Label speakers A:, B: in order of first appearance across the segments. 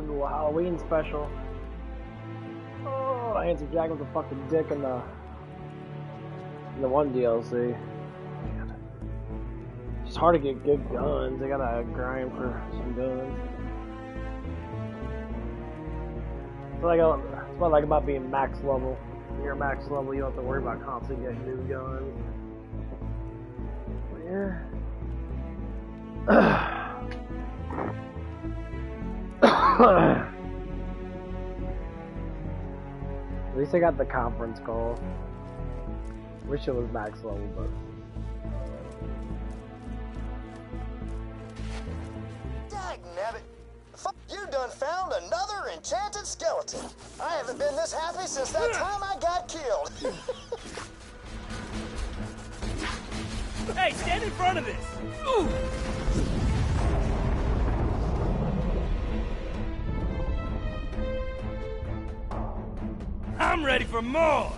A: for the Halloween special. Oh, I answered Jack with a fucking dick in the one DLC. It's hard to get good guns. I gotta grind for some guns. That's what I like about being max level. When you're max level, you don't have to worry about constantly getting new guns. But yeah. At least I got the conference call. Wish it was max level, but.
B: Dagnabbit! You done found another enchanted skeleton. I haven't been this happy since that time I got killed.
C: Hey, stand in front of this! Ooh. I'm ready for more!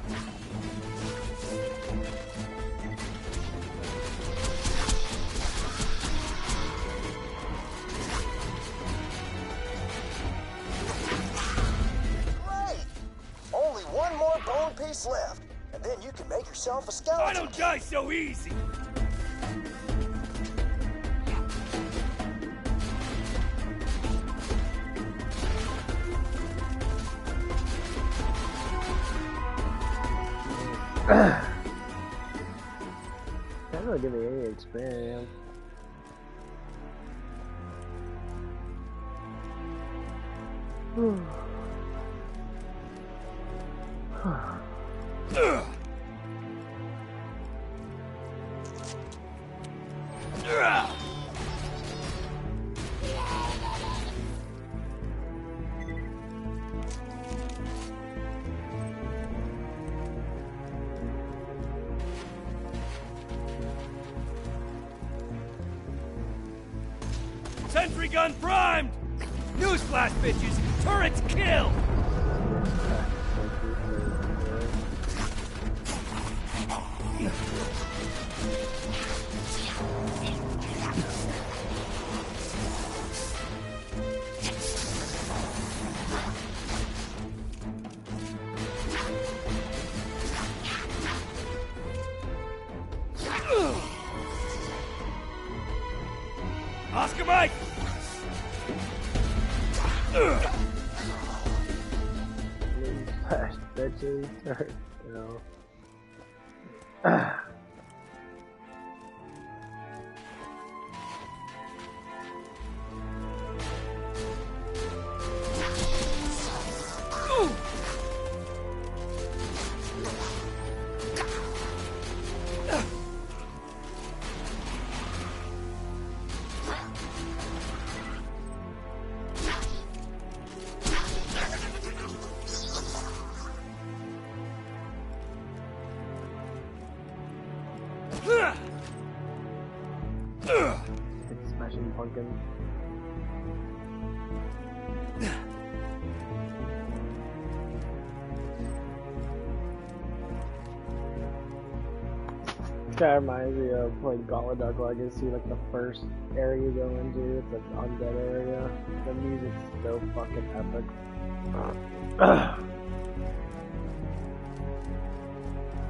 B: Great! Only one more bone piece left, and then you can make yourself a skeleton.
C: I don't die so easy!
A: That don't give me any experience.
C: Sentry gun primed! Newsflash, bitches! Turrets kill! Oscar Mike!
A: Newsflash, bitches, you know. Smashing pumpkin. That reminds me of playing Gauntlet Dark Legacy, like the first area you go into, it's an undead area. The music's so fucking epic.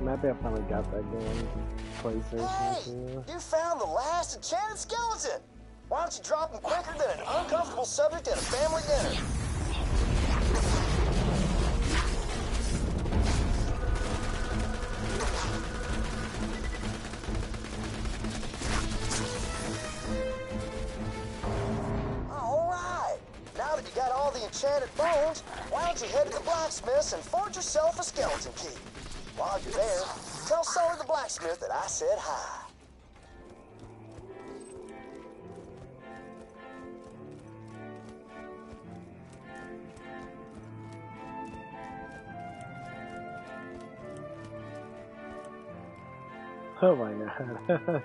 A: I'm happy I finally got that game. PlayStation.
B: Hey! You found the last enchanted skeleton! Why don't you drop him quicker than an uncomfortable subject at a family dinner? Alright! Now that you got all the enchanted bones, why don't you head to the blacksmith's and forge yourself a skeleton key? While you're there, tell Sully the blacksmith that I said hi.
A: Oh my god.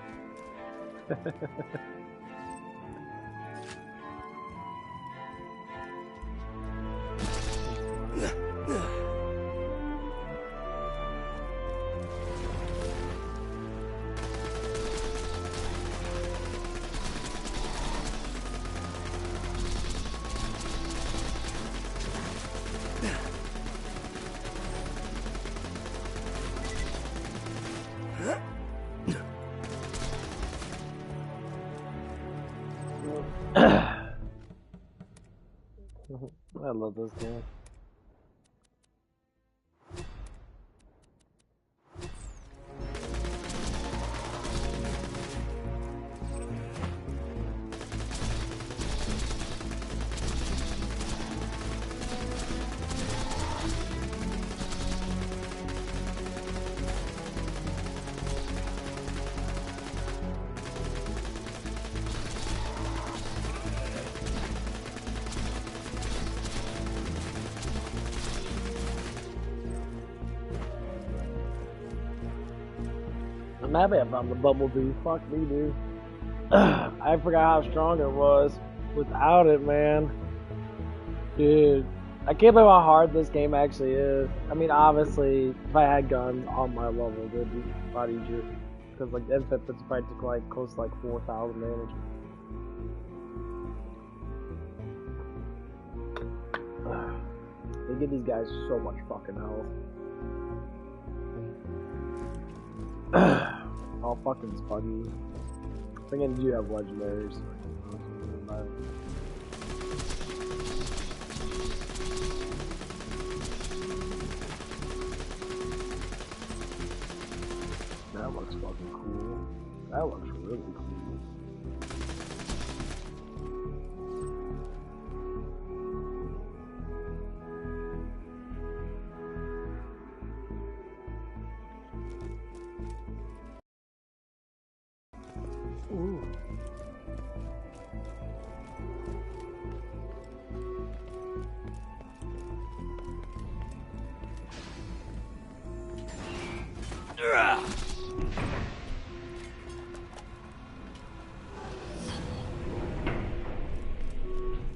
A: I love this game. I'm happy I found the bumblebee. Fuck me, dude. I forgot how strong it was without it, man. Dude, I can't believe how hard this game actually is. I mean, obviously, if I had guns on my level, it would be a lot easier. Because, like, infant it's practically like close to like 4,000 damage. They give these guys so much fucking health. All fucking spuggy. I think I do have legendaries. That looks fucking cool. That looks really cool. Ooh.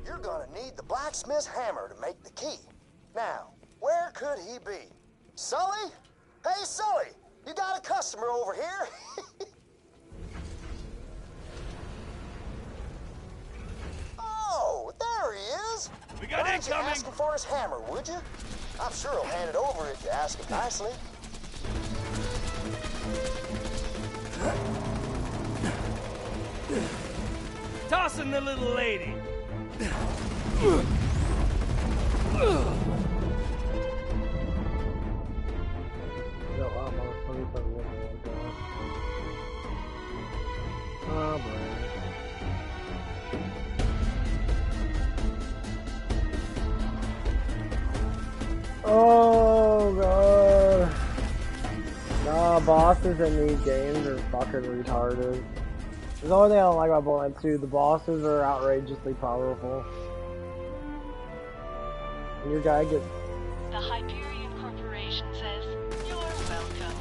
B: You're gonna need the blacksmith's hammer to make the key. Now, where could he be? Sully? Hey, Sully! You got a customer over here? Oh, there he is!
C: We got
B: Why don't you
C: incoming!
B: ask him for his hammer, would you? I'm sure he'll hand it over if you ask him nicely.
C: Tossing the little lady.
A: Yo, I'm on 27 like that. Oh, man. Oh, God. Nah, bosses in these games are fucking retarded. There's the only thing I don't like about BorderLand 2. The bosses are outrageously powerful. And your guy gets...
D: The Hyperion Corporation says, you're welcome.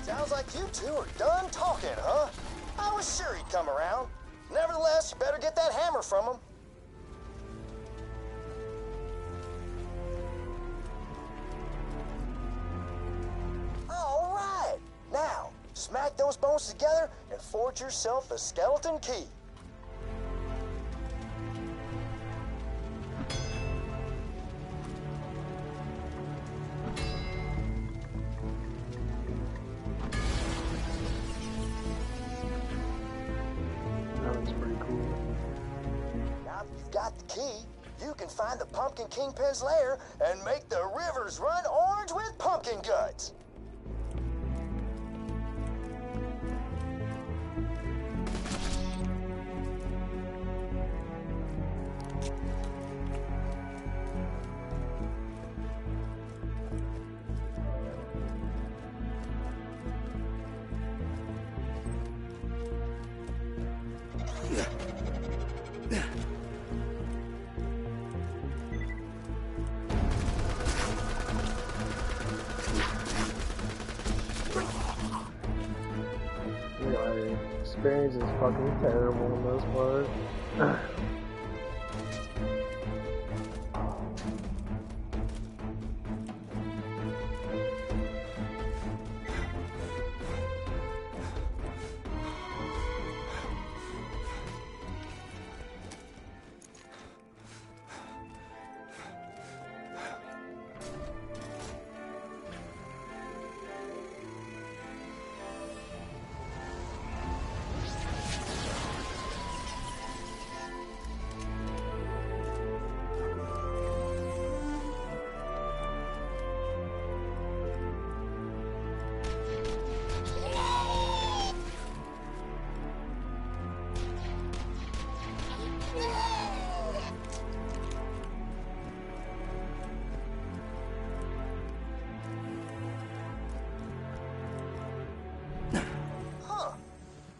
B: Sounds like you two are done talking, huh? I was sure he'd come around. Nevertheless, you better get that hammer from him. All right. Now, smack those bones together and forge yourself a skeleton key.
A: That looks pretty cool.
B: Now that you've got the key, you can find the Pumpkin Kingpin's lair and make the rivers run orange with pumpkin guts.
A: experience is fucking terrible in this part.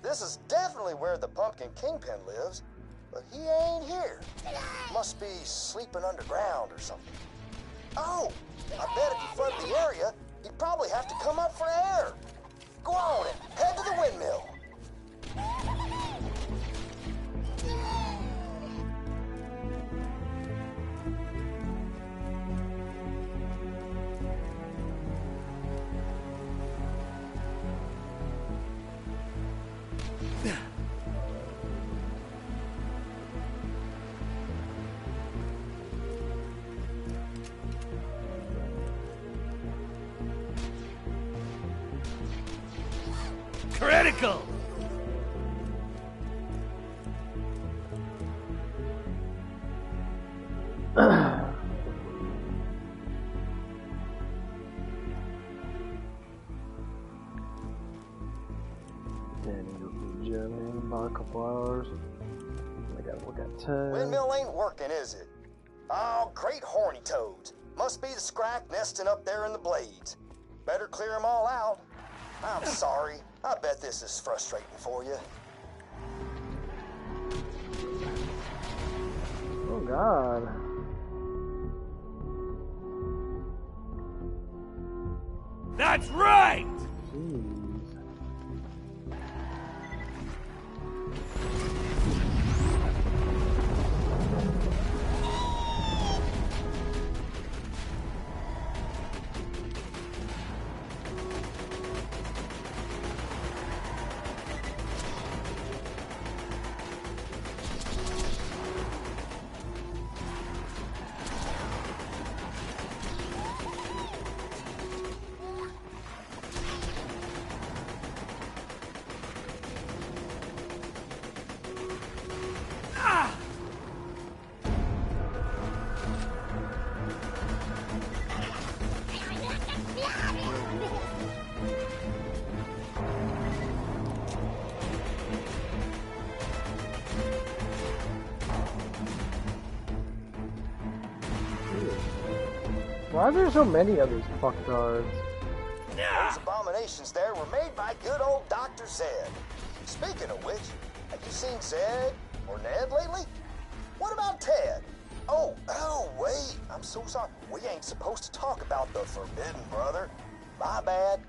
B: This is definitely where the Pumpkin Kingpin lives, but he ain't here. Must be sleeping underground or something. Oh, I bet if you flood the area, you'd probably have to come up for air. Go on and head to the windmill.
C: Critical!
A: About a couple hours. I gotta look at 10.
B: Windmill ain't working, is it? Oh, great horny toads. Must be the scrack nesting up there in the blades. Better clear them all out. I'm sorry. I bet this is frustrating for you.
A: Oh, God.
C: That's right!
A: Jeez. Why are there so many of these fucktards?
B: Those abominations there were made by good old Dr. Zed. Speaking of which, have you seen Zed or Ned lately? What about Ted? Oh, wait, I'm so sorry. We ain't supposed to talk about the Forbidden Brother. My bad.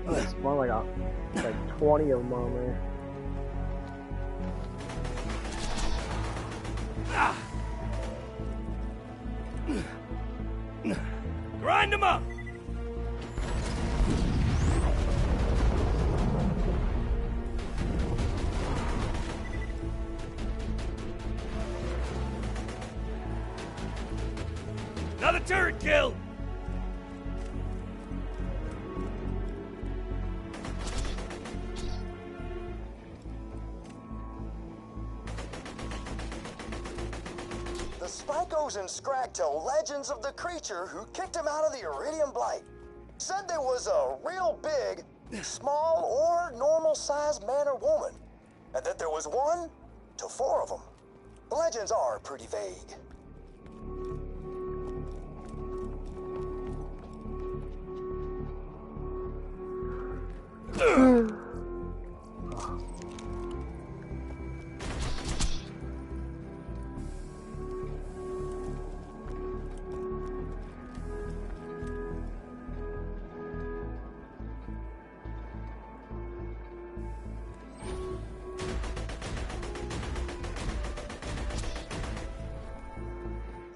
A: I spawned like 20 of them on there.
C: Grind them up! Turret kill!
B: The Spikos and Scrag tell legends of the creature who kicked him out of the Iridium Blight. Said there was a real big, small, or normal-sized man or woman, and that there was 1 to 4 of them. The legends are pretty vague.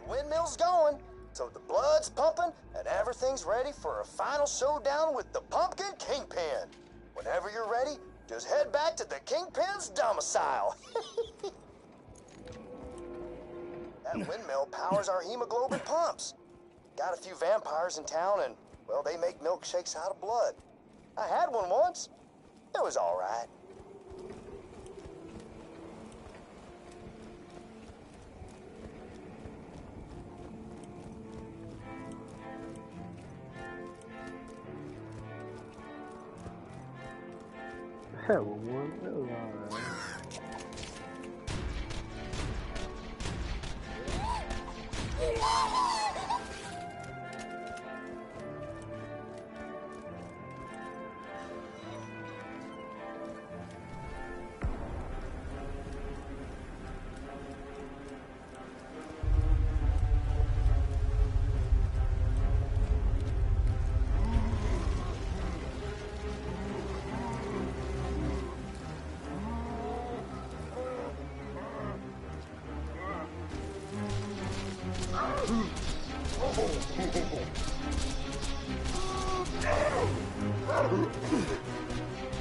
B: Windmill's going, so the blood's pumping and everything's ready for a final showdown with the Pumpkin Kingpin. Whenever you're ready, just head back to the Kingpin's domicile. That windmill powers our hemoglobin pumps. Got a few vampires in town and, well, they make milkshakes out of blood. I had one once. It was all right.
A: Hell, one. That was alright.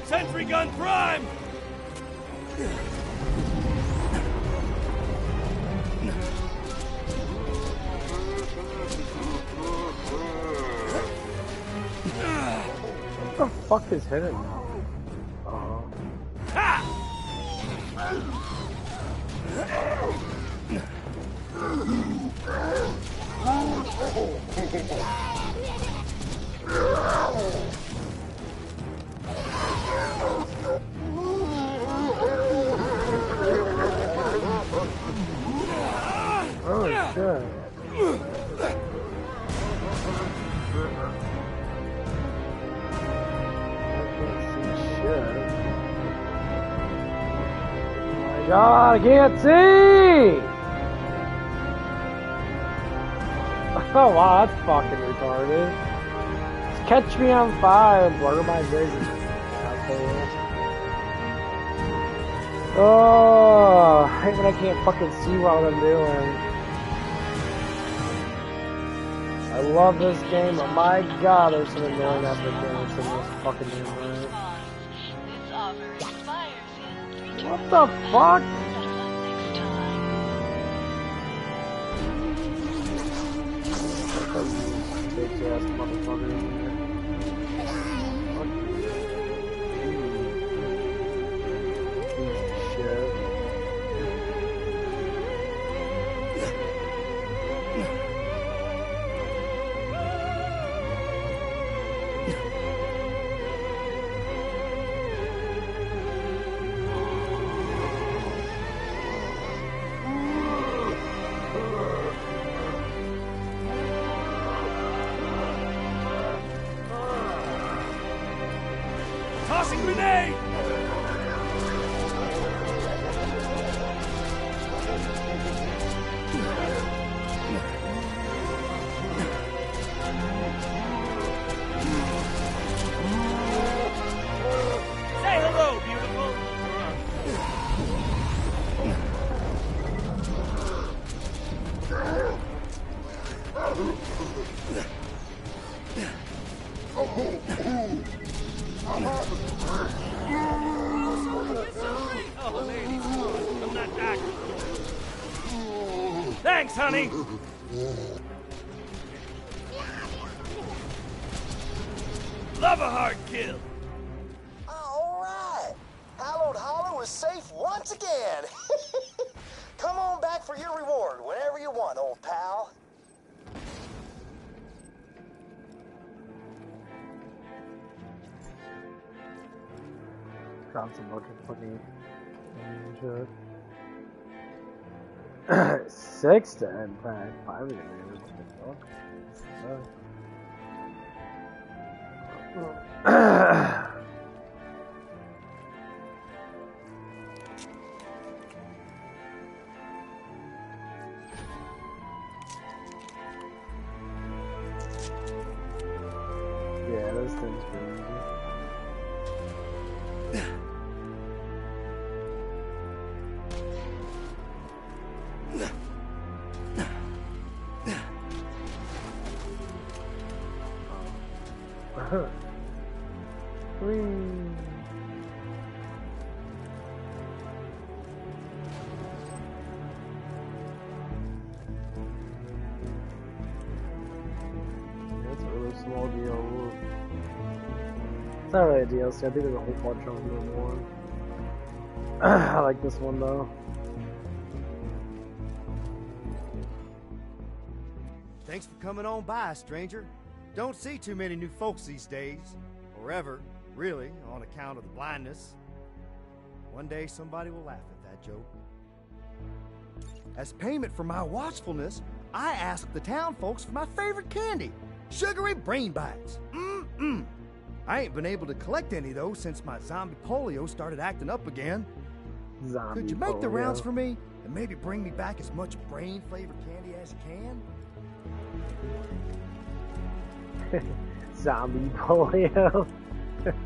C: Sentry gun prime!
A: What the fuck is hitting me?
C: Ha!
A: Oh shit. God, I can't see! Oh wow, that's fucking retarded. Just catch me on fire, blur my vision. Oh, I hate when I can't fucking see what I'm doing. I love this game, but my god, there's some annoying applications in this fucking game.
D: This offer expires in 3
A: What the fuck?
D: next time.
A: Bitch ass motherfucker in here. Fuck you. Piece of shit.
C: Tossing grenade! Say hello, beautiful! Oh, lady, I'm not that. Thanks, honey! Love a hard kill.
B: All right. Hallowed Hollow is safe once again. Come on back for your reward whenever you want, old pal.
A: Drops a bunch of fucking shit. 6 to impact, 5 to damage. Yeah, those things are easy. That's a really small deal. It's not really a DLC, I think there's a whole bunch of them in one. I like this one though.
E: Thanks for coming on by, stranger. Don't see too many new folks these days. Or ever, really, on account of the blindness. One day somebody will laugh at that joke. As payment for my watchfulness, I asked the town folks for my favorite candy, sugary brain bites. I ain't been able to collect any though since my zombie polio started acting up again.
A: Zombie
E: Could you make the
A: polio.
E: rounds for me and maybe bring me back as much brain-flavored candy as you can?
A: Zombie polio. That's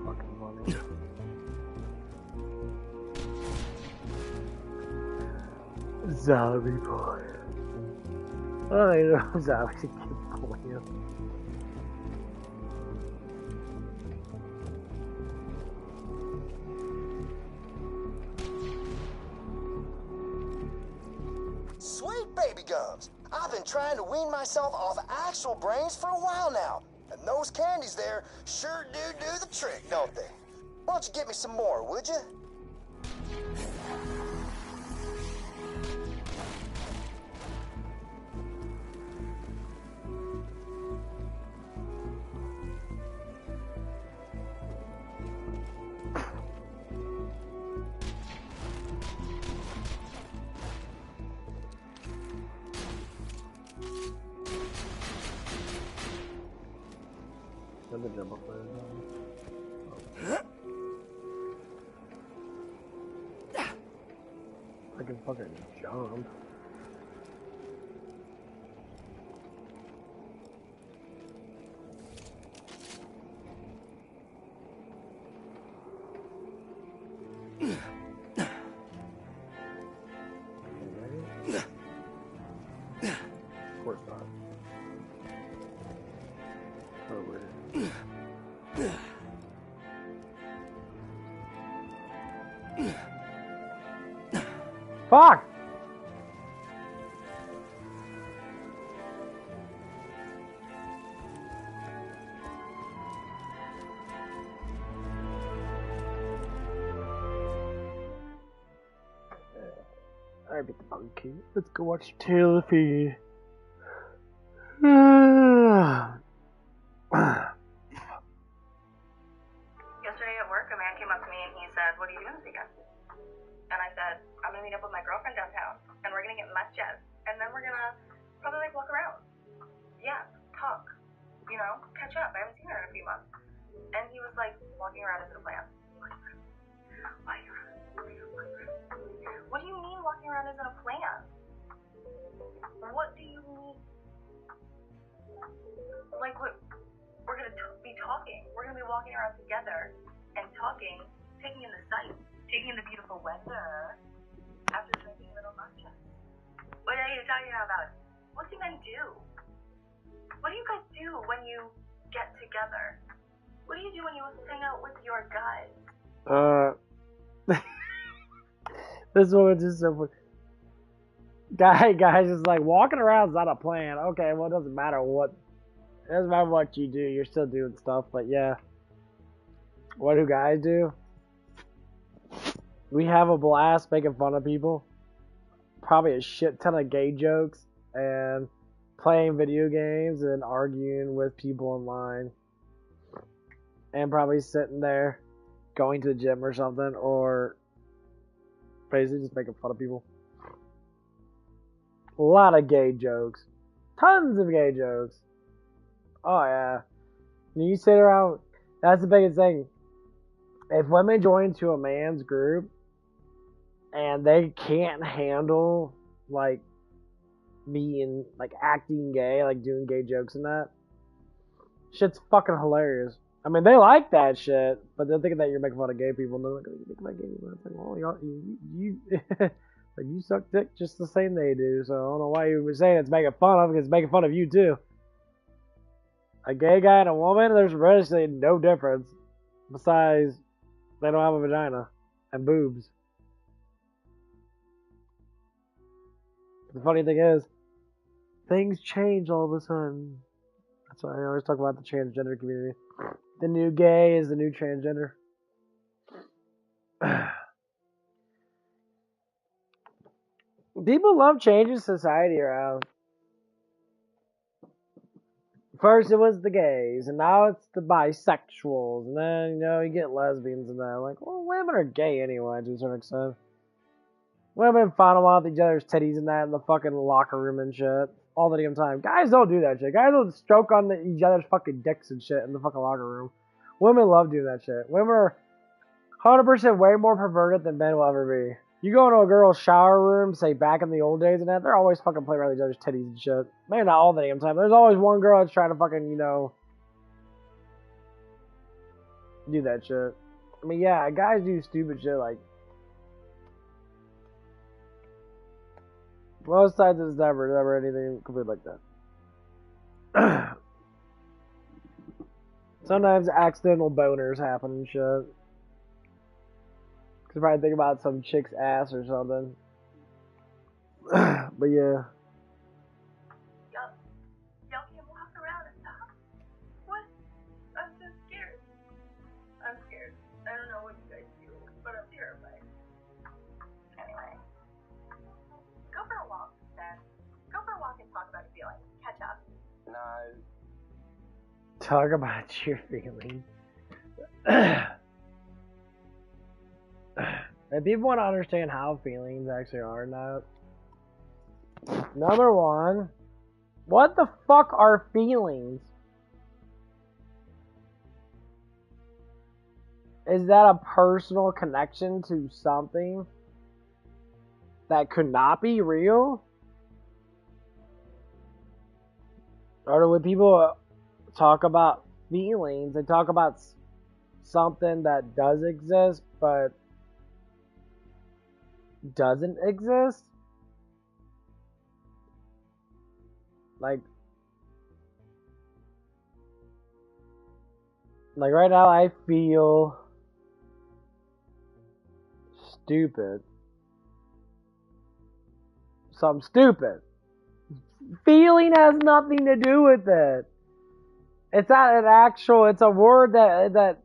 A: fucking funny. Zombie polio. Oh, I know zombies get polio.
B: Sweet baby gums. I've been trying to wean myself off actual brains for a while now. And those candies there sure do the trick, don't they? Why don't you get me some more, would you?
A: Let me jump up there. I can fucking jump. Of course not. Oh, weird. Fuck! I beat the monkey. Let's go watch Tale of Fear.
F: Yesterday at work, a man came up to me and he said, "What are you doing this weekend?" And I said, "I'm gonna meet up with my girlfriend downtown, and we're gonna get matchas, and then we're gonna probably like walk around. Yeah, talk, you know, catch up. I haven't seen her in a few months." And he was like, "Walking around isn't a plan." What do you mean walking around isn't a plan? What do you mean? Like, what? We're gonna be talking. We're gonna be walking around together and talking, taking in the sights, taking in the beautiful weather, after drinking a little matcha. What are you talking about? What do you guys do? What do you guys do when you get together? What do you do when you hang out with your guys?
A: This woman just so funny. Guys, is like walking around is not a plan. Okay, well, it doesn't matter what you do. You're still doing stuff, but yeah. What do guys do? We have a blast making fun of people. Probably a shit ton of gay jokes and playing video games and arguing with people online. And probably sitting there going to the gym or something, or basically just making fun of people. A lot of gay jokes. Tons of gay jokes. Oh yeah. You sit around, that's the biggest thing. If women join to a man's group and they can't handle like being like acting gay, like doing gay jokes and that, shit's fucking hilarious. I mean, they like that shit, but they're thinking that you're making fun of gay people, and they're like, you make fun of gay people. It's like, well, you like, you suck dick just the same they do, so I don't know why you were saying it's making fun of, because it's making fun of you too. A gay guy and a woman, there's really no difference, besides they don't have a vagina and boobs. The funny thing is, things change all of a sudden. That's why I always talk about the transgender community. The new gay is the new transgender. People love changing society around. First it was the gays, and now it's the bisexuals, and then, you get lesbians and that. Like, well, women are gay anyway, to a certain extent. Women fondle off each other's titties and that in the fucking locker room and shit. All the damn time. Guys don't do that shit. Guys don't stroke on each other's fucking dicks and shit in the fucking locker room. Women love doing that shit. Women are 100% way more perverted than men will ever be. You go into a girl's shower room, say back in the old days and that, they're always fucking playing around each other's titties and shit. Maybe not all the damn time. There's always one girl that's trying to fucking, do that shit. I mean, yeah, guys do stupid shit like... Most times it's never anything complete like that. Sometimes accidental boners happen and shit. Cause you probably think about some chick's ass or something. But yeah.
F: Y'all can't walk around and talk? What? I'm so scared. I'm scared. I don't know what you guys do, but I'm terrified. Anyway. Go for a walk, then. Go for a walk and talk about your feelings. Catch up.
B: No.
A: Talk about your feelings. If people want to understand how feelings actually are now, number one, what the fuck are feelings? Is that a personal connection to something that could not be real? Or when people talk about feelings, they talk about something that does exist but doesn't exist? Like right now I feel stupid. So I'm stupid. Feeling has nothing to do with it. It's not an actual, it's a word that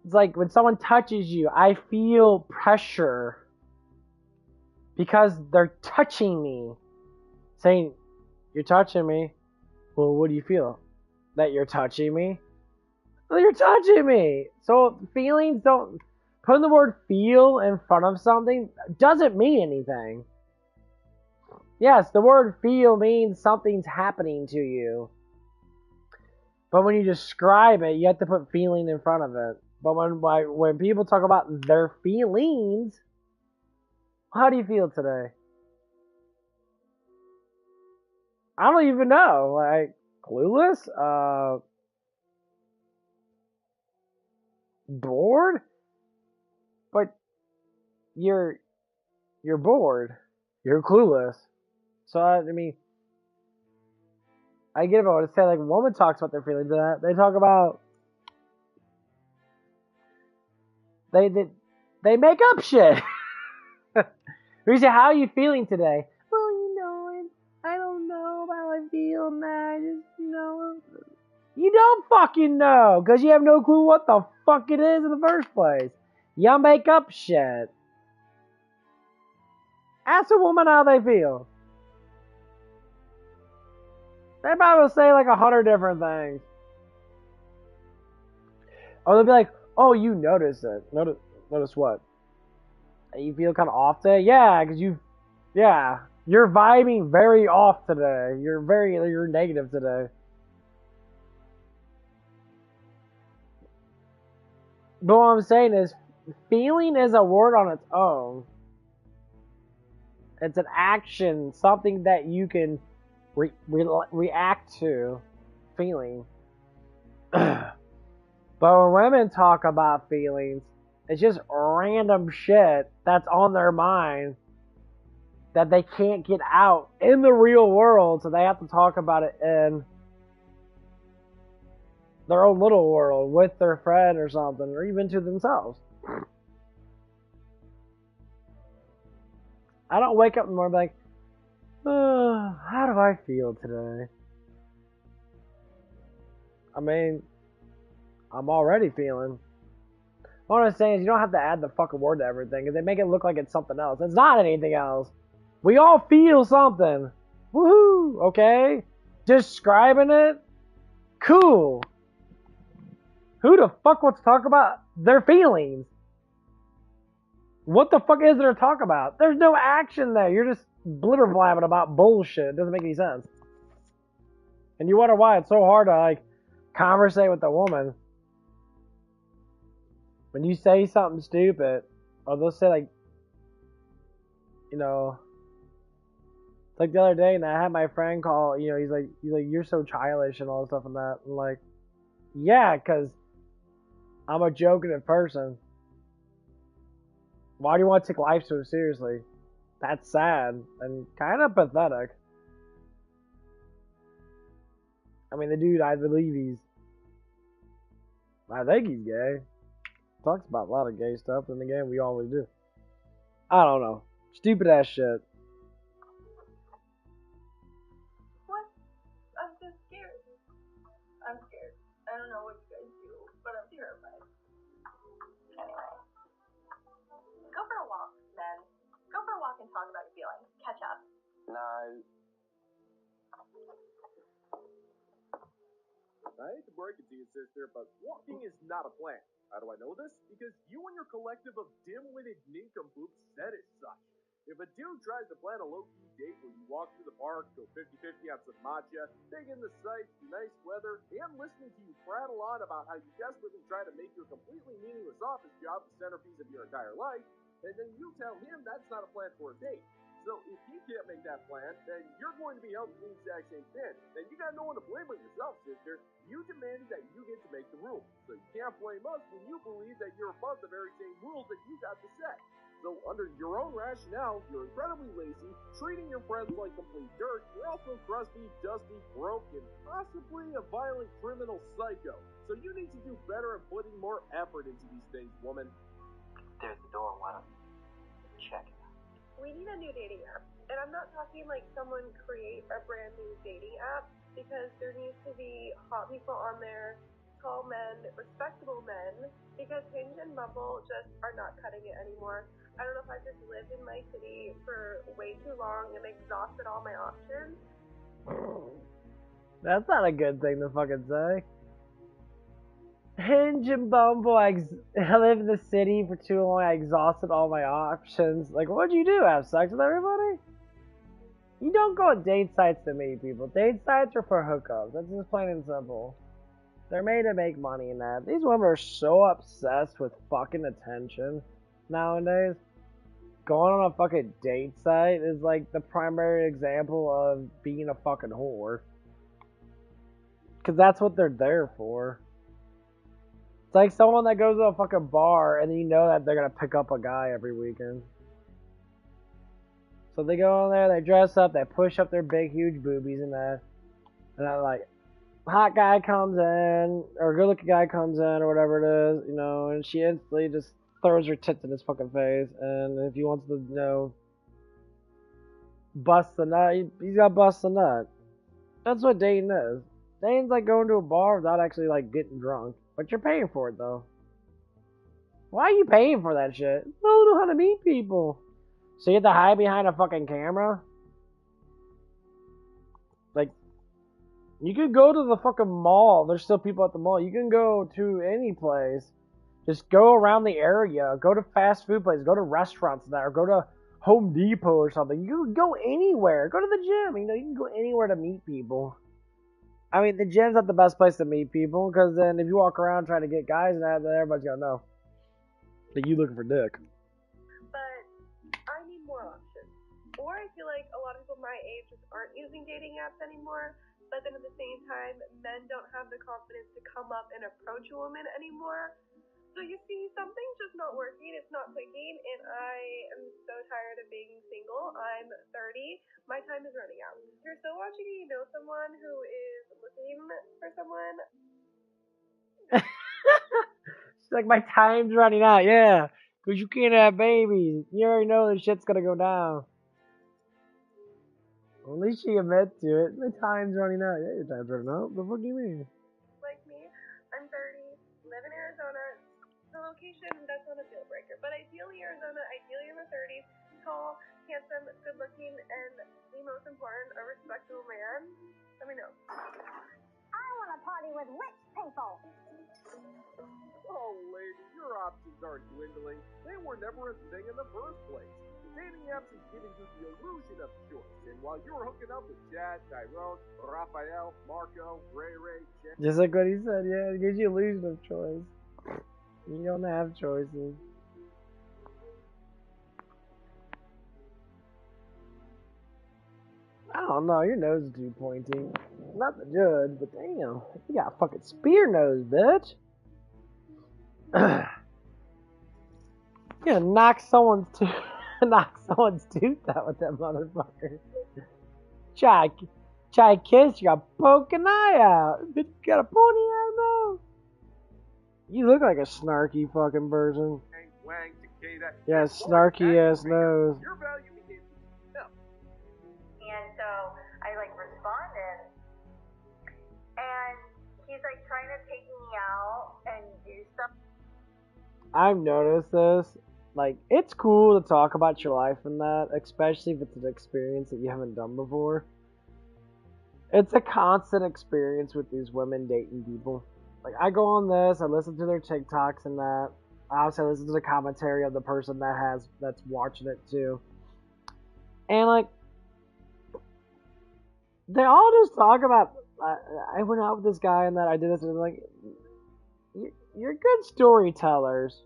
A: it's like when someone touches you, I feel pressure because they're touching me. Saying, you're touching me. Well, what do you feel? That you're touching me? Well, you're touching me. So feelings don't, putting the word feel in front of something doesn't mean anything. Yes, the word feel means something's happening to you. But when you describe it, you have to put feeling in front of it. But when people talk about their feelings, how do you feel today? I don't even know. Like, clueless? Bored? But you're bored. You're clueless. So, I mean, I get about what to say. Like, a woman talks about their feelings. They talk about... They make up shit. You say, how are you feeling today? Well, you know, I don't know how I feel, man. I just, you know. You don't fucking know, because you have no clue what the fuck it is in the first place. Y'all make up shit. Ask a woman how they feel. They probably will say like 100 different things. Or they'll be like, oh, you notice it. Notice what? You feel kind of off today? Yeah, because you're vibing very off today. You're negative today. But what I'm saying is, feeling is a word on its own. It's an action, something that you can react to, feeling. But when women talk about feelings, it's just random shit that's on their mind that they can't get out in the real world, so they have to talk about it in their own little world with their friend or something, or even to themselves. I don't wake up in the morning like, how do I feel today? I mean, I'm already feeling. What I'm saying is, you don't have to add the fucking word to everything, because they make it look like it's something else. It's not anything else. We all feel something. Woohoo! Okay? Describing it? Cool. Who the fuck wants to talk about their feelings? What the fuck is there to talk about? There's no action there. You're just blitter blabbing about bullshit. It doesn't make any sense. And you wonder why it's so hard to, like, conversate with a woman. When you say something stupid, or they'll say, like, you know, like the other day, and I had my friend call, you know, he's like, you're so childish and all this stuff and that. I'm like, yeah, because I'm a joking person. Why do you want to take life so seriously? That's sad and kind of pathetic. I mean, the dude, I believe I think he's gay. Talks about a lot of gay stuff, and again, we always do. I don't know. Stupid ass shit.
F: What? I'm just scared. I'm scared. I don't know what you guys do, but I'm terrified. Anyway. Go for a walk, then. Go for a walk and talk about your feelings. Catch up.
B: No.
G: I hate to break it to you, sister, but walking is not a plan. How do I know this? Because you and your collective of dim-witted nincompoops said it such. If a dude tries to plan a low-key date where you walk through the park, go 50-50 on some matcha, take in the sights, the nice weather, and listening to you prattle on about how you desperately try to make your completely meaningless office job the centerpiece of your entire life, and then you tell him that's not a plan for a date. So if he can't make that plan, then you're going to be held to the exact same standard. And you got no one to blame but yourself, sister. You demanded that you get to make the rules. So you can't blame us when you believe that you're above the very same rules that you got to set. So under your own rationale, you're incredibly lazy, treating your friends like complete dirt. You're also crusty, dusty, broke, and possibly a violent criminal psycho. So you need to do better at putting more effort into these things, woman.
B: There's the door. Why don't you check it?
F: We need a new dating app. And I'm not talking like someone create a brand new dating app, because there needs to be hot people on there, tall men, respectable men, because Hinge and Bumble just are not cutting it anymore. I don't know if I've just lived in my city for way too long and exhausted all my options.
A: That's not a good thing to fucking say. Hinge and Bumble, I live in the city for too long, I exhausted all my options. Like, what'd you do? Have sex with everybody? You don't go on date sites to meet people. Date sites are for hookups. That's just plain and simple. They're made to make money in that. These women are so obsessed with fucking attention nowadays. Going on a fucking date site is like the primary example of being a fucking whore. Because that's what they're there for. It's like someone that goes to a fucking bar and you know that they're gonna pick up a guy every weekend. So they go in there, they dress up, they push up their big, huge boobies and that. And then, like, hot guy comes in, or good looking guy comes in, or whatever it is, you know, and she instantly just throws her tits in his fucking face, and if he wants to, bust the nut, he's got to bust the nut. That's what dating is. Dating's like going to a bar without actually like getting drunk, but you're paying for it though. Why are you paying for that shit? I don't know how to meet people. So you have to hide behind a fucking camera? Like, you could go to the fucking mall. There's still people at the mall. You can go to any place. Just go around the area. Go to fast food places. Go to restaurants there. Go to Home Depot or something. You can go anywhere. Go to the gym. You can go anywhere to meet people. I mean, the gym's not the best place to meet people, because then if you walk around trying to get guys and that, then everybody's gonna know that you looking for dick.
F: But I need more options. Or I feel like a lot of people my age just aren't using dating apps anymore, but then at the same time, men don't have the confidence to come up and approach a woman anymore. So you see, something's just not working, it's not clicking, and I am so tired of being single. I'm 30, my time is running out. If you're still watching and you know someone who is looking for someone...
A: She's like, my time's running out, yeah. Because you can't have babies. You already know this shit's gonna go down. Well, at least she admits to it. My time's running out. Yeah, your time's running out. The fuck do you mean?
F: Like me, I'm 30, live in Arizona. The location, that's not a deal breaker. But ideally Arizona, ideally in the 30s, tall, handsome, good looking, and the most important, a respectable man. Let me know.
H: I want to party with rich people.
G: Oh, lady, your options aren't dwindling. They were never a thing in the first place. Dating apps is giving you the illusion of choice. And while you're hooking up with Chad, Tyrone, Raphael, Marco, Ray, Jen...
A: Just like what he said, yeah, it gives you illusion of choice. You don't have choices. I don't know, your nose is too pointy. Not the judge, but damn, you got a fucking spear nose, bitch. You gonna knock someone's tooth out with that motherfucker. Try to kiss, you gotta poke an eye out. Bitch, you got a pony eye mouth. You look like a snarky fucking person.
G: Wang, cicada.
A: Yeah, snarky ass nose.
G: Your value begins. No.
H: And so I responded, and he's trying to take me out and do stuff.
A: I've noticed this. It's cool to talk about your life and that, especially if it's an experience that you haven't done before. It's a constant experience with these women dating people. I go on this, I listen to their TikToks and that. I also listen to the commentary of the person that's watching it too. And they all just talk about, I went out with this guy and that I did this, and you're good storytellers.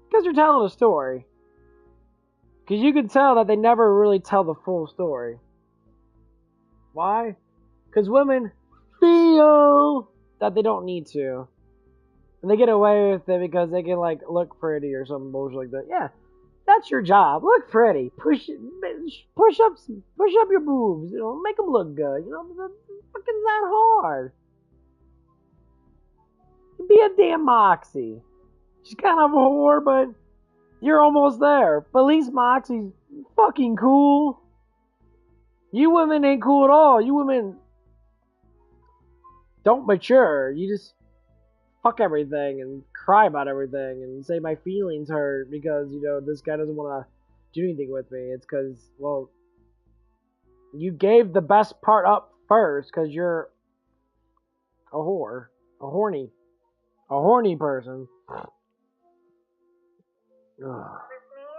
A: Because you're telling a story. Because you can tell that they never really tell the full story. Why? Because women feel that they don't need to. And they get away with it because they can look pretty or something bullshit like that. Yeah, that's your job. Look pretty. Push up your boobs. Make them look good. It's fucking that hard. Be a damn Moxie. She's kind of a whore, but you're almost there. But at least Moxie's fucking cool. You women ain't cool at all. You women don't mature. You just fuck everything and cry about everything and say my feelings hurt because, this guy doesn't want to do anything with me. It's because, well, you gave the best part up first because you're a whore. A horny person.
H: With me,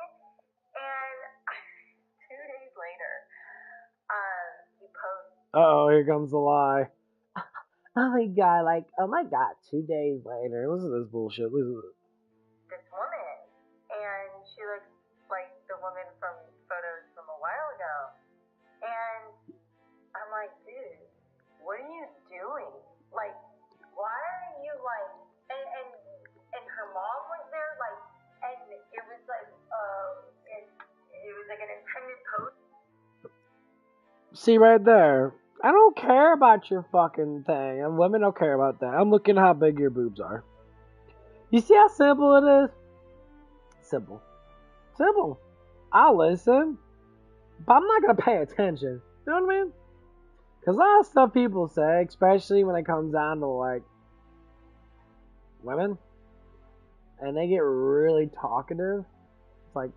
H: and 2 days later, he posts.
A: Uh-oh, here comes the lie. Oh my god, 2 days later. Listen to this bullshit. Listen to this.
H: This woman, and she looks like the woman from photos from a while ago. And I'm like, dude, what are you doing? Why are you and her mom was there, and it was it was an intended post.
A: See right there. I don't care about your fucking thing. And women don't care about that. I'm looking at how big your boobs are. You see how simple it is? Simple. Simple. I'll listen, but I'm not gonna pay attention. You know what I mean? Because a lot of stuff people say, especially when it comes down to like women, and they get really talkative. It's like,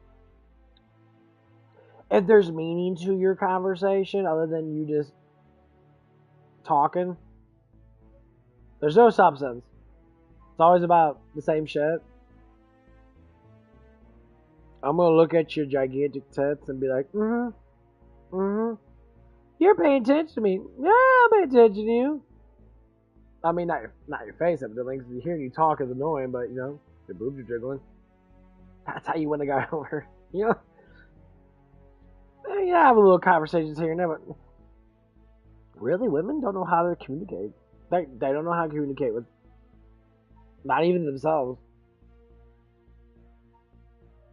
A: if there's meaning to your conversation other than you just talking, there's no substance. It's always about the same shit. I'm gonna look at your gigantic tits and be like, you're paying attention to me. Yeah, I'm paying attention to you. I mean, not your face, evidently, because hearing you talk is annoying, but, you know, your boobs are jiggling. That's how you win the guy over. You know? Yeah, have a little conversations here and there, but really, women don't know how to communicate. They don't know how to communicate with not even themselves.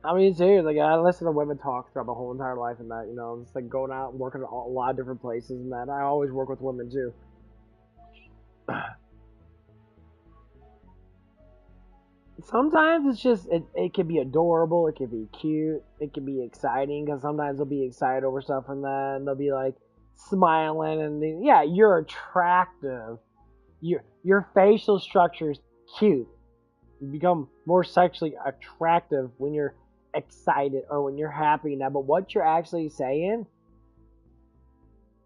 A: I mean, serious. Like, I listen to women talk throughout my whole entire life and that, you know, it's like going out and working at a lot of different places and that. I always work with women too. Sometimes it's just, it can be adorable, it can be cute, it can be exciting, because sometimes they'll be excited over stuff and that, and they'll be like smiling, and yeah, you're attractive. Your facial structure is cute. You become more sexually attractive when you're excited or when you're happy now, but what you're actually saying,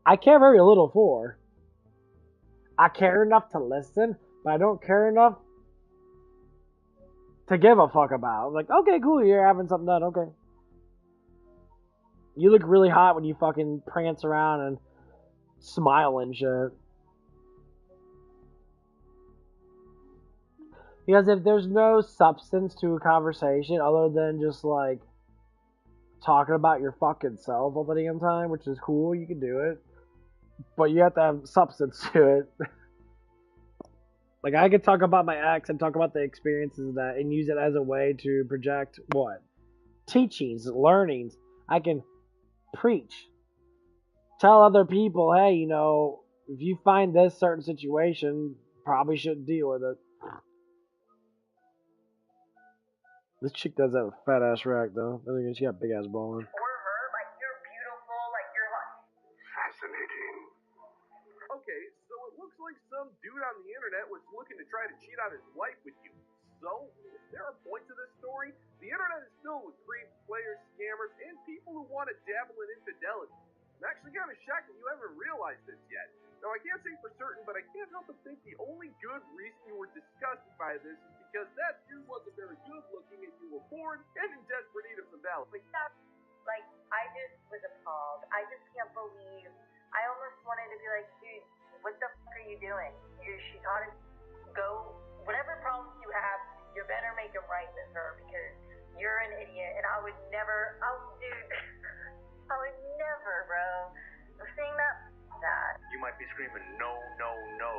A: I care very little for. I care enough to listen, but I don't care enough to give a fuck about. Like, okay, cool, you're having something done, okay. You look really hot when you fucking prance around and smile and shit. Because if there's no substance to a conversation other than just like talking about your fucking self all the damn time, which is cool, you can do it, but you have to have substance to it. Like, I could talk about my ex and talk about the experiences of that and use it as a way to project what? Teachings, learnings. I can preach. Tell other people, hey, you know, if you find this certain situation, probably shouldn't deal with it. This chick does have a fat ass rack, though. I think she got big ass balls.
H: For her, like, you're beautiful, like, you're hot.
G: Fascinating. Okay, so it looks like some dude on the internet was looking to try to cheat on his wife with you. So, is there a point to this story? The internet is filled with creeps, players, scammers, and people who want to dabble in infidelity. I'm actually kind of shocked that you haven't realized this yet. Now, I can't say for certain, but I can't help but think the only good reason you were disgusted by this is because that dude wasn't very good looking and you were bored and in desperate need of some balance.
H: Like, I just was appalled. I just can't believe. I almost wanted to be like, dude, what the fuck are you doing? She taught us, go, whatever problems you have, you better make them right with her because you're an idiot. And I would never, dude, I would never, bro. Seeing that.
I: You might be screaming, no, no, no.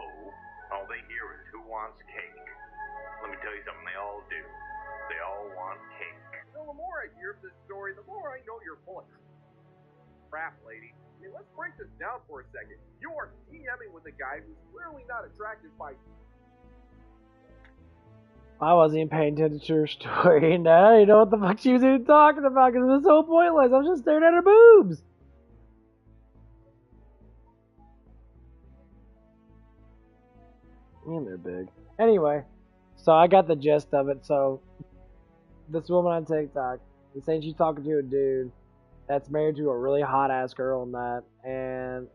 I: All they hear is who wants cake. Let me tell you something, they all do. They all want cake.
G: So the more I hear of this story, the more I know you're full of crap, lady. I mean, let's break this down for a second. You are DMing with a guy who's clearly not attracted by you.
A: I wasn't even paying attention to her story, and now you know what the fuck she was even talking about, because it was so pointless. I was just staring at her boobs. And they're big. Anyway, so I got the gist of it. So, this woman on TikTok is saying she's talking to a dude that's married to a really hot ass girl and that, and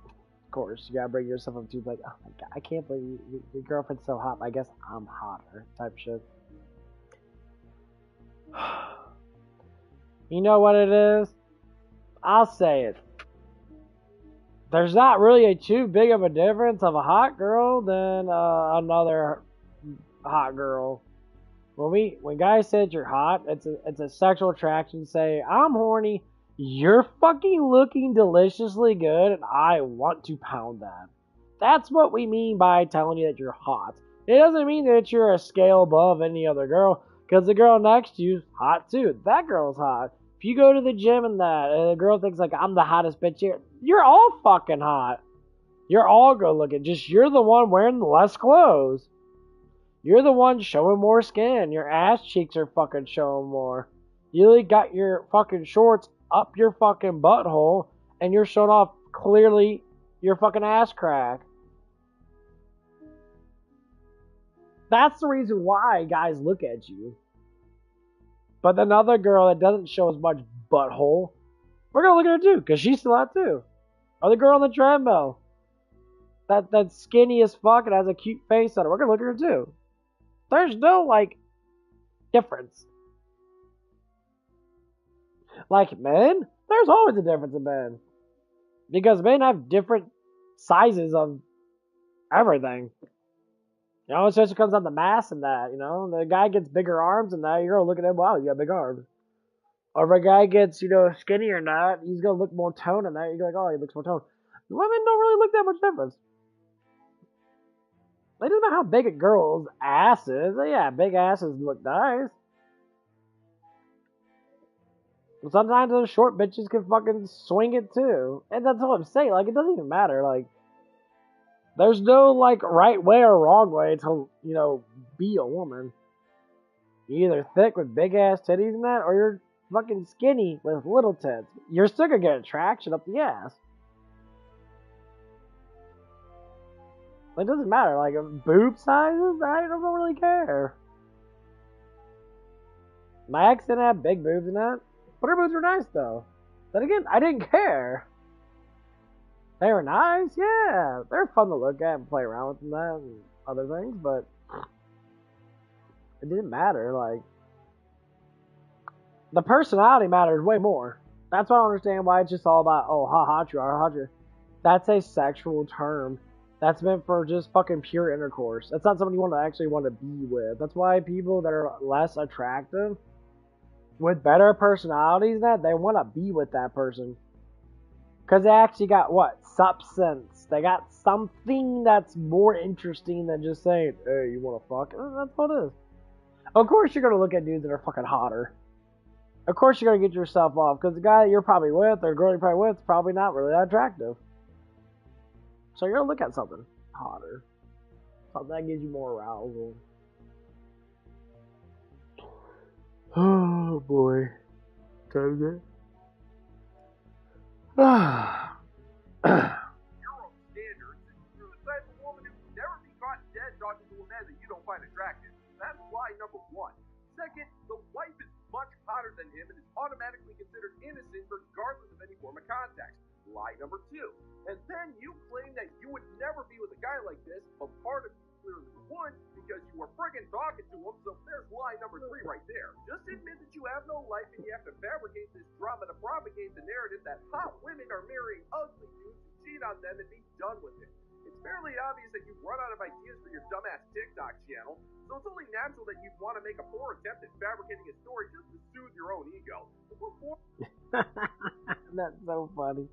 A: of course, you gotta bring yourself up to like, oh my god, I can't believe your girlfriend's so hot, I guess I'm hotter, type shit. You know what it is? I'll say it. There's not really too big of a difference of a hot girl than another hot girl. When guys say you're hot, it's a sexual attraction. Say, I'm horny, you're fucking looking deliciously good, and I want to pound that. That's what we mean by telling you that you're hot. It doesn't mean that you're a scale above any other girl, because the girl next to you's hot too. That girl's hot. If you go to the gym and the girl thinks like, I'm the hottest bitch here, you're all fucking hot. You're all good looking. Just you're the one wearing less clothes. You're the one showing more skin. Your ass cheeks are fucking showing more. You really got your fucking shorts up your fucking butthole, and you're showing off clearly your fucking ass crack. That's the reason why guys look at you. But another girl that doesn't show as much butthole, we're gonna look at her too, because she's still hot too. Or the girl on the treadmill. That's skinny as fuck and has a cute face on it. We're gonna look at her too. There's no, like, difference. Like men, there's always a difference in men. Because men have different sizes of everything. You know, it just comes down to mass and that, you know. The guy gets bigger arms and that, you're gonna look at him, wow, he's got big arms. Or if a guy gets, you know, skinny or not, he's gonna look more toned and that, you're like, oh, he looks more toned. Women don't really look that much difference. They don't know how big a girl's ass is. Yeah, big asses look nice. But sometimes those short bitches can fucking swing it too. And that's what I'm saying. Like, it doesn't even matter. Like, there's no, like, right way or wrong way to, you know, be a woman. You're either thick with big ass titties and that, or you're fucking skinny with little tits. You're still gonna get attraction up the ass. It doesn't matter, like, boob sizes, I don't really care. My ex didn't have big boobs and that, but her boobs were nice though. Then again, I didn't care. They were nice, yeah. They're fun to look at and play around with and that and other things, but it didn't matter, like. The personality matters way more. That's why I don't understand why it's just all about, oh, how hot you are, how hot you are. That's a sexual term. That's meant for just fucking pure intercourse. That's not somebody you want to actually want to be with. That's why people that are less attractive, with better personalities, that they want to be with that person. Because they actually got what? Substance. They got something that's more interesting than just saying, hey, you want to fuck? That's what it is. Of course you're going to look at dudes that are fucking hotter. Of course you're going to get yourself off. Because the guy that you're probably with, or girl you're probably with, is probably not really that attractive. So you're gonna look at something hotter. Something that gives you more arousal. Oh boy. Time to
G: Your own standards, you're the type of woman who can never be caught dead talking to a man that you don't find attractive. That's lie number one. Second, the wife is much hotter than him and is automatically considered innocent regardless of any form of context. Lie number two. And then you claim that you would never be with a guy like this, but part of you clearly would because you were friggin' talking to him, so there's lie number three right there. Just admit that you have no life and you have to fabricate this drama to propagate the narrative that hot women are marrying ugly dudes and cheat on them and be done with it. It's fairly obvious that you've run out of ideas for your dumbass TikTok channel, so it's only natural that you'd want to make a poor attempt at fabricating a story just to soothe your own ego.
A: That's so funny.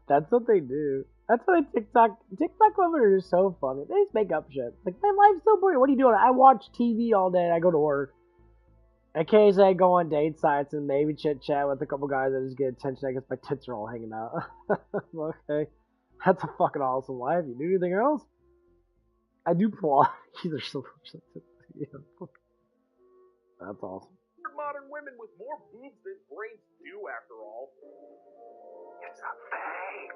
A: That's what they do. That's why TikTok women are just so funny. They just make up shit. Like, my life's so boring. What are you doing? I watch TV all day and I go to work. Occasionally I go on date sites and maybe chit chat with a couple guys that just get attention. I guess my tits are all hanging out. Okay. That's a fucking awesome life. You do anything else? I do Pilates. They're so That's awesome.
G: Modern women with more boobs than brains do, after all. It's a fake.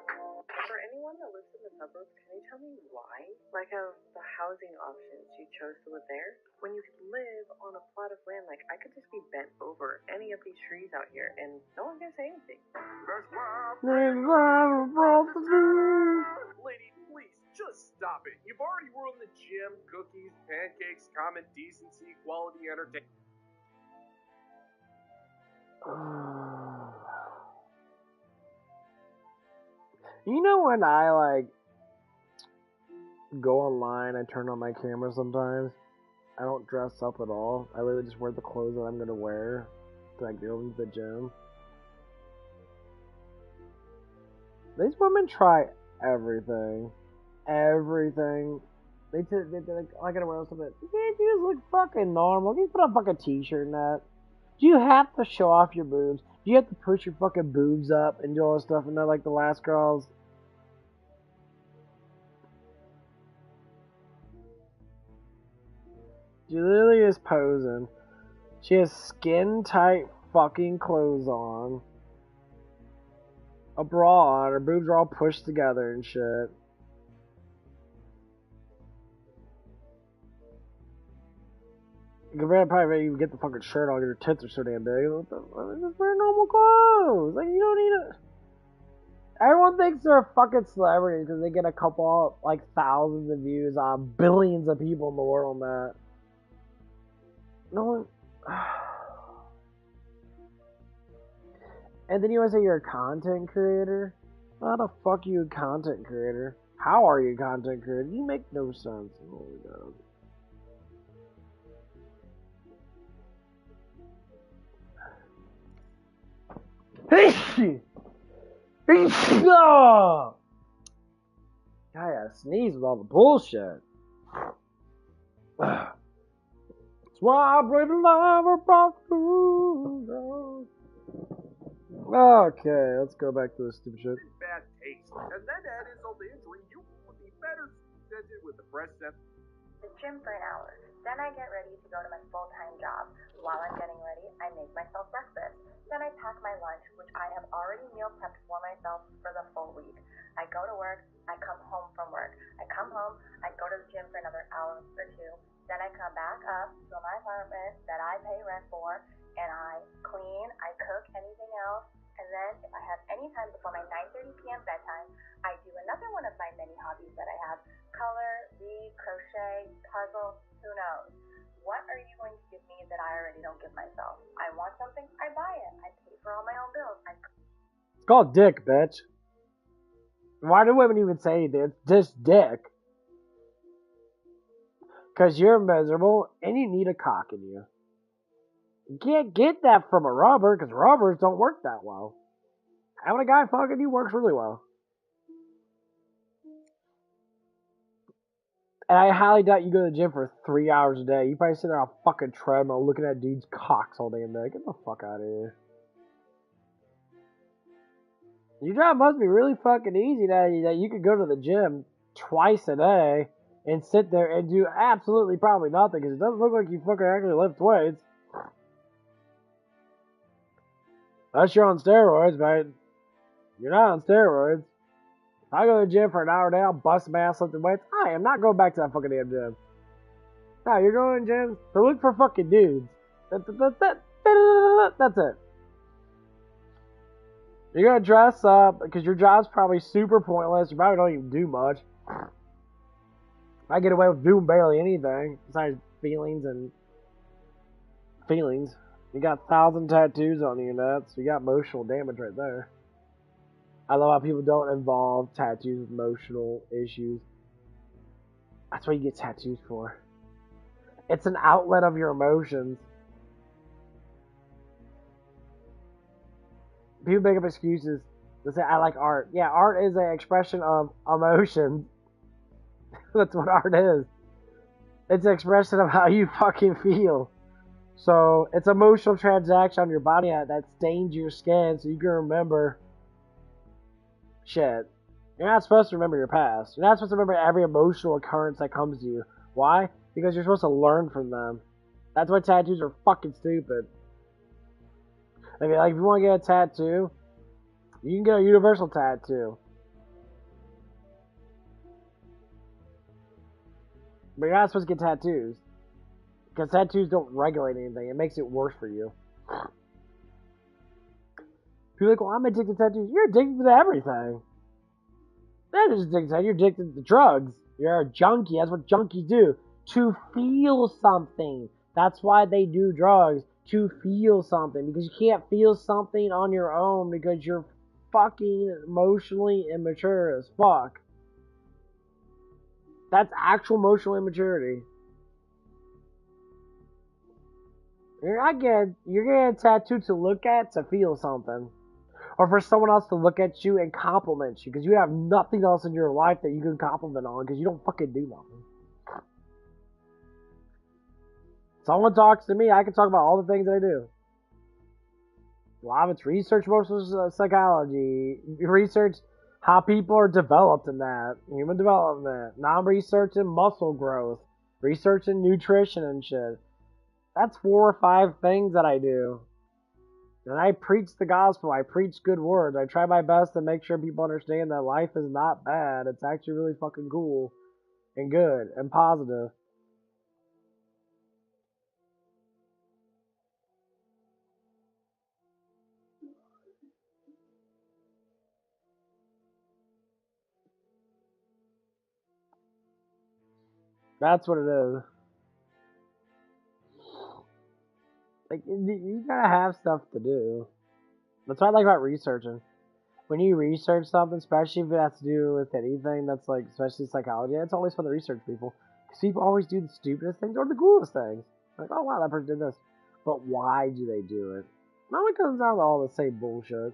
H: For anyone that lives in the suburbs, can you tell me why? Like, of the housing options you chose to live there? When you could live on a plot of land, like, I could just be bent over any of these trees out here, and no one's gonna say anything.
G: Lady, please, just stop it. You've already ruined the gym, cookies, pancakes, common decency, quality entertainment.
A: You know when I, like, go online, I turn on my camera sometimes, I don't dress up at all. I literally just wear the clothes that I'm gonna wear to, like, go into the gym. These women try everything. Everything. They're like, I gotta wear something. You just look fucking normal. You put on a fucking t-shirt and that. Do you have to show off your boobs? Do you have to push your fucking boobs up and do all this stuff and not like the last girls? She literally is posing. She has skin tight fucking clothes on. A bra on, her boobs are all pushed together and shit. You could probably even get the fucking shirt on, your tits are so damn big. Just wear normal clothes. Like, you don't need it. Everyone thinks they're a fucking celebrity because they get a couple, like, thousands of views on billions of people in the world, Matt. No one. And then you want to say you're a content creator? How the fuck are you a content creator? How are you a content creator? You make no sense. Oh my god. I gotta sneeze with all the bullshit. That's why I pray the lover brought food. Okay, let's go back to this stupid shit.
G: Bad taste. And then to add insult to injury, you would be better presented with a fresh set.
H: The gym for an hour. Then I get ready to go to my full-time job. While I'm getting ready, I make myself breakfast. Then I pack my lunch, which I have already meal prepped for myself for the full week. I go to work, I come home from work. I come home, I go to the gym for another hour or two. Then I come back up to my apartment that I pay rent for, and I clean, I cook, anything else. And then if I have any time before my 9:30 p.m. bedtime, I do another one of my many hobbies that I have. Color, read, crochet, puzzle, who knows? What are you going to give me that I already don't give myself? I want something, I buy it. I pay for all my own bills.
A: It's called dick, bitch. Why do women even say this? Just dick. Because you're miserable and you need a cock in you. You can't get that from a rubber because rubbers don't work that well. Having a guy fucking you works really well. And I highly doubt you go to the gym for 3 hours a day. You probably sit there on a fucking treadmill looking at dudes' cocks all day and day. Get the fuck out of here. Your job must be really fucking easy that you could go to the gym twice a day and sit there and do absolutely probably nothing because it doesn't look like you fucking actually lift weights. Unless you're on steroids, but you're not on steroids. If I go to the gym for an hour a day, I'll bust my ass lifting weights. I am not going back to that fucking damn gym. No, you're going to gym to look for fucking dudes. That's it. You're going to dress up because your job's probably super pointless. You probably don't even do much. I get away with doing barely anything besides feelings and feelings. You got 1,000 tattoos on you, nuts. You got emotional damage right there. I love how people don't involve tattoos with emotional issues. That's what you get tattoos for. It's an outlet of your emotions. People make up excuses. They say, I like art. Yeah, art is an expression of emotion. That's what art is. It's an expression of how you fucking feel. So, it's an emotional transaction on your body that stains your skin so you can remember shit. You're not supposed to remember your past. You're not supposed to remember every emotional occurrence that comes to you. Why? Because you're supposed to learn from them. That's why tattoos are fucking stupid. I mean, like, if you want to get a tattoo, you can get a universal tattoo. But you're not supposed to get tattoos. Because tattoos don't regulate anything. It makes it worse for you. People are like, well, I'm addicted to tattoos. You're addicted to everything. You're not just addicted to tattoos. You're addicted to drugs. You're a junkie. That's what junkies do. To feel something. That's why they do drugs. To feel something. Because you can't feel something on your own because you're fucking emotionally immature as fuck. That's actual emotional immaturity. You're getting a tattoo to look at to feel something. Or for someone else to look at you and compliment you. Because you have nothing else in your life that you can compliment on. Because you don't fucking do nothing. Someone talks to me, I can talk about all the things that I do. A lot of it's research, emotional psychology. Research how people are developed in that. Human development. Now I'm researching muscle growth. Researching nutrition and shit. That's 4 or 5 things that I do. And I preach the gospel. I preach good words. I try my best to make sure people understand that life is not bad. It's actually really fucking cool and good and positive. That's what it is. Like, you gotta have stuff to do. That's what I like about researching. When you research something, especially if it has to do with anything that's like, especially psychology, it's always fun to research people. Because people always do the stupidest things or the coolest things. Like, oh wow, that person did this. But why do they do it? Now it comes down to all the same bullshit.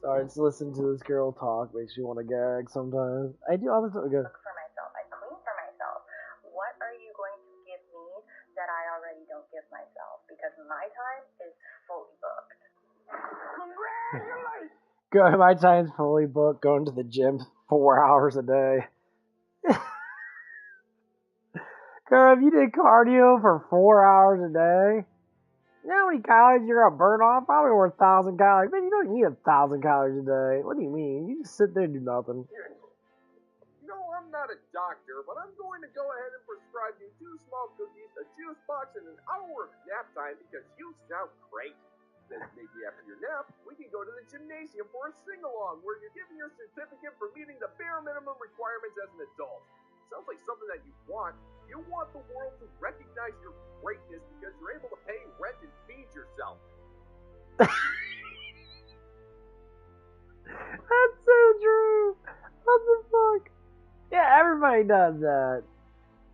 A: Sorry, just listen to this girl talk makes you want to gag sometimes. I do all the time.
H: Cook for myself. I clean for myself. What are you going to give me that I already don't give myself? Because my time is fully booked. Congratulations!
A: My time's fully booked. Going to the gym 4 hours a day. Girl, if you did cardio for 4 hours a day, you know how many calories you're gonna burn off? Probably over 1,000 calories. Man, you don't need 1,000 calories a day. What do you mean? You just sit there and do nothing.
G: You know, I'm not a doctor, but I'm going to go ahead and prescribe you 2 small cookies, a juice box, and an hour of nap time because you sound great. Then maybe after your nap, we can go to the gymnasium for a sing-along where you're given your certificate for meeting the bare minimum requirements as an adult. Sounds like something that you want. You want the world to recognize your greatness because you're able to pay rent and feed yourself.
A: That's so true. What the fuck? Yeah, everybody does that.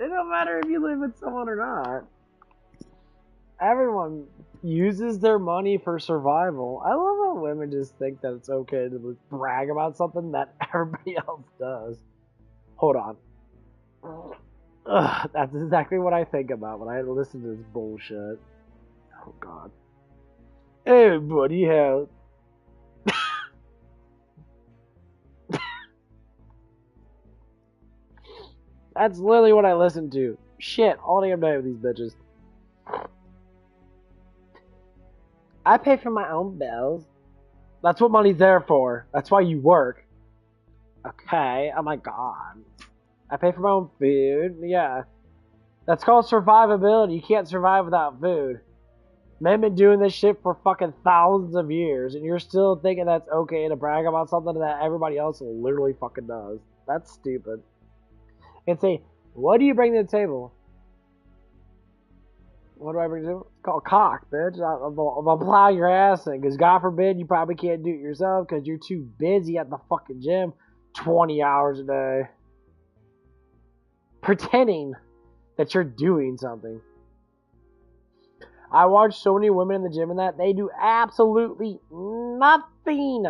A: It don't matter if you live with someone or not. Everyone uses their money for survival. I love how women just think that it's okay to brag about something that everybody else does. Hold on. Ugh, that's exactly what I think about when I listen to this bullshit. Oh god. Hey buddy, how? That's literally what I listen to. Shit, all damn day with these bitches. I pay for my own bills. That's what money's there for. That's why you work. Okay. Oh my god. I pay for my own food. Yeah. That's called survivability. You can't survive without food. Men been doing this shit for fucking thousands of years, and you're still thinking that's okay to brag about something that everybody else literally fucking does. That's stupid. And say, what do you bring to the table? What do I bring to the table? It's called cock, bitch. I'll plow your ass in, because God forbid you probably can't do it yourself because you're too busy at the fucking gym 20 hours a day. Pretending that you're doing something. I watch so many women in the gym and that they do absolutely nothing.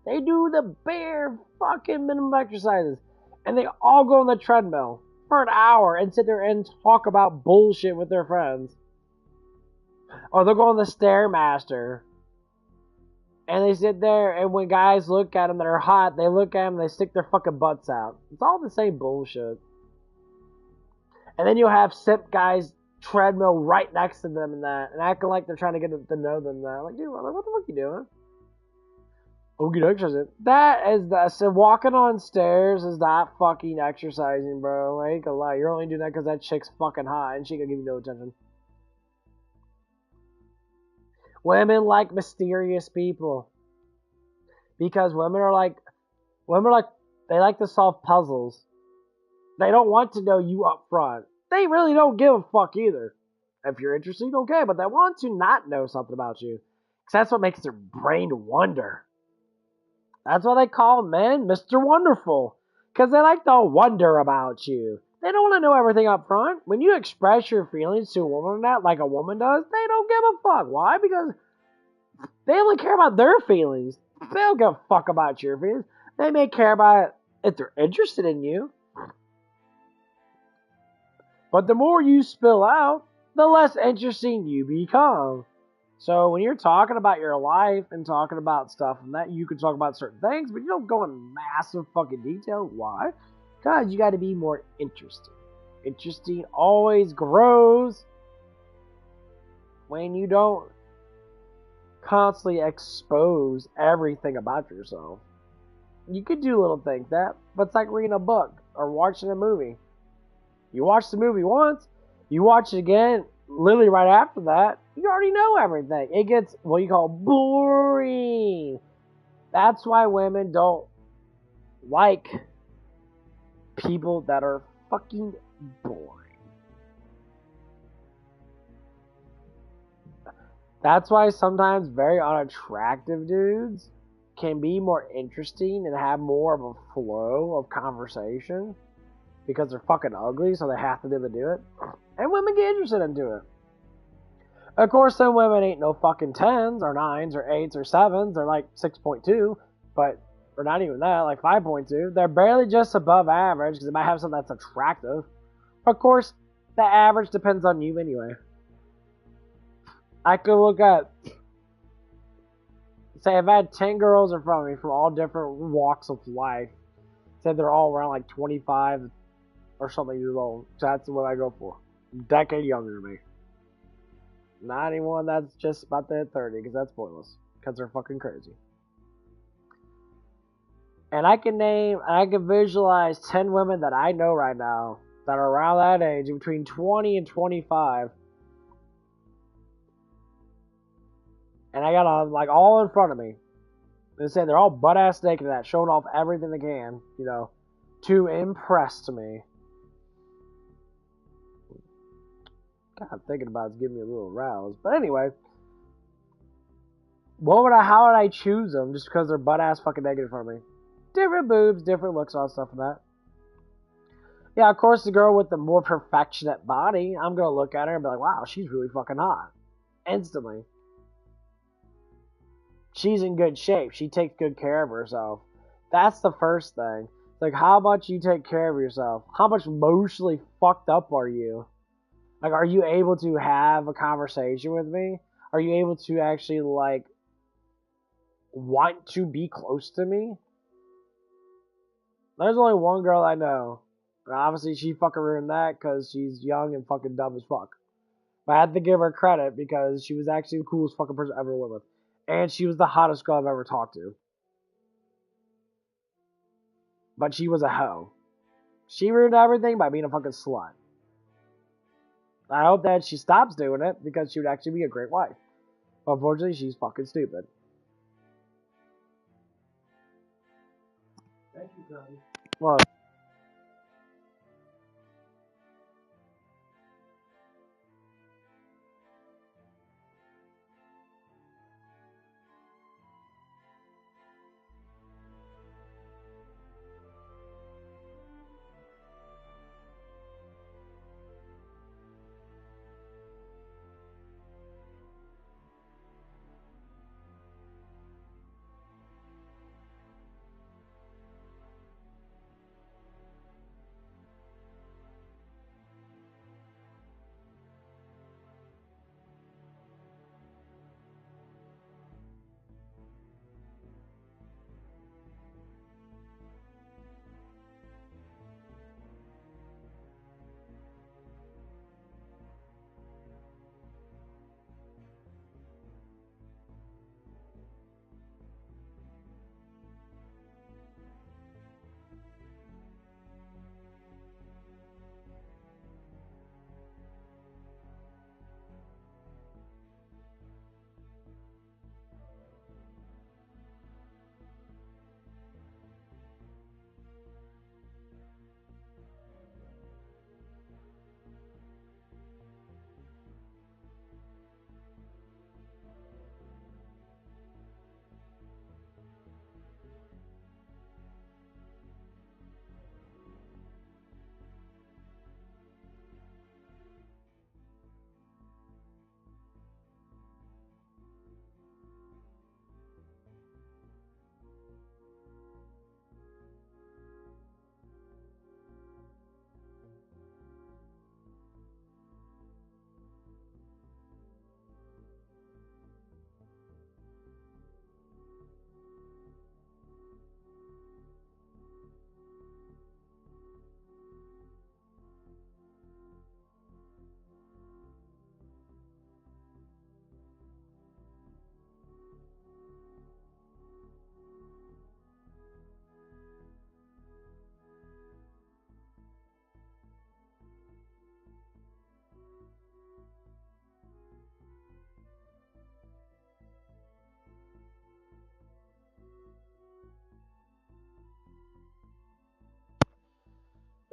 A: They do the bare fucking minimum exercises. And they all go on the treadmill for an hour and sit there and talk about bullshit with their friends. Or they'll go on the Stairmaster. And they sit there and when guys look at them that are hot, they look at them and they stick their fucking butts out. It's all the same bullshit. And then you'll have simp guys treadmill right next to them and that, and acting like they're trying to get to know them. That, like, dude, what the fuck you doing? Oh, get exercising. That is so walking on stairs is not fucking exercising, bro. I ain't gonna lie. You're only doing that because that chick's fucking hot and she gonna give you no attention. Women like mysterious people because women are like they like to solve puzzles. They don't want to know you up front. They really don't give a fuck either. If you're interested, okay, but they want to not know something about you. Because that's what makes their brain wonder. That's why they call men Mr. Wonderful. Because they like to wonder about you. They don't want to know everything up front. When you express your feelings to a woman that like a woman does, they don't give a fuck. Why? Because they only care about their feelings. They don't give a fuck about your feelings. They may care about if they're interested in you. But the more you spill out, the less interesting you become. So when you're talking about your life and talking about stuff and that, you can talk about certain things, but you don't go in massive fucking detail. Why? Because you got to be more interesting. Interesting always grows when you don't constantly expose everything about yourself. You could do little things that, but it's like reading a book or watching a movie. You watch the movie once, you watch it again, literally right after that, you already know everything. It gets what you call boring. That's why women don't like people that are fucking boring. That's why sometimes very unattractive dudes can be more interesting and have more of a flow of conversation. Because they're fucking ugly, so they have to be able to do it. And women get interested into it. Of course, some women ain't no fucking 10s, or 9s, or 8s, or 7s. They're like 6.2, but, or not even that, like 5.2. They're barely just above average, because they might have something that's attractive. Of course, the average depends on you anyway. I could look at, say, if I had 10 girls in front of me from all different walks of life, say they're all around like 25 or something years old. So that's what I go for. A decade younger than me. Not anyone that's just about to hit 30, because that's pointless. Because they're fucking crazy. And I can visualize 10 women that I know right now that are around that age, between 20 and 25. And I got them like all in front of me. They say they're all butt ass naked and that, showing off everything they can, you know, to impress me. God, thinking about it's giving me a little rouse. But anyway, how would I choose them just because they're butt ass fucking naked in front of me? Different boobs, different looks, all stuff like that. Yeah, of course, the girl with the more perfectionate body, I'm gonna look at her and be like, wow, she's really fucking hot. Instantly. She's in good shape. She takes good care of herself. That's the first thing. Like, how much you take care of yourself? How much emotionally fucked up are you? Like, are you able to have a conversation with me? Are you able to actually, like, want to be close to me? There's only one girl I know. And obviously, she fucking ruined that because she's young and fucking dumb as fuck. But I had to give her credit because she was actually the coolest fucking person I ever went with. And she was the hottest girl I've ever talked to. But she was a hoe. She ruined everything by being a fucking slut. I hope that she stops doing it because she would actually be a great wife. But unfortunately, she's fucking stupid. Thank you, Cody. Well,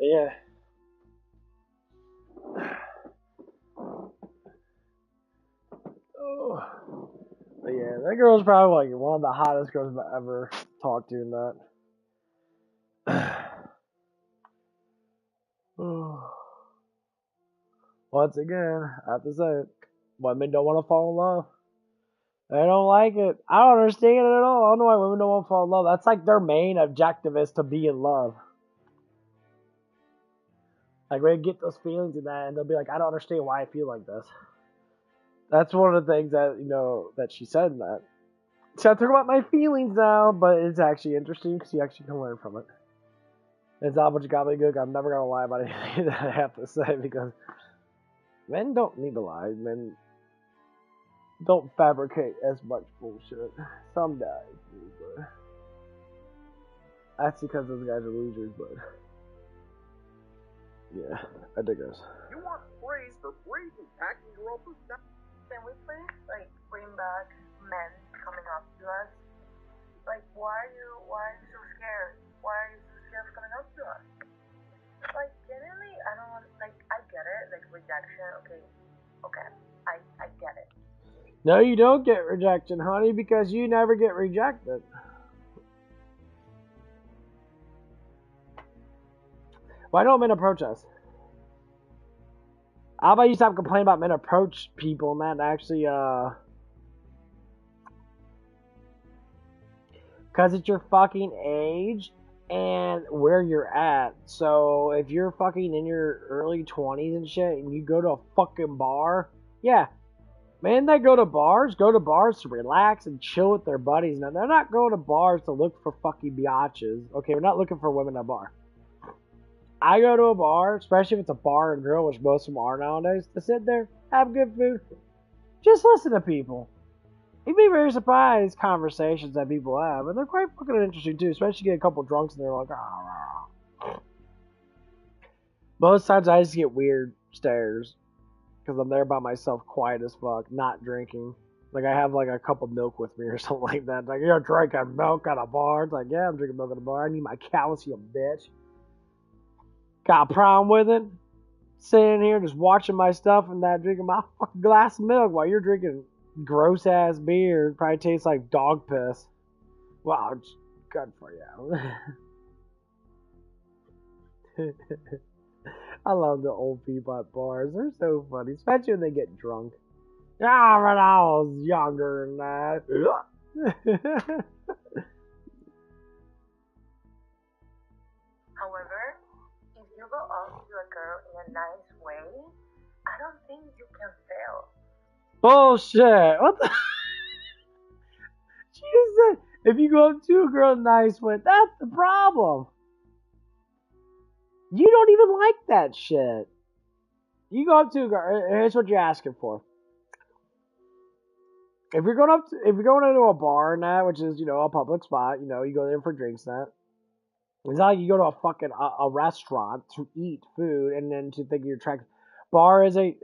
A: yeah. Oh. But yeah, that girl's probably like one of the hottest girls I've ever talked to in that. Once again, I have to say it. Women don't want to fall in love. They don't like it. I don't understand it at all. I don't know why women don't want to fall in love. That's like their main objective is to be in love. Like they get those feelings in that and they'll be like, I don't understand why I feel like this. That's one of the things that, that she said in that. So I talk about my feelings now, but it's actually interesting because you actually can learn from it. It's not much gobbledygook. I'm never going to lie about anything that I have to say because men don't need to lie. Men don't fabricate as much bullshit. Some guys do, but that's because those guys are losers, but yeah, I digress.
G: You want praise for bravely packing your own personality?
F: Can we please, like, bring back men coming up to us? Like, why are you so scared? Why are you so scared of coming up to us? Like, genuinely, I don't want, like, I get it, like, rejection, okay, I get it.
A: No, you don't get rejection, honey, because you never get rejected. Why don't men approach us? How about you stop complaining about men approach people and that actually, because it's your fucking age and where you're at. So if you're fucking in your early 20s and shit and you go to a fucking bar, yeah, men that go to bars to relax and chill with their buddies. Now, they're not going to bars to look for fucking biatches. Okay, we're not looking for women at a bar. I go to a bar, especially if it's a bar and grill, which most of them are nowadays, to sit there, have good food, just listen to people. You'd be very surprised conversations that people have, and they're quite fucking interesting too. Especially get a couple drunks and they're like, ah. Most times I just get weird stares because I'm there by myself, quiet as fuck, not drinking. Like I have like a cup of milk with me or something like that. Like you're drinking milk at a bar. It's like, yeah, I'm drinking milk at a bar. I need my calcium, bitch. Got a problem with it? Sitting here just watching my stuff and not drinking my fucking glass of milk while you're drinking gross ass beer. Probably tastes like dog piss. Wow, it's good for you. I love the old people at bars. They're so funny, especially when they get drunk. Ah, when I was younger than that.
H: However, if you go up to a girl in a nice way, I don't think you can fail.
A: Bullshit. What the? She just said, if you go up to a girl nice way, that's the problem. You don't even like that shit. You go up to a girl, here's what you're asking for. If you're going into a bar and that, which is, a public spot, you go there for drinks and that. It's not like you go to a fucking a restaurant to eat food and then to think you're trying. Bar is a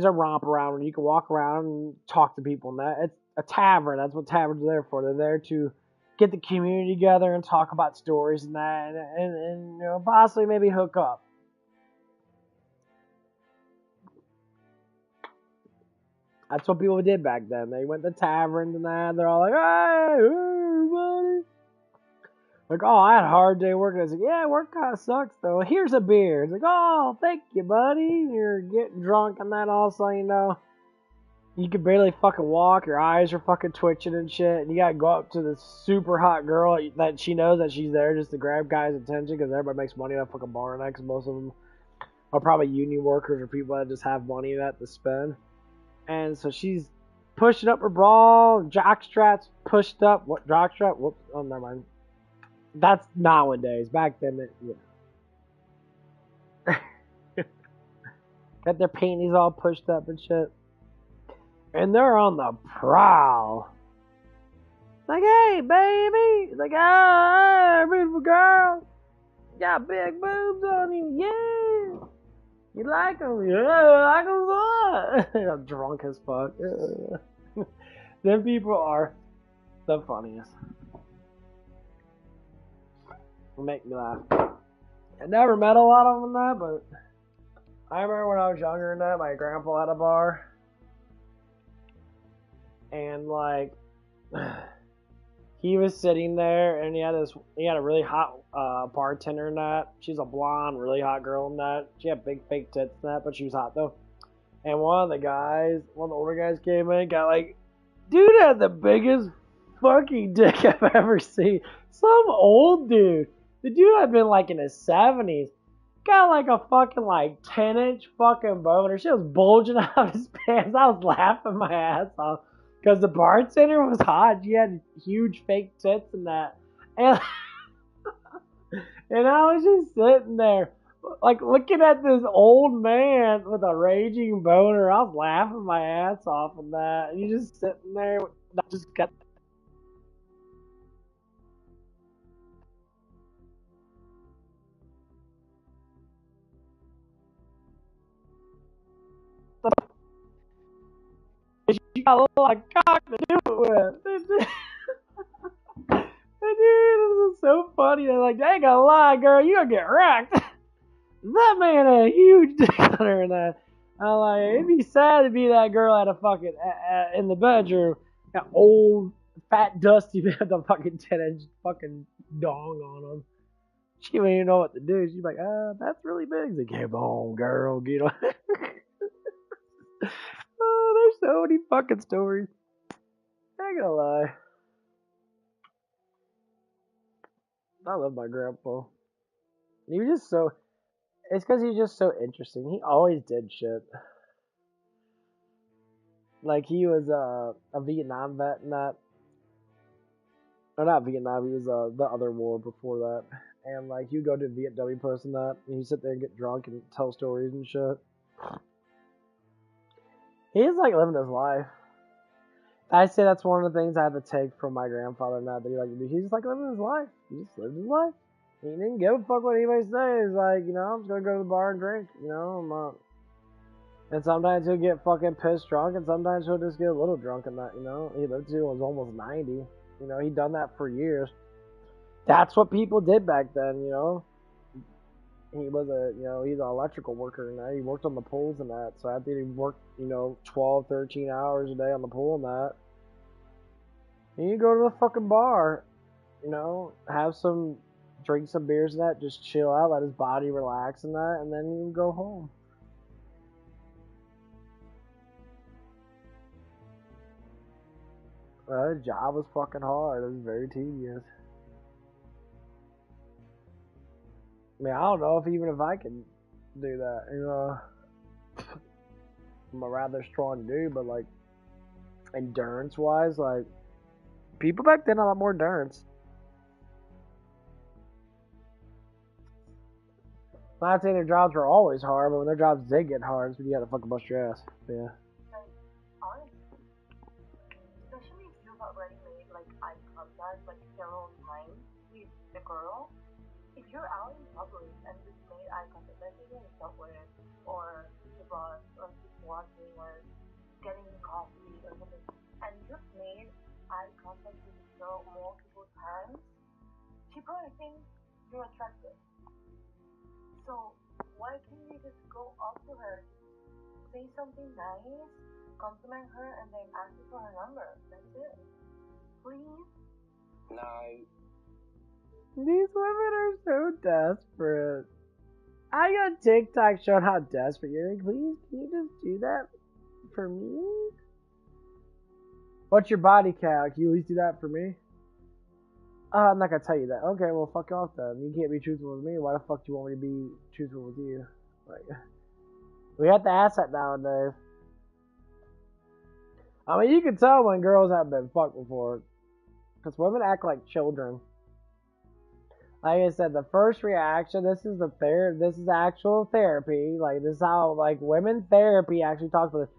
A: romp around where you can walk around and talk to people and that. It's a tavern. That's what taverns are there for. They're there to get the community together and talk about stories and that, and possibly maybe hook up. That's what people did back then. They went to taverns and that. They're all like, hey, everybody. Like, oh, I had a hard day working. I was like, yeah, work kind of sucks, though. Here's a beer. It's like, oh, thank you, buddy. You're getting drunk and that also, you can barely fucking walk. Your eyes are fucking twitching and shit. And you gotta go up to this super hot girl that she knows that she's there just to grab guys' attention because everybody makes money at a fucking bar and that because most of them are probably union workers or people that just have money that to spend. And so she's pushing up her bra, jockstraps pushed up. What jockstrap? Whoops. Oh, never mind. That's nowadays. Back then, got their panties all pushed up and shit. And they're on the prowl. Like, hey, baby. Like, oh, beautiful girl. Got big boobs on you. Yeah. You like them? Yeah, I like them a lot. I'm drunk as fuck. Them people are the funniest. They make me laugh. I never met a lot of them in that, but I remember when I was younger than that, my grandpa had a bar. And like he was sitting there and he had a really hot bartender in that. She's a blonde, really hot girl in that. She had big fake tits in that, but she was hot though. And one of the older guys came in, got like, dude had the biggest fucking dick I've ever seen. Some old dude. The dude had been like in his 70s. Got like a fucking like 10-inch fucking boner. She was bulging out of his pants. I was laughing my ass off. Because the bartender was hot. She had huge fake tits and that. And, and I was just sitting there, like, looking at this old man with a raging boner. I was laughing my ass off and that. And you just sitting there, I just got... You got a lot of cock to do it with. Dude, this is so funny. They're like, I ain't gonna lie, girl, you gonna get wrecked. That man had a huge dick on her and that. I'm like, it'd be sad to be that girl at a fucking, in the bedroom, that old, fat, dusty man with a fucking 10-inch fucking dong on him. She wouldn't even know what to do. She's like, that's really big. He's like, come on, girl, get on. Oh, there's so many fucking stories. I ain't gonna lie. I love my grandpa. He was just so... It's because he's just so interesting. He always did shit. Like, he was a Vietnam vet and that. Or not Vietnam, he was the other war before that. and like he'd go to the VW post and that, and he'd sit there and get drunk and tell stories and shit. He's like living his life. I say that's one of the things I have to take from my grandfather now that he like to do. He's just like living his life. He just lived his life. He didn't give a fuck what anybody says. Like, you know, I'm just gonna go to the bar and drink. You know, I'm not. And sometimes he'll get fucking pissed drunk, and sometimes he'll just get a little drunk and that. You know, he lived till he was almost 90. You know, he'd done that for years. That's what people did back then. You know, he was he's an electrical worker and that. He worked on the pools and that. So after he worked, 12, 13 hours a day on the pool and that. And you go to the fucking bar, drink some beers and that, just chill out, let his body relax and that, and then you go home. His job was fucking hard. It was very tedious. I mean, I don't know even if I can do that, I'm a rather strong dude, but like, endurance-wise, like, people back then had a lot more endurance. I'm not saying their jobs were always hard, but when their jobs did get hard, it's when you had to fucking bust your ass. Yeah.
F: Especially if you've already made like eye contact like several times with the girl, if you're out in public and you've made eye contact, let's say in the subway or the bus or just walking or getting coffee or something, and you've made eye contact with the girl multiple times, she probably thinks you're attractive. So why can't you just go up to her, say something nice, compliment her, and then ask her for her number? That's it. Please?
B: No.
A: These women are so desperate. I got TikTok showing how desperate you're. Like, please, can you just do that for me? What's your body count? Can you at least do that for me? I'm not gonna tell you that. Okay, well, fuck off then. You can't be truthful with me. Why the fuck do you want me to be truthful with you? Like, we have to ask that nowadays. I mean, you can tell when girls have been fucked before, because women act like children. Like I said, the first reaction. This is actual therapy. Like, this is how women therapy actually talks about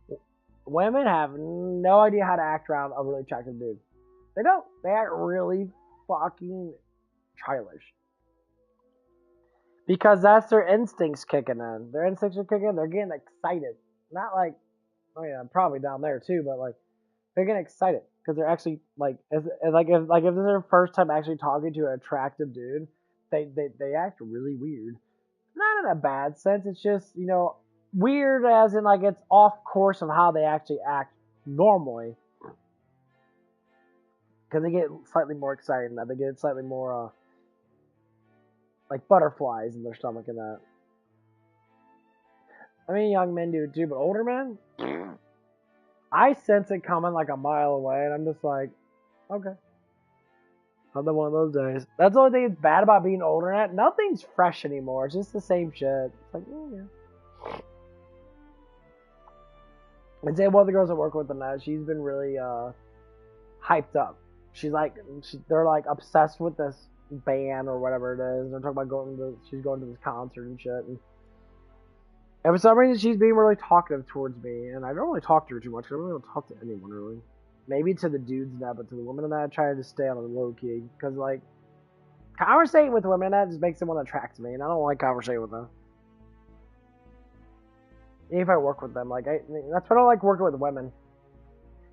A: this. Women have no idea how to act around a really attractive dude. They don't. They act really fucking childish. Because that's their instincts kicking in. Their instincts are kicking in. They're getting excited. Not like, oh yeah, probably down there too, but like, they're getting excited because they're actually if this is their first time actually talking to an attractive dude, they act really weird. Not in a bad sense. It's just weird as in like it's off course of how they actually act normally. Because they get slightly more excited and that. They get slightly more, like butterflies in their stomach and that. I mean, young men do it too, but older men, I sense it coming like a mile away, and I'm just like, okay. Another one of those days. That's the only thing that's bad about being older than that. Nothing's fresh anymore. It's just the same shit. It's like, yeah. I'd say one of the girls I work with and that, she's been really, hyped up. They're like obsessed with this band or whatever it is. They're talking about she's going to this concert and shit. And for some reason, she's being really talkative towards me. And I don't really talk to her too much. I don't really talk to anyone really. Maybe to the dudes and that, but to the women and that, I try to stay on a low key. Because like, conversating with women and that just makes them want to attract me. And I don't like conversating with them. Even if I work with them, that's why I don't like working with women.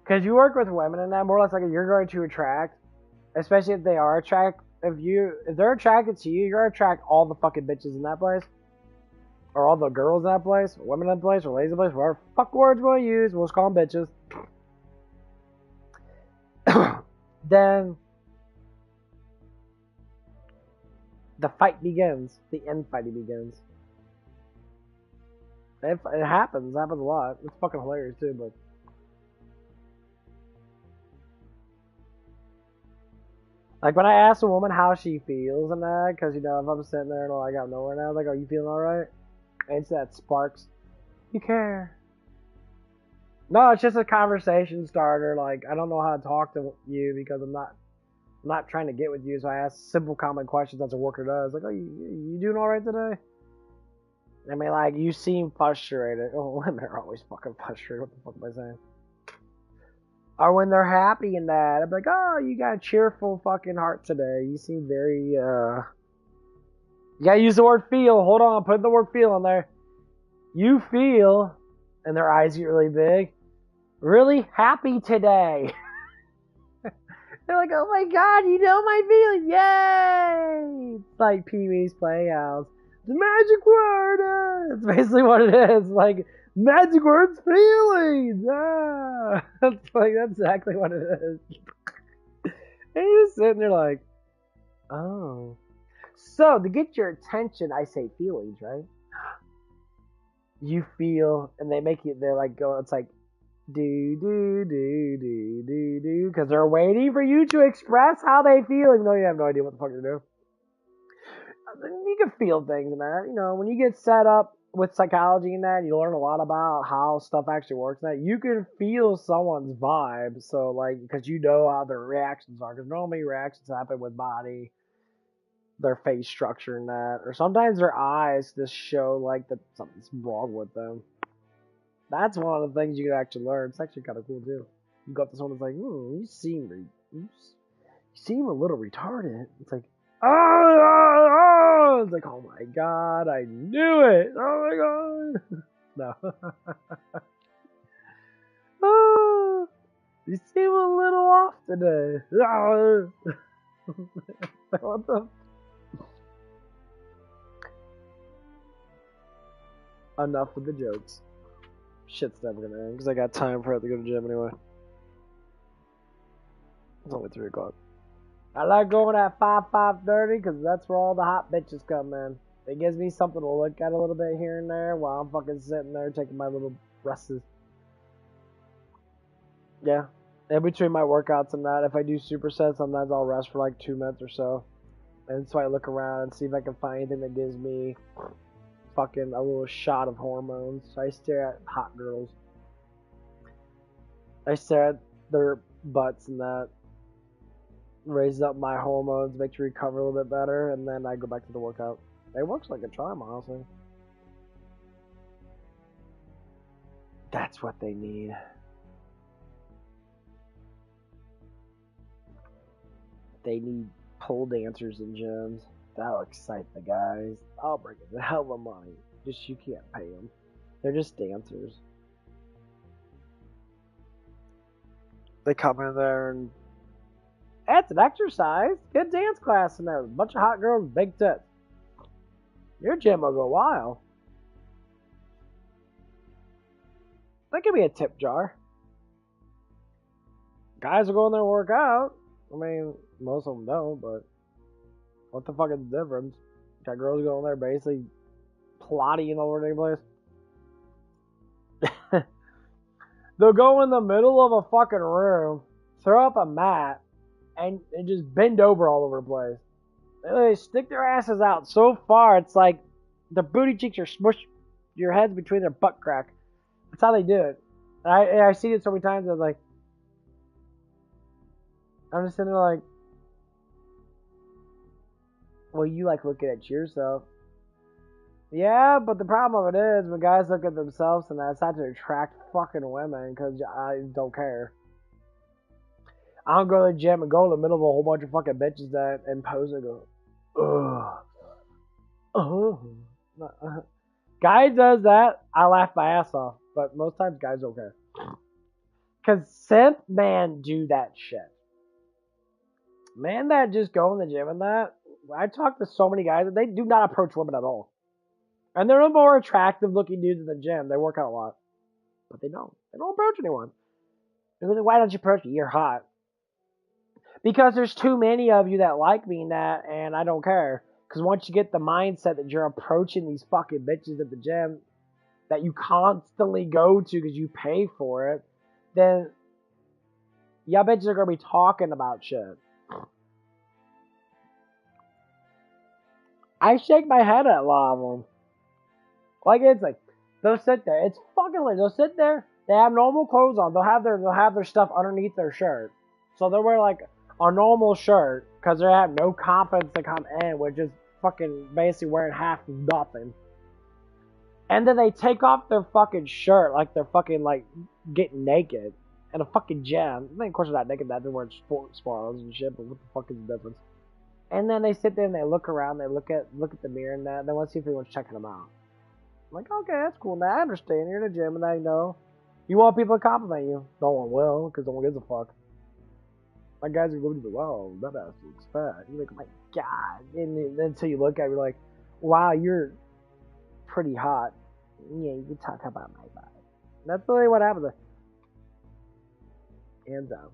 A: Because you work with women and that, more or less like you're going to attract, especially if they are attract. If they're attracted to you, you're going to attract all the fucking bitches in that place. Or all the girls in that place, or women in that place, or ladies in that place, whatever fuck words we'll use, we'll just call them bitches. Then the fight begins. The infighting begins. It happens. It happens a lot. It's fucking hilarious too, but. Like, when I ask a woman how she feels and that, because, if I'm sitting there and I got nowhere now, like, are you feeling alright? It's that sparks. You care. No, it's just a conversation starter. Like, I don't know how to talk to you because I'm not I'm not trying to get with you, so I ask simple, common questions as a worker does. Like, oh, you doing all right today? I mean, like, you seem frustrated. Oh, women are always fucking frustrated. What the fuck am I saying? Or when they're happy and that, I'm like, oh, you got a cheerful fucking heart today. You seem very, You gotta use the word feel. Hold on, put the word feel in there. You feel, and their eyes get really big, really happy today. They're like, oh my god, you know my feelings, yay! It's like Pee-wee's Playhouse. The magic word! That's basically what it is. Like, magic word's feelings! Ah! That's exactly what it is. And you're just sitting there like, oh. So, to get your attention, I say feelings, right? You feel, and they make it, they're like, go, it's like, do, because they're waiting for you to express how they feel, even though you have no idea what the fuck you're doing. You can feel things in that, you know, when you get set up with psychology and that, you learn a lot about how stuff actually works and that. You can feel someone's vibe, so, like, because you know how their reactions are, because normally reactions happen with body, their face structure and that, or sometimes their eyes just show, like, that something's wrong with them. That's one of the things you can actually learn. It's actually kind of cool too. You go up to someone that's like, you seem a little retarded. It's like, oh, it's like, oh my god, I knew it. Oh my god. No. Oh, you seem a little off today. What the? Enough with the jokes. Shit's never gonna end because I got time for it to go to the gym anyway. It's only 3 o'clock. I like going at 5:30 because that's where all the hot bitches come in. It gives me something to look at a little bit here and there while I'm fucking sitting there taking my little rests. Yeah. In between my workouts and that, if I do supersets, sometimes I'll rest for like 2 minutes or so. And so I look around and see if I can find anything that gives me fucking a little shot of hormones. So I stare at hot girls. I stare at their butts and that. Raises up my hormones, makes me recover a little bit better, and then I go back to the workout. It works like a charm, honestly. That's what they need. They need pole dancers in gyms. That'll excite the guys. I'll bring in a hell of money. Just you can't pay them. They're just dancers. They come in there and that's an exercise. Good dance class in there. A bunch of hot girls with big tits. Your gym will go wild. That could be a tip jar. Guys will go in there and work out. I mean, most of them don't, but what the fuck is the difference? Got girls going there basically plotting all over the place. They'll go in the middle of a fucking room, throw up a mat, and just bend over all over the place. They stick their asses out so far, it's like their booty cheeks are smushed, your heads between their butt crack. That's how they do it. I see it so many times, I'm just sitting there like, well, you like looking at yourself. Yeah, but the problem of it is, when guys look at themselves and that's not to attract fucking women, because I don't care. I don't go to the gym and go in the middle of a whole bunch of fucking bitches that and pose and go, ugh. Guy does that, I laugh my ass off. But most times guys don't care. Because simp men do that shit. Men that just go in the gym and that, I talk to so many guys, they do not approach women at all. And they're the more attractive looking dudes in the gym. They work out a lot. But they don't. They don't approach anyone. They're like, why don't you approach me? You're hot. Because there's too many of you that like me and that, and I don't care. Because once you get the mindset that you're approaching these fucking bitches at the gym that you constantly go to because you pay for it, then y'all bitches are going to be talking about shit. I shake my head at a lot of them. Like, it's like, they'll sit there. It's fucking like, they'll sit there. They have normal clothes on. They'll have their stuff underneath their shirt. So they'll wear like a normal shirt because they have no confidence to come in with just fucking basically wearing half nothing. And then they take off their fucking shirt like they're fucking like getting naked in a fucking gym. I mean, of course they're not naked, they're wearing sports bras and shit, but what the fuck is the difference? And then they sit there and they look around, they look at the mirror and that, they want to see if anyone's checking them out. I'm like, okay, that's cool. Now I understand. You're in the gym and I know. You want people to compliment you. No one will, because no one gives a fuck. My guys are going to be like, wow, that ass looks fat. You're like, my god. And then until you look at it, you're like, wow, you're pretty hot. Yeah, you can talk about my body. That's really what happens. Hands down.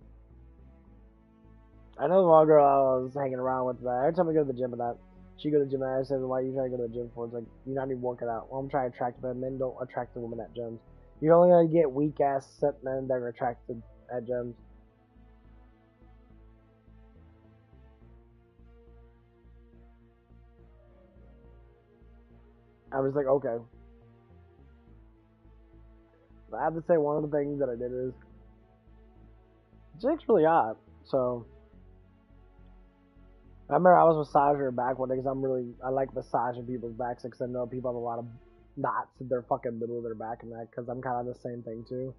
A: I know the one girl I was hanging around with that. Every time I go to the gym and that, she go to the gym and I said, why are you trying to go to the gym for? It's like, you're not even working out. Well, I'm trying to attract men. Men don't attract the women at gyms. You're only going to get weak ass set men that are attracted at gyms. I was like, okay. But I have to say, one of the things that I did is, Jake's really hot, so I remember I was massaging her back one day because I like massaging people's backs because I know people have a lot of knots in their fucking middle of their back and that because I'm kind of the same thing too.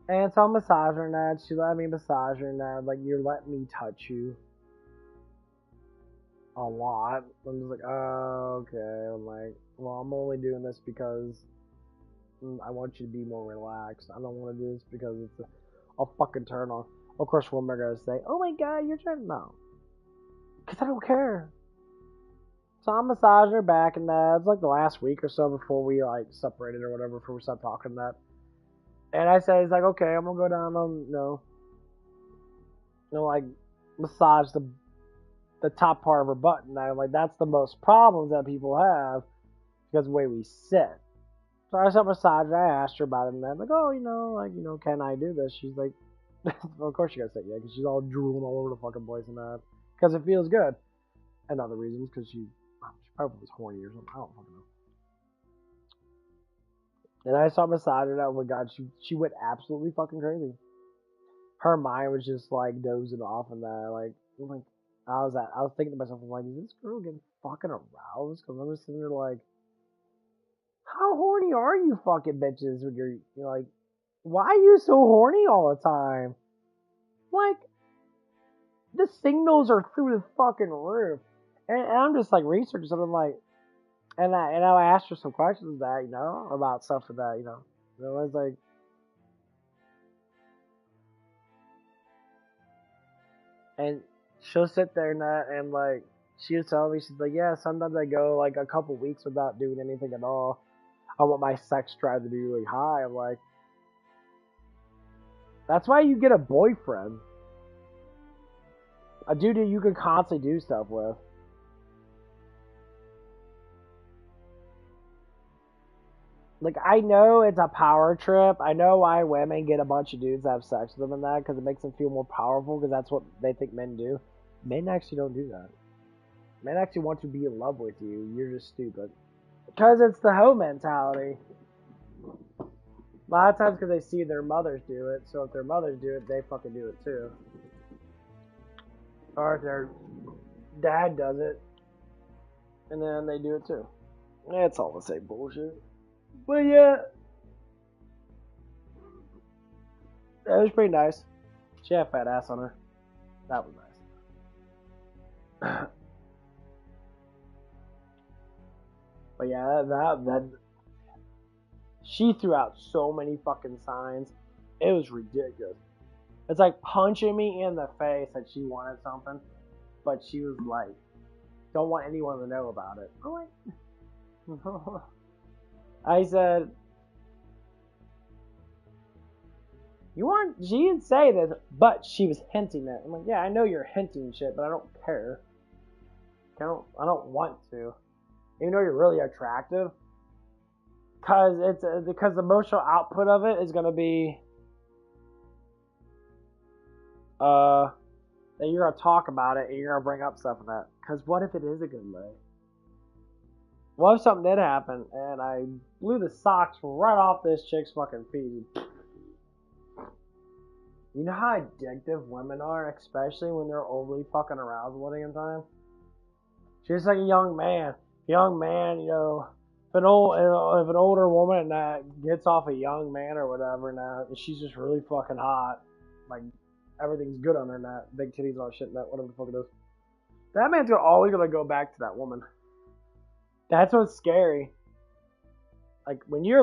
A: And so I'm massaging her and that. She let me massage her and that. Like, you're letting me touch you a lot. I'm just like, oh, okay. I'm like, well, I'm only doing this because I want you to be more relaxed. I don't want to do this because it's a fucking turn on. Of course, women are gonna say, oh my god, you're trying to... No. Because I don't care. So I'm massaging her back and that. It's like the last week or so before we like separated or whatever, before we stopped talking that. And I said, he's like, okay, I'm gonna go down on, like, massage the top part of her butt. And I'm like, that's the most problems that people have because of the way we sit. So I started massaging. I asked her about it, and I'm like, oh, can I do this? She's like, of course you gotta say yeah, because she's all drooling all over the fucking place and that. Because it feels good. And other reasons, because she probably was horny or something. I don't fucking know. And I saw massaging her. Oh my god, she went absolutely fucking crazy. Her mind was just like dozing off and that. Like, I was thinking to myself, I'm like, is this girl getting fucking aroused? Because I'm just sitting there like, how horny are you fucking bitches when you're like, why are you so horny all the time? Like, the signals are through the fucking roof. And I'm just like researching something like, and I asked her some questions that, about stuff for that, I was like, and she'll sit there and like, she was telling me, she's like, yeah, sometimes I go like a couple weeks without doing anything at all. I want my sex drive to be really high. I'm like, that's why you get a boyfriend. A dude that you can constantly do stuff with. Like, I know it's a power trip. I know why women get a bunch of dudes to have sex with them and that, because it makes them feel more powerful, because that's what they think men do. Men actually don't do that. Men actually want to be in love with you. You're just stupid. Because it's the hoe mentality. A lot of times because they see their mothers do it, so if their mothers do it, they fucking do it too. Or if their dad does it, and then they do it too. It's all the same bullshit. But yeah, it was pretty nice. She had a fat ass on her. That was nice. But yeah, that she threw out so many fucking signs. It was ridiculous. It's like punching me in the face that she wanted something, but she was like, don't want anyone to know about it. I'm like, I said, she didn't say this, but she was hinting it. I'm like, yeah, I know you're hinting shit, but I don't care. I don't want to. Even though you're really attractive. Because the emotional output of it is going to be, that you're going to talk about it and you're going to bring up stuff like that. Because what if it is a good lay? What if something did happen and I blew the socks right off this chick's fucking feet? You know how addictive women are, especially when they're overly fucking aroused all the time? She's like a young man. You know, if an older woman that gets off a young man or whatever now, she's just really fucking hot. Like, everything's good on her now. Big titties, all that shit, that whatever the fuck it is. That man's always gonna go back to that woman. That's what's scary. Like, when you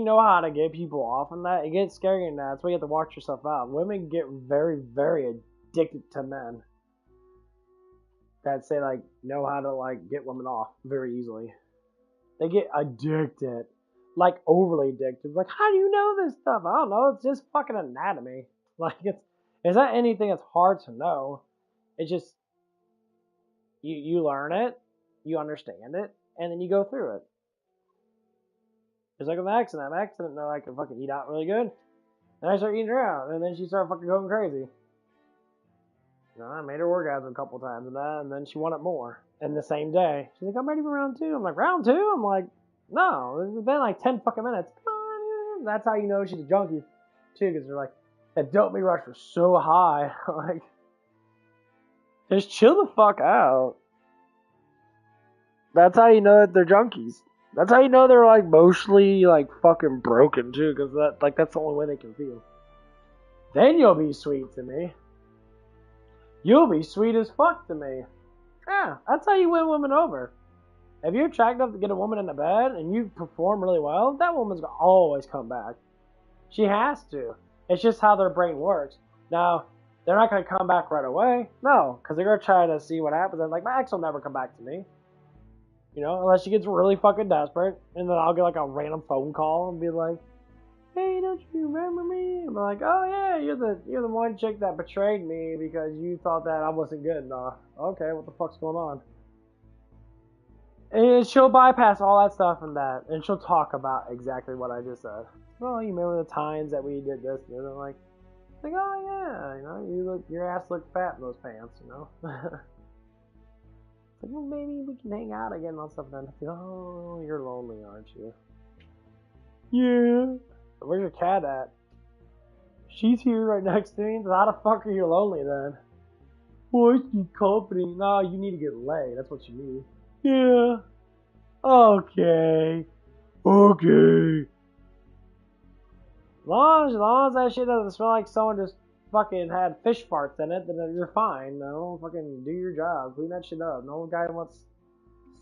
A: know how to get people off on that, it gets scary and that's why you have to watch yourself out. Women get very, very addicted to men that say, like, know how to, like, get women off very easily. They get addicted. Like, overly addicted. Like, how do you know this stuff? I don't know. It's just fucking anatomy. Like, it's not anything that's hard to know. It's just, you learn it, you understand it, and then you go through it. It's like an accident. They're like, I can fucking eat out really good. And I start eating her out, and then she started fucking going crazy. You know, I made her orgasm a couple times and then she wanted more. And the same day, she's like, I'm ready for round 2. I'm like, round 2? I'm like, no, it's been like 10 fucking minutes. Come on. That's how you know she's a junkie, too, because they're like, that dopamine rush was so high. Like, just chill the fuck out. That's how you know that they're junkies. That's how you know they're, like, emotionally, like, fucking broken, too, because that's the only way they can feel. Then you'll be sweet to me. You'll be sweet as fuck to me. Yeah, that's how you win women over. If you're attractive enough to get a woman in the bed and you perform really well, that woman's gonna always come back. She has to. It's just how their brain works. Now, they're not gonna come back right away. No, because they're gonna try to see what happens. And like, my ex will never come back to me. You know, unless she gets really fucking desperate. And then I'll get like a random phone call and be like, hey, don't you remember me? I'm like, oh yeah, you're the one chick that betrayed me because you thought that I wasn't good enough. Okay, what the fuck's going on? And she'll bypass all that stuff and she'll talk about exactly what I just said. Well, you remember the times that we did this, and I'm like, oh yeah, you know, your ass looked fat in those pants, you know. Like, well, maybe we can hang out again on something. Oh, you're lonely, aren't you? Yeah. Where's your cat at? She's here right next to me. How the fuck are you lonely then? Well, she's company. No, you need to get laid. That's what you need. Yeah. Okay. As long as that shit doesn't smell like someone just fucking had fish farts in it, then you're fine. No, fucking do your job. Clean that shit up. No guy wants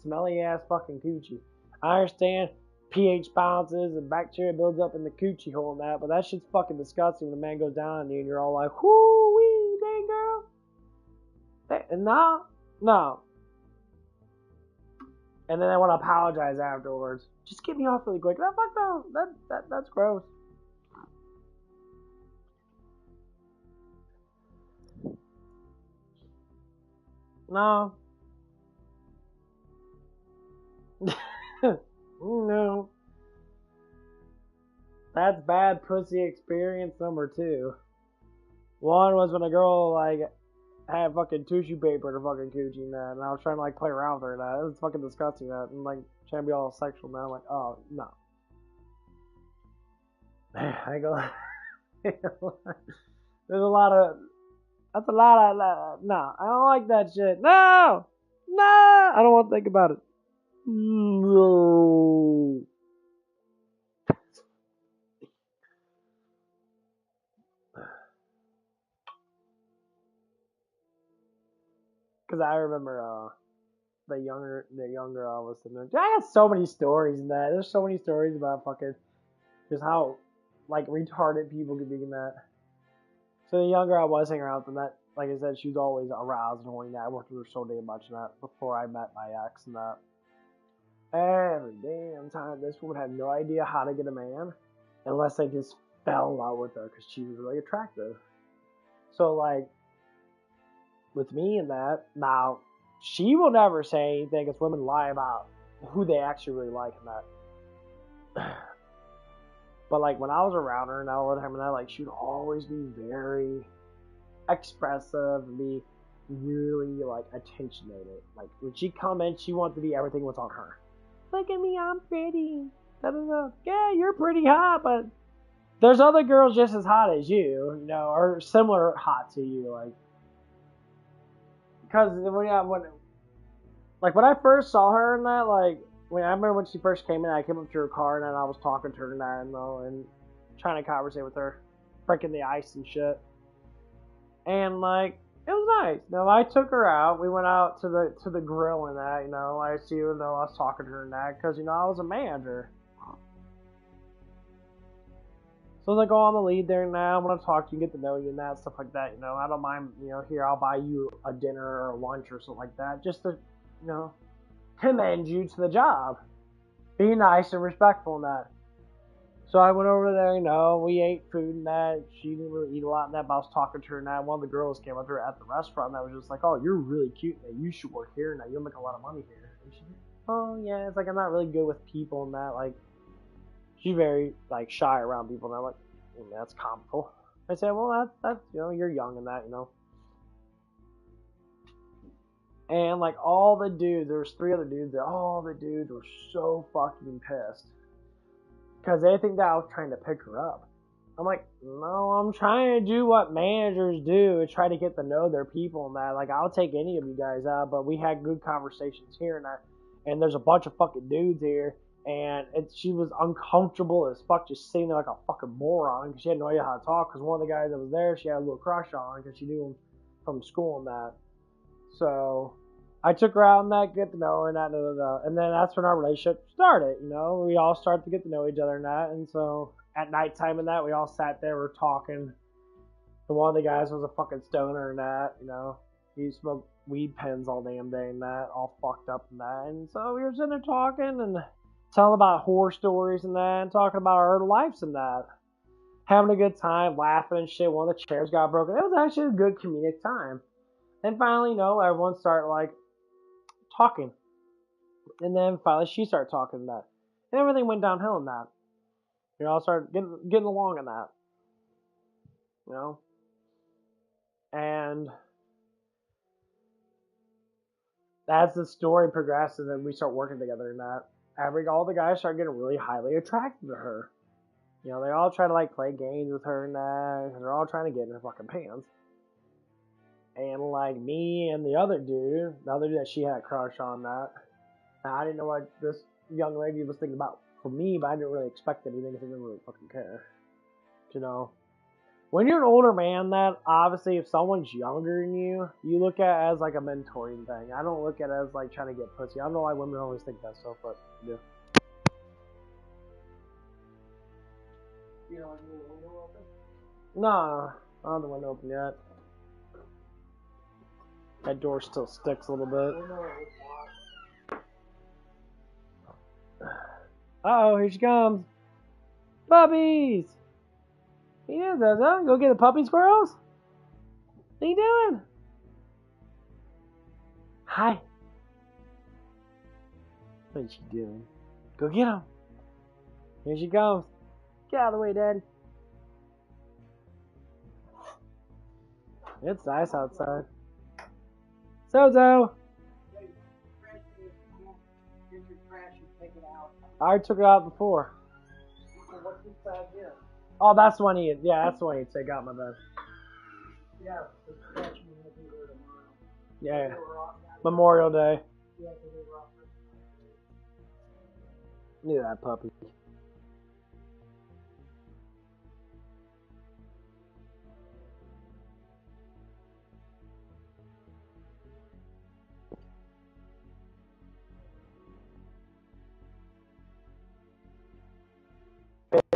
A: smelly ass fucking coochie. I understand pH bounces and bacteria builds up in the coochie hole and that, but that shit's fucking disgusting when the man goes down on you and you're all like, whoo wee, dang girl. No. And then they want to apologize afterwards. Just get me off really quick. Fuck no. That's gross. No. No. That's bad pussy experience number 2. One was when a girl, like, had fucking tissue paper in her fucking coochie and that, and I was trying to, like, play around with her and that. It was fucking disgusting, that, and, like, trying to be all sexual now. I'm like, oh, no. I go, there's a lot of, that's a lot of, no, I don't like that shit. No! I don't want to think about it. No. Because I remember the younger I was sitting there. I got so many stories in that. There's so many stories about fucking just how like retarded people could be in that. So the younger I was hanging around with, and that, like I said, she was always aroused and horny. I worked with her so damn much in that before I met my ex and that. Every damn time, this woman had no idea how to get a man unless they just fell in love with her because she was really attractive. So like, with me and that, now, she will never say anything because women lie about who they actually really like and that. But like, when I was around her and all the time and that, like, she would always be very expressive and be really, like, attentionated. Like, when she come in, she wanted to be everything was on her. Look at me, I'm pretty. Da-da-da. Yeah, you're pretty hot, but there's other girls just as hot as you, you know, or similar hot to you, like, because when I first saw her in that, like, when I remember when she first came in, I came up to her car and then I was talking to her and that, and trying to conversate with her, breaking the ice and shit, and like, it was nice. Now I took her out. We went out to the grill and that, you know. I see, even though I was talking to her and that, because you know I was a manager. So as I go on the lead there now, I'm gonna talk to you, get to know you and that, stuff like that, you know. I don't mind, you know, here I'll buy you a dinner or a lunch or something like that, just to, you know, commend you to the job. Be nice and respectful in that. So I went over there, you know, we ate food and that. She didn't really eat a lot in that, but I was talking to her and that. One of the girls came up to her at the restaurant and I was just like, oh, you're really cute, man. You should work here now. You'll make a lot of money here. And she's like, oh, yeah. It's like, I'm not really good with people and that. Like, she's very, like, shy around people. And I'm like, that's comical. I said, well, that's, you know, you're young in that, you know. And, like, all the dudes, there was 3 other dudes there. All the dudes were so fucking pissed. Because they think that I was trying to pick her up. I'm like, no, I'm trying to do what managers do and try to get to know their people and that. Like, I'll take any of you guys out, but we had good conversations here and that. And there's a bunch of fucking dudes here. And she was uncomfortable as fuck, just sitting there like a fucking moron because she had no idea how to talk. Because one of the guys that was there, she had a little crush on because she knew him from school and that. So I took her out and that, get to know her and that, and then that's when our relationship started. You know, we all started to get to know each other and that. And so at nighttime and that, we all sat there, we're talking. And one of the guys was a fucking stoner and that. You know, he smoked weed pens all damn day and that, all fucked up and that. And so we were sitting there talking and telling about horror stories and that, and talking about our lives and that. Having a good time, laughing and shit. One of the chairs got broken. It was actually a good comedic time. And finally, you know, everyone started, like, talking. And then finally she started talking and that. And everything went downhill in that. You know, I started getting along in that. You know? And as the story progresses and we start working together in that, all the guys start getting really highly attracted to her. You know, they all try to, like, play games with her and that, because they're all trying to get in her fucking pants. And, like, me and the other dude that she had a crush on that, now, I didn't know what this young lady was thinking about for me, but I didn't really expect anything because I didn't really fucking care. You know? When you're an older man, that, obviously, if someone's younger than you, you look at it as, like, a mentoring thing. I don't look at it as, like, trying to get pussy. I don't know why women always think that stuff, but, yeah. You don't want to leave the window open? No, I don't have the window open yet. That door still sticks a little bit. Uh-oh, here she comes. Puppies! Yeah, Zaza, go get the puppy squirrels? What are you doing? Hi. What is she doing? Go get them. Here she comes. Get out of the way, Daddy. It's nice outside. Sozo! I already took it out before.
J: What's inside here?
A: Oh, that's the one he, yeah, that's the one he'd take out, my bad.
J: Yeah, the trash man will be there tomorrow.
A: Yeah, Memorial Day.
J: Yeah, they were off.
A: Look at that puppy.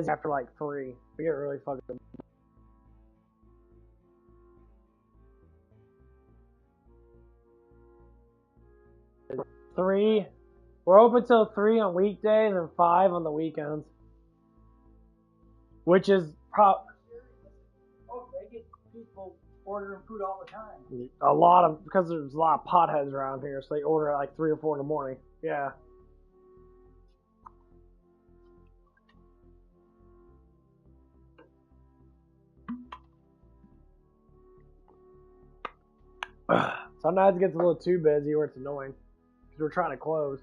A: After like 3, we get really fucking. Three. We're open till 3 on weekdays and 5 on the weekends. Which is
J: Oh, they get people ordering food all the time.
A: a lot of, because there's a lot of potheads around here, so they order at like 3 or 4 in the morning. Yeah. Sometimes it gets a little too busy where it's annoying because we're trying to close.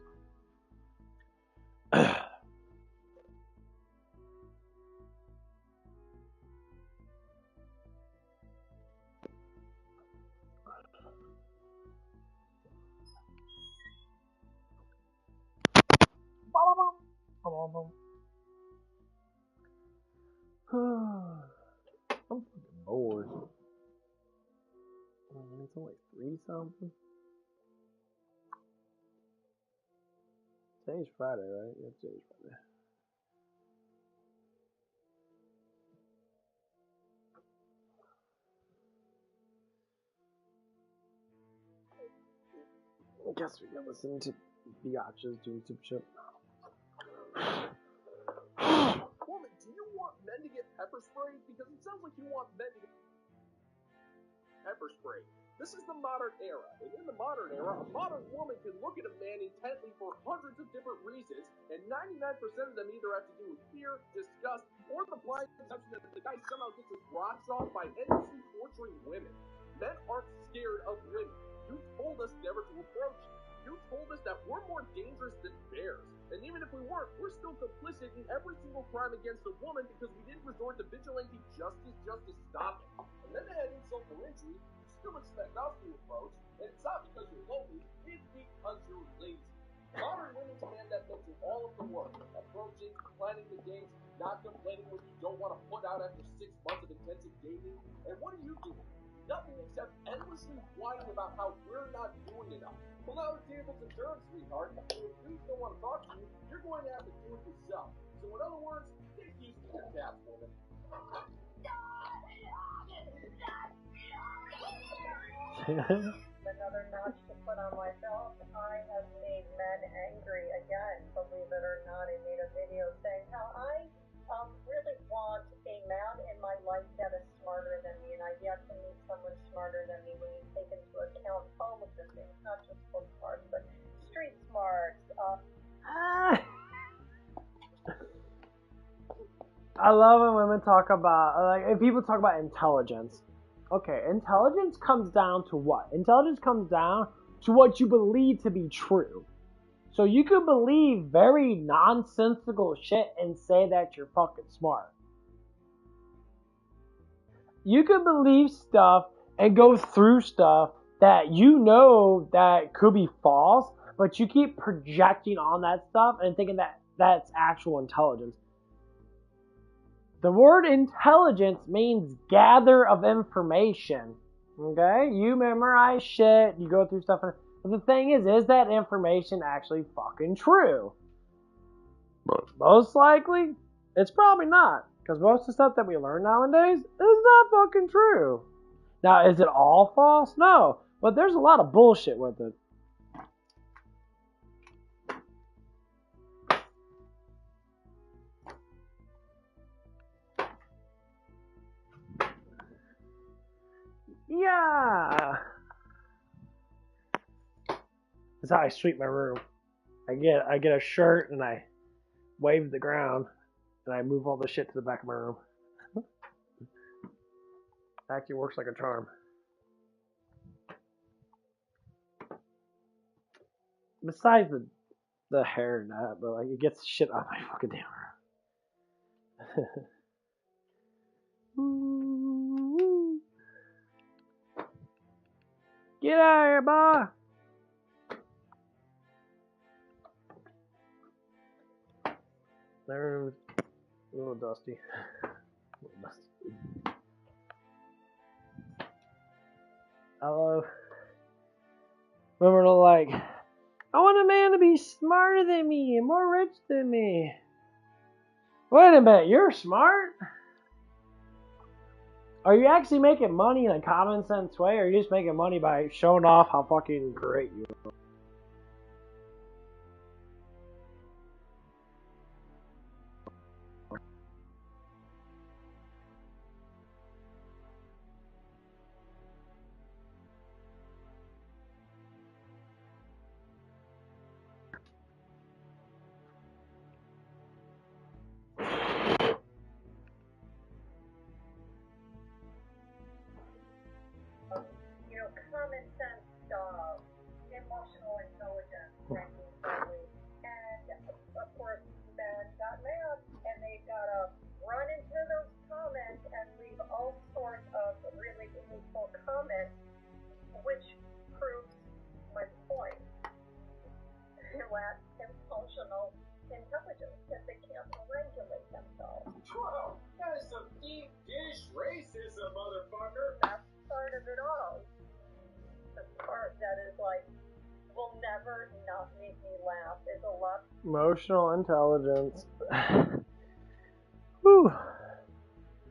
A: all of them. I'm fucking bored. It's only 3 something. Today's Friday, right? Yeah, today's Friday. I guess we can listen to Biatches doing some shit.
G: Woman, do you want men to get pepper sprayed? Because it sounds like you want men to get pepper sprayed. This is the modern era, and in the modern era, a modern woman can look at a man intently for hundreds of different reasons, and 99% of them either have to do with fear, disgust, or the blind perception that the guy somehow gets his rocks off by endlessly torturing women. Men aren't scared of women. You told us never to approach you. You told us that we're more dangerous than bears. And even if we weren't, we're still complicit in every single crime against a woman because we didn't resort to vigilante justice just to stop it. And then to add insult to injury, you still expect us to approach, and it's not because you're lonely, it's because you're lazy. Modern women demand that men do all of the work, approaching, planning the games, not complaining when you don't want to put out after 6 months of intensive dating. And what are you doing? Nothing except endlessly whining about how we're not doing enough. Well, now the table's turned, sweetheart. If dudes don't want to talk to you, you're going to have to do it yourself. So in other words, get used to your cats, woman.
H: Another notch to put on my belt. I have made men angry again. Believe it or not, I made a video saying how I really want a man in my life that is smarter than me, and I've yet to meet someone smarter than me when you take into account all of the things, not just book smarts, but street smarts.
A: I love when women talk about, like, if people talk about intelligence. Okay, intelligence comes down to what? Intelligence comes down to what you believe to be true. So you could believe very nonsensical shit and say that you're fucking smart. You could believe stuff and go through stuff that you know that could be false, but you keep projecting on that stuff and thinking that that's actual intelligence. The word intelligence means gather of information. Okay? You memorize shit, you go through stuff, but the thing is that information actually fucking true? Most likely, it's probably not. Because most of the stuff that we learn nowadays is not fucking true. Now, is it all false? No. But there's a lot of bullshit with it. Yeah. That's how I sweep my room. I get a shirt and I wave the ground and I move all the shit to the back of my room. Actually works like a charm. Besides the hair and that, but like it gets shit out of my fucking damn room. Get out of here, boy! My room's a little dusty. I love women are like, I want a man to be smarter than me and more rich than me. Wait a minute, you're smart? Are you actually making money in a common sense way, or are you just making money by showing off how fucking great you are?
H: Common sense, emotional
A: Emotional intelligence. Whew.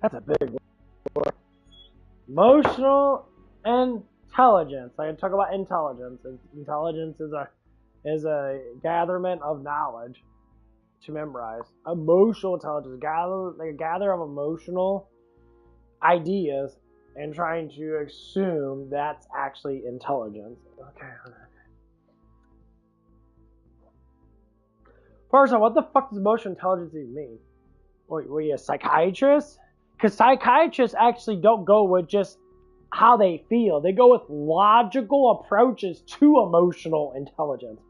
A: That's a big word. Emotional intelligence. I can talk about intelligence. Intelligence is a gatherment of knowledge to memorize. Emotional intelligence. Gather of emotional ideas and trying to assume that's actually intelligence. Okay. First of all, what the fuck does emotional intelligence even mean? Were you a psychiatrist? Because psychiatrists actually don't go with just how they feel. They go with logical approaches to emotional intelligence.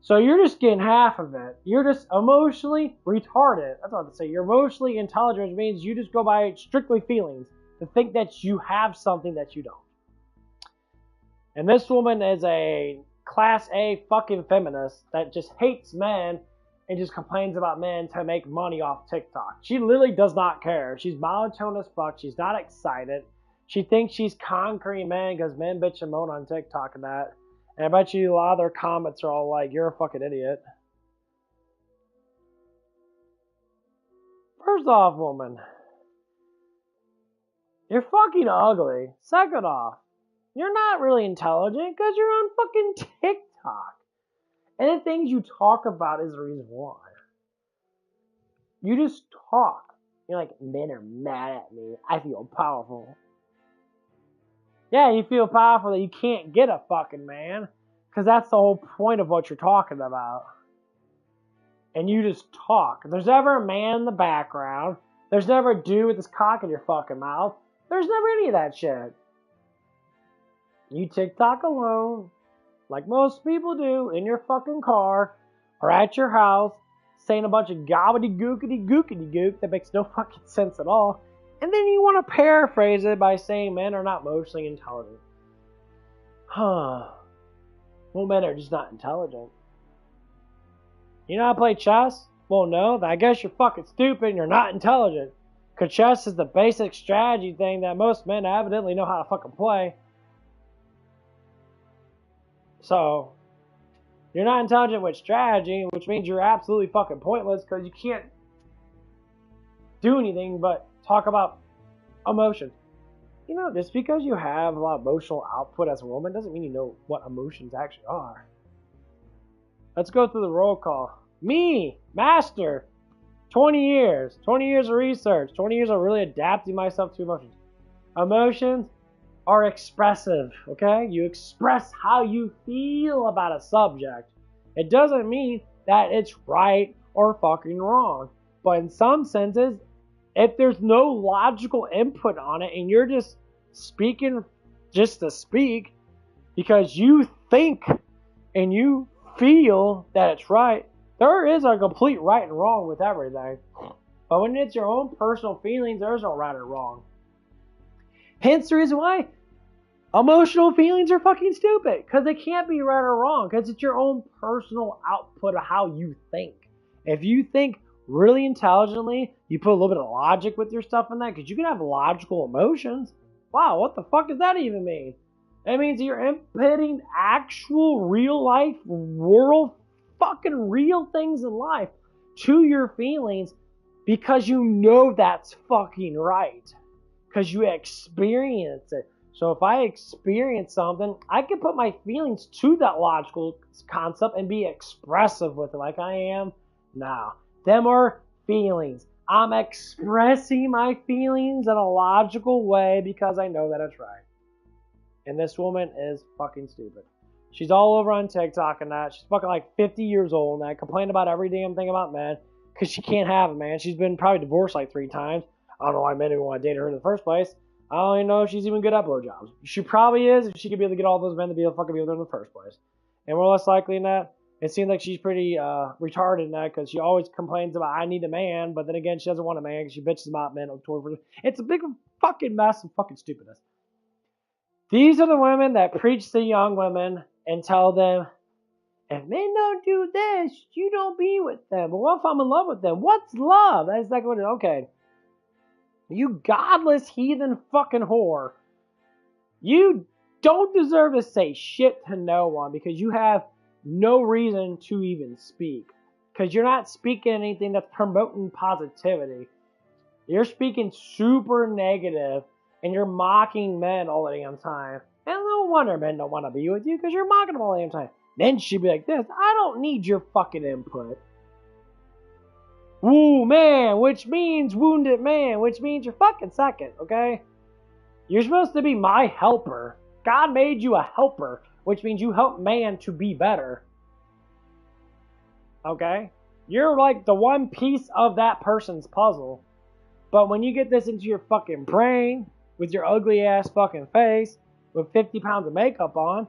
A: So you're just getting half of it. You're just emotionally retarded. That's what I have to say. You're emotionally intelligent, which means you just go by strictly feelings to think that you have something that you don't. And this woman is a class A fucking feminist that just hates men and just complains about men to make money off TikTok. She literally does not care. She's monotone as fuck. She's not excited. She thinks she's conquering men because men bitch and moan on TikTok and that. And I bet you a lot of their comments are all like, you're a fucking idiot. First off, woman, you're fucking ugly. Second off, you're not really intelligent because you're on fucking TikTok. And the things you talk about is the reason why. You just talk. You're like, men are mad at me. I feel powerful. Yeah, you feel powerful that you can't get a fucking man. Because that's the whole point of what you're talking about. And you just talk. There's never a man in the background. There's never a dude with his cock in your fucking mouth. There's never any of that shit. You TikTok alone, like most people do, in your fucking car, or at your house, saying a bunch of gobbity-gookity-gookity-gook that makes no fucking sense at all. And then you want to paraphrase it by saying men are not emotionally intelligent. Huh. Well, men are just not intelligent. You know how to play chess? Well, no, I guess you're fucking stupid and you're not intelligent. Because chess is the basic strategy thing that most men evidently know how to fucking play. So, you're not intelligent with strategy, which means you're absolutely fucking pointless because you can't do anything but talk about emotions. You know, just because you have a lot of emotional output as a woman doesn't mean you know what emotions actually are. Let's go through the roll call. Me, master, 20 years. 20 years of research. 20 years of really adapting myself to emotions. Emotions are expressive, okay? You express how you feel about a subject. It doesn't mean that it's right or fucking wrong. But in some senses, if there's no logical input on it and you're just speaking just to speak because you think and you feel that it's right, there is a complete right and wrong with everything. But when it's your own personal feelings, there's no right or wrong. Hence the reason why emotional feelings are fucking stupid. Because they can't be right or wrong. Because it's your own personal output of how you think. If you think really intelligently, you put a little bit of logic with your stuff in that. Because you can have logical emotions. Wow, what the fuck does that even mean? That means you're inputting actual real life, world fucking real things in life to your feelings because you know that's fucking right. Because you experience it. So if I experience something, I can put my feelings to that logical concept and be expressive with it like I am now. Them are feelings. I'm expressing my feelings in a logical way because I know that it's right. And this woman is fucking stupid. She's all over on TikTok and that. She's fucking like 50 years old and that. Complaining about every damn thing about men. Because she can't have a man. She's been probably divorced like 3 times. I don't know why men even want to date her in the first place. I don't even know if she's even good at blowjobs. She probably is if she could be able to get all those men to be able to fucking be with her in the first place. And more or less likely than that, it seems like she's pretty retarded in that because she always complains about, I need a man, but then again, she doesn't want a man because she bitches about men. It's a big fucking mess of fucking stupidness. These are the women that preach to young women and tell them, if men don't do this, you don't be with them. But what if I'm in love with them? What's love? That's exactly what it is. Okay. You godless heathen fucking whore. You don't deserve to say shit to no one because you have no reason to even speak. Because you're not speaking anything that's promoting positivity. You're speaking super negative, and you're mocking men all the damn time. And no wonder men don't want to be with you, because you're mocking them all the damn time. Then she'd be like this, I don't need your fucking input. Woo man, which means wounded man, which means you're fucking second, okay? You're supposed to be my helper. God made you a helper, which means you help man to be better. Okay? You're like the one piece of that person's puzzle. But when you get this into your fucking brain, with your ugly ass fucking face, with 50 pounds of makeup on,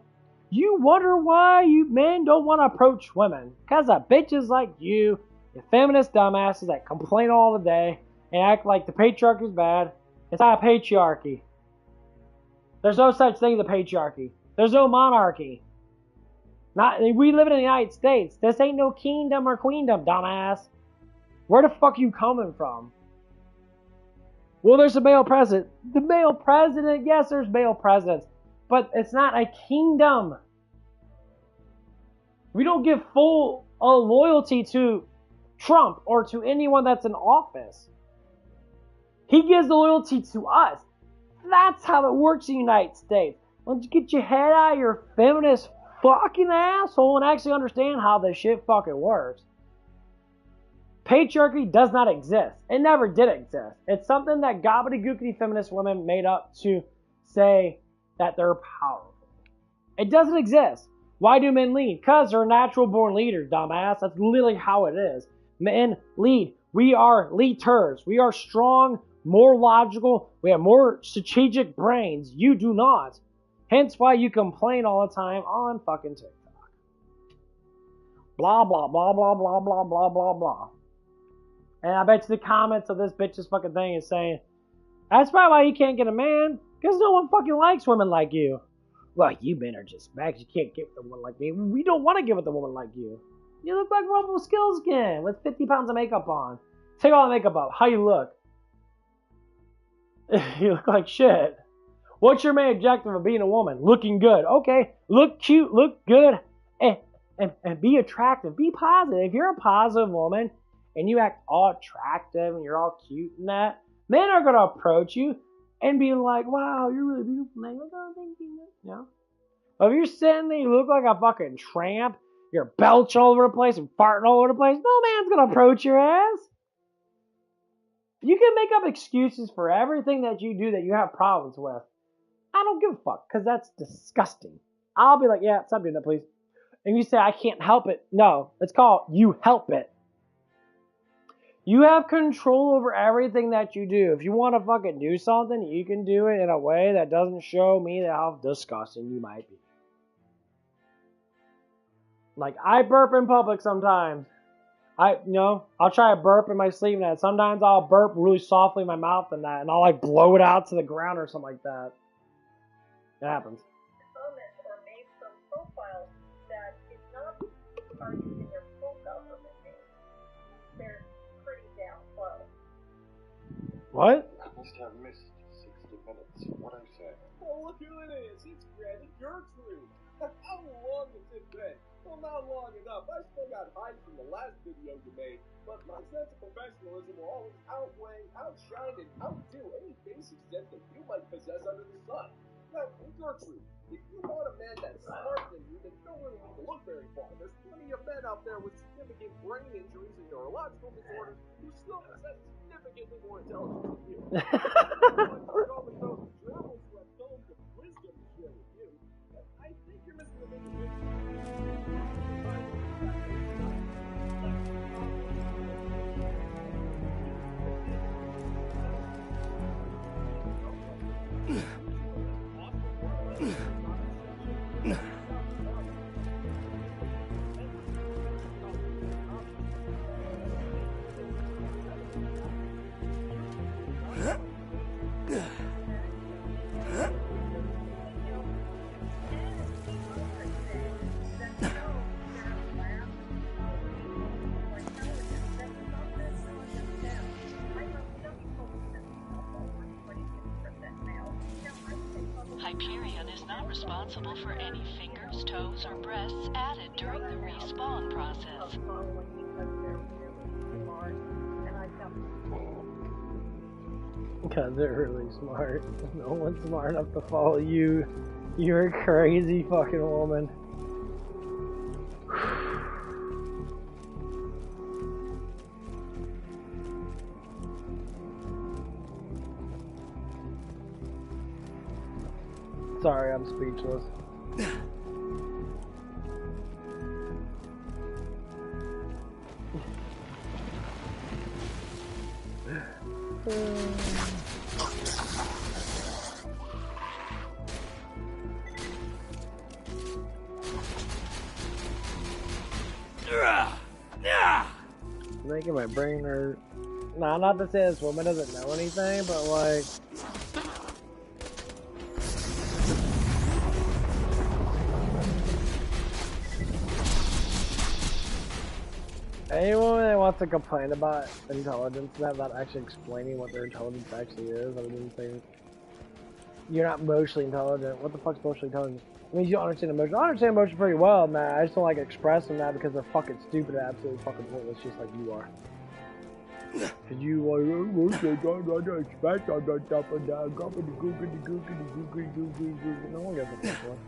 A: you wonder why you men don't want to approach women. Because of bitches like you feminist dumbasses that complain all the day and act like the patriarchy is bad. It's not a patriarchy. There's no such thing as a patriarchy. There's no monarchy. We live in the United States. This ain't no kingdom or queendom, dumbass. Where the fuck are you coming from? Well, there's a male president. The male president, yes, there's male presidents. But it's not a kingdom. We don't give full loyalty to Trump or to anyone that's in office. He gives the loyalty to us. That's how it works in the United States. Why don't you get your head out of your feminist fucking asshole and actually understand how this shit fucking works? Patriarchy does not exist. It never did exist. It's something that gobbledygookity feminist women made up to say that they're powerful. It doesn't exist. Why do men lead? Because they're natural born leaders, dumbass. That's literally how it is. Men lead. We are leaders. We are strong, more logical. We have more strategic brains. You do not. Hence why you complain all the time on fucking TikTok. Blah, blah, blah, blah, blah, blah, blah, blah, blah. And I bet you the comments of this bitch's fucking thing is saying, that's probably why you can't get a man, because no one fucking likes women like you. Well, you men are just bags. You can't get with a woman like me. We don't want to get with a woman like you. You look like Rumpelstiltskin with 50 pounds of makeup on. Take all the makeup off. How you look? You look like shit. What's your main objective of being a woman? Looking good. Okay. Look cute. Look good. And be attractive. Be positive. If you're a positive woman and you act all attractive and you're all cute and that, men are going to approach you and be like, wow, you're really beautiful. And like, oh, thank you. You know? But if you're sitting there, you look like a fucking tramp, you're belching all over the place and farting all over the place, no man's going to approach your ass. You can make up excuses for everything that you do that you have problems with. I don't give a fuck, because that's disgusting. I'll be like, yeah, stop doing that, please. And you say, I can't help it. No, it's called you help it. You have control over everything that you do. If you want to fucking do something, you can do it in a way that doesn't show me how disgusting you might be. Like, I burp in public sometimes. I'll try to burp in my sleep and that. Sometimes I'll burp really softly in my mouth and that, and I'll like blow it out to the ground or something like that. It happens.
F: Comment or made some profiles that is not are using their profile for name. They're pretty damn close.
A: What?
K: I must have missed 60 minutes. What I said.
G: Oh, look who it is. It's Granny Gertrude. How long has it been? Well, not long enough. I still got hides from the last video you made, but my sense of professionalism will always outweigh, outshine, and outdo any basic sense that you might possess under the sun. Now, Gertrude, if you want a man that's smarter than you, then you don't really need to look very far. There's plenty of men out there with significant brain injuries and neurological disorders who still possess significantly more intelligence than you. All the journals who have tomes of wisdom to share with you. I think you're missing a big
D: Hyperion is not responsible for any fingers, toes, or breasts added during the respawn process.
A: Because they're really smart. No one's smart enough to follow you. You're a crazy fucking woman. Sorry, I'm speechless. Making my brain hurt. Nah, not to say this woman doesn't know anything, but like... Anyone that wants to complain about intelligence without actually explaining what their intelligence actually is, I mean, saying you're not emotionally intelligent. What the fuck's emotionally intelligent? It means you don't understand emotion. I understand emotion pretty well, man. I just don't like expressing that because they're fucking stupid and absolutely fucking pointless, just like you are. Cause you are, don't expect on the top and down, no one gets a fuck one.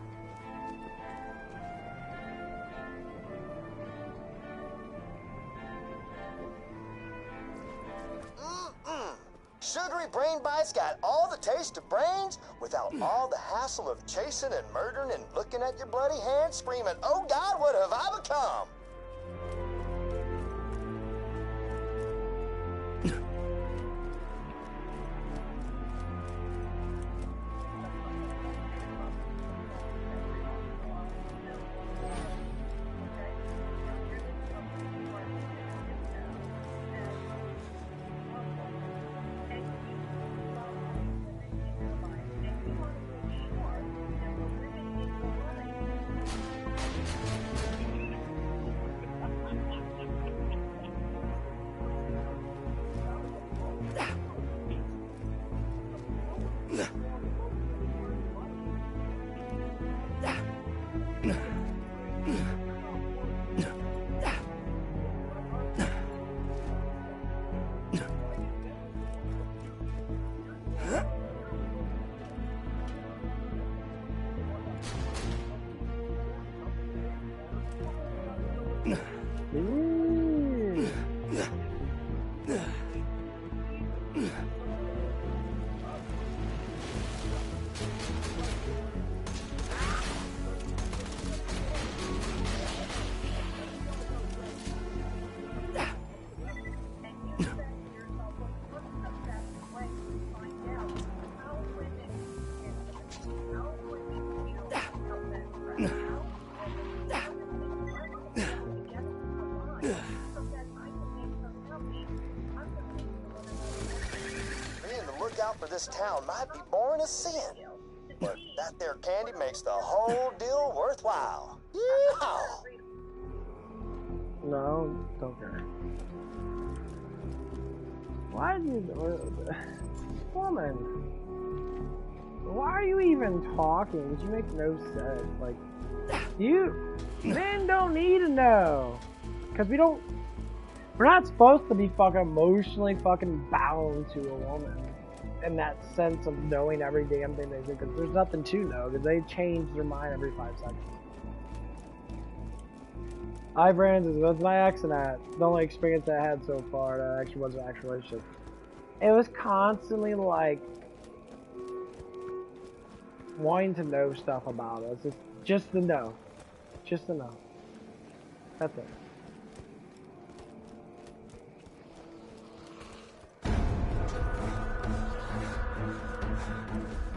B: Sugary brain bites got all the taste of brains without all the hassle of chasing and murdering and looking at your bloody hands screaming, "Oh God, what have I become?" For this town might be born a sin, but that there candy makes the whole deal worthwhile. Yeehaw!
A: No, don't care. Why do you... Woman! Why are you even talking? Because you make no sense. Like, men don't need to know. Because we're not supposed to be fucking emotionally fucking bound to a woman. In that sense of knowing every damn thing they do, because there's nothing to know, because they change their mind every 5 seconds. Hi, Brandon. What's my ex and that? The only experience I had so far that actually wasn't an actual relationship. It was constantly like wanting to know stuff about us. It's just to know. Just to know. That's it.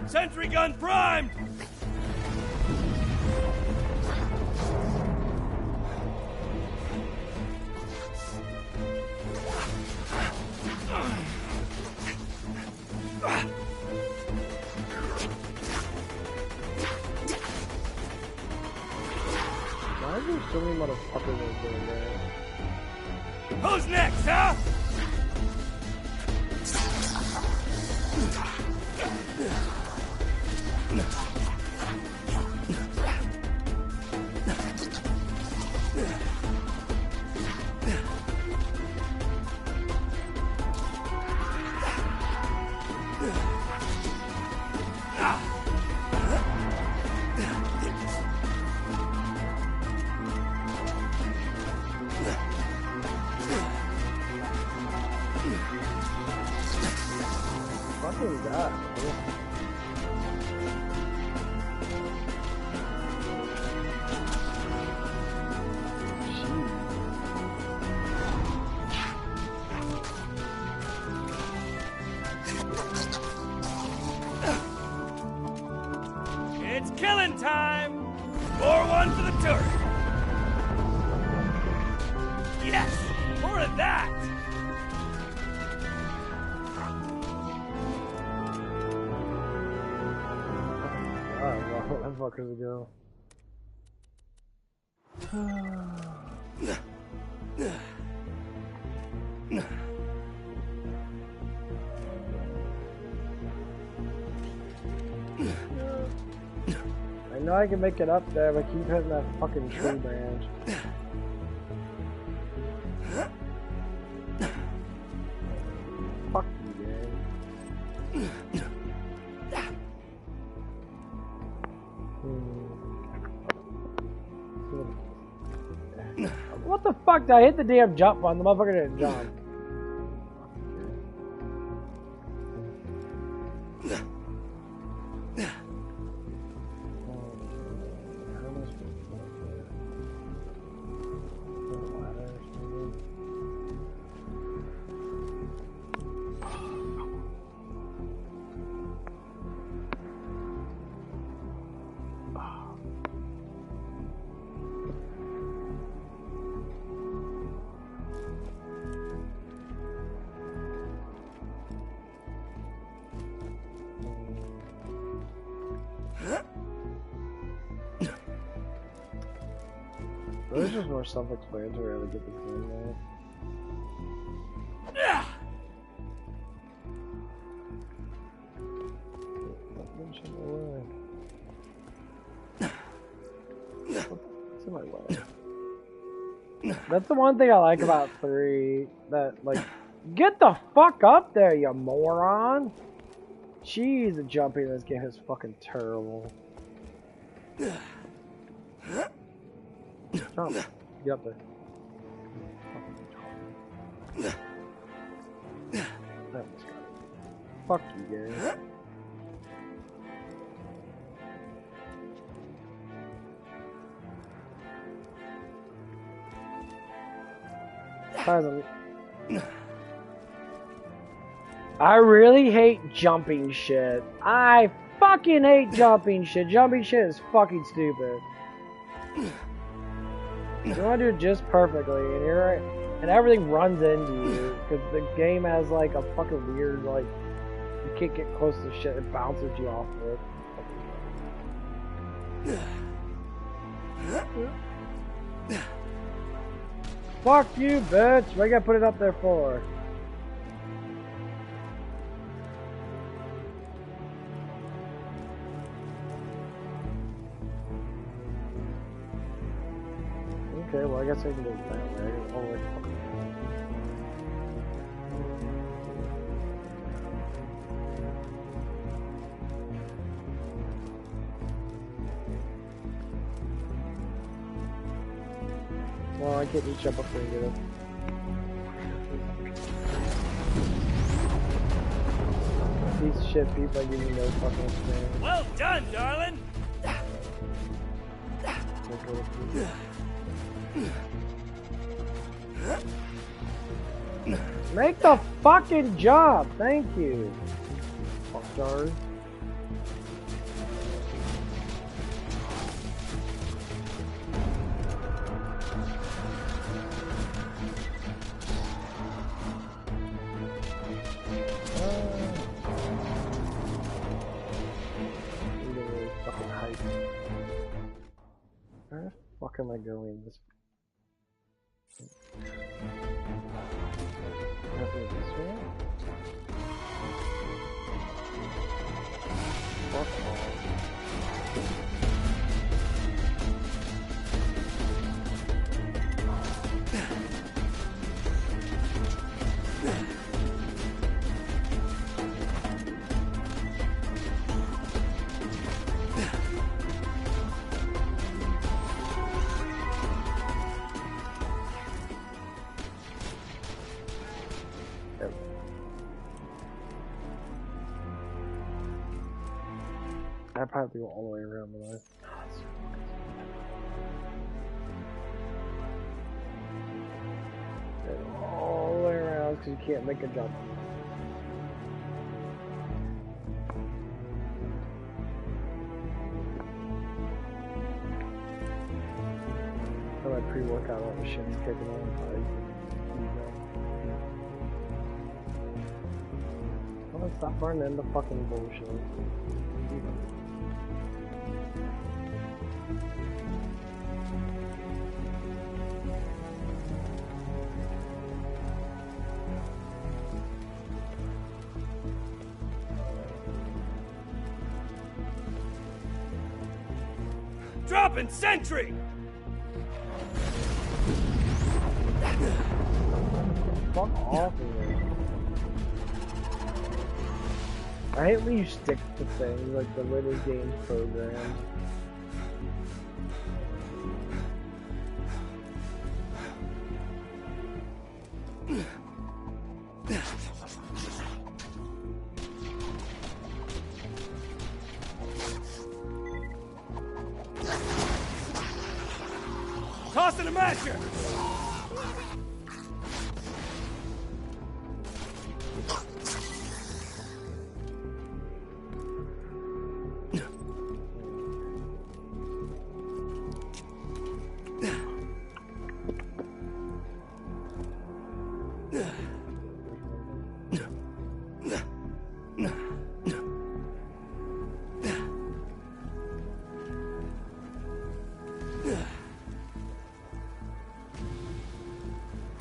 C: Sentry gun primed!
A: Why are there so many motherfuckers over there?
C: Who's next, huh?
A: Fucking God.
C: It's killing time! Score one for the turret! Yes! More of that!
A: Alright, well, that fuckers go. I know I can make it up there, but keep hitting that fucking tree branch. Fuck you, gang. What the fuck? Did I hit the damn jump button? The motherfucker didn't jump. There's just more self-explanatory how to get the thing there. What's in my way? That's the one thing I like about 3. That, like, get the fuck up there, you moron! Jeez, the jumping in this game is fucking terrible. Jump. Get up there. Fuck you, Gary. I really hate jumping shit. I fucking hate jumping shit. Jumping shit is fucking stupid. You want to do it just perfectly, and you're right, and everything runs into you because the game has like a fucking weird like you can't get close to shit. It bounces you off of it. Fuck you, bitch! What you gotta put it up there for? Okay, well I guess I can do that, right? Oh, wait, fuck. Well, I can't just jump up there and get it. Piece of shit people give me no fucking experience.
C: Well done, darling!
A: Make the fucking jump! Thank you. Fuck stars. Where the fuck am I going? This nothing this way? Fuck off. probably have to go all the way around the way. All the way around because you can't make a jump. So my pre-workout all the shit is kicking on. Come on, stop burning the fucking bullshit.
C: Dropping sentry!
A: Fuck off of me. I hate when you stick to things like the way this game's programmed.
C: Tossing a matcher!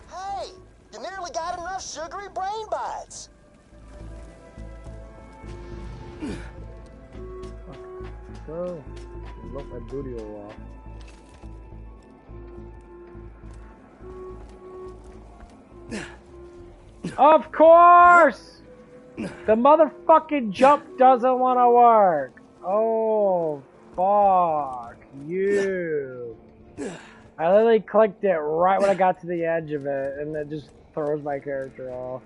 B: Hey, you nearly got enough sugary brain bites.
A: So, look my booty all off. Of course! The motherfucking jump doesn't want to work. Oh, fuck you. I literally clicked it right when I got to the edge of it, and it just throws my character off.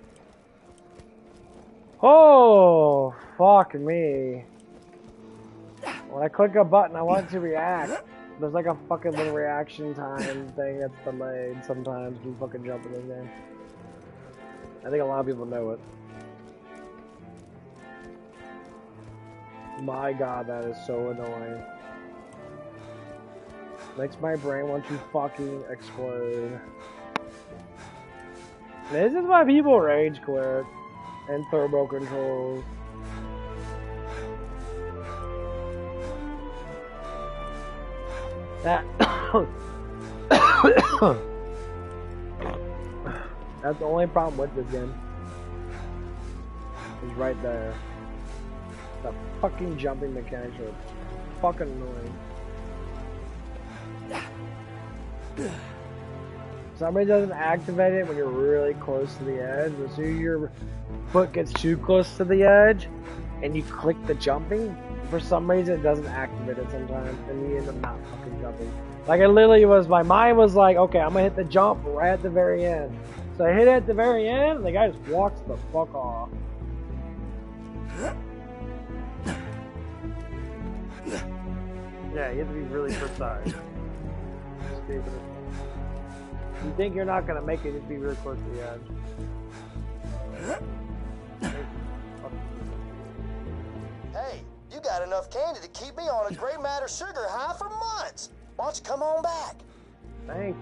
A: Oh, fuck me. When I click a button, I want it to react. There's like a fucking little reaction time thing that's delayed sometimes when you fucking jump in this game. I think a lot of people know it. My god, that is so annoying. Makes my brain want to fucking explode. This is why people rage quit and turbo controls. That that's the only problem with this game. Is right there. The fucking jumping mechanics are fucking annoying. Somebody doesn't activate it when you're really close to the edge. As soon as your foot gets too close to the edge and you click the jumping, for some reason it doesn't activate it sometimes, and you end up not fucking jumping. Like it literally was, my mind was like, okay, I'm gonna hit the jump right at the very end. So I hit it at the very end, and the guy just walks the fuck off. Yeah, you have to be really precise. Stupid. You think you're not gonna make it, just be really close to the edge.
B: Hey, you got enough candy to keep me on a gray matter sugar high for months. Why don't you come on back?
A: Thank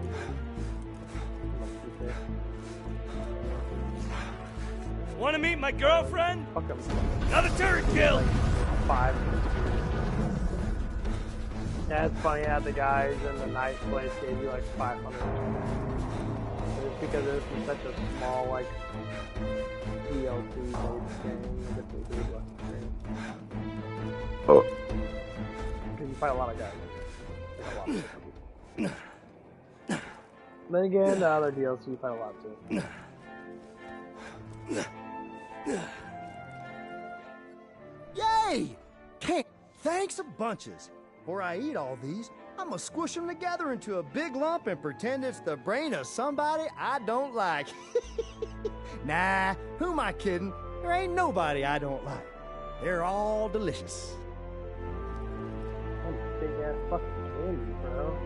A: you.
C: Want to meet my girlfriend?
A: Fuck him.
C: Another turret kill!
A: 5. Yeah, it's funny how the guys in the night place gave you like 500. It's because this is such a small, like, DLC based game that they do less game. Oh. Because you fight a lot of guys. Like a lot of people. Then again, the other DLC you fight a lot too.
E: Yay! Can't. Thanks a bunches. Before I eat all these, I'm gonna squish them together into a big lump and pretend it's the brain of somebody I don't like. Nah, who am I kidding? There ain't nobody I don't like. They're all delicious.
A: ass fucking candy, bro.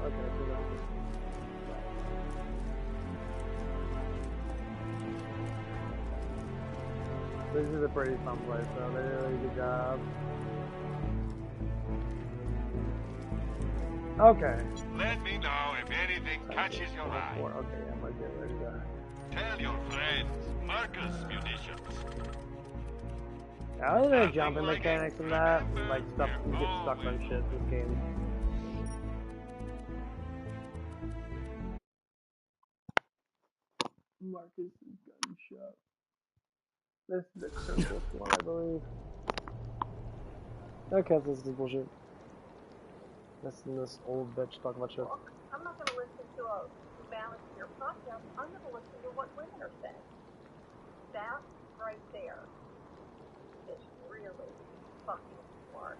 A: Okay, do that. This is a pretty fun place, though. They did a really good job. Okay.
L: Let me know if anything catches your eye.
A: Okay, I'm gonna get ready to.
L: Tell your friends, Marcus Munitions.
A: Other than jumping mechanics and that, like stuff you get stuck on shit this game. Marcus' gun shop. This is the simplest one, I believe. Okay, this is bullshit. This old bitch talking about shit.
F: Look, I'm not going to listen to a balance of your podcast. I'm going to listen to what women are saying. That right there is really fucking smart.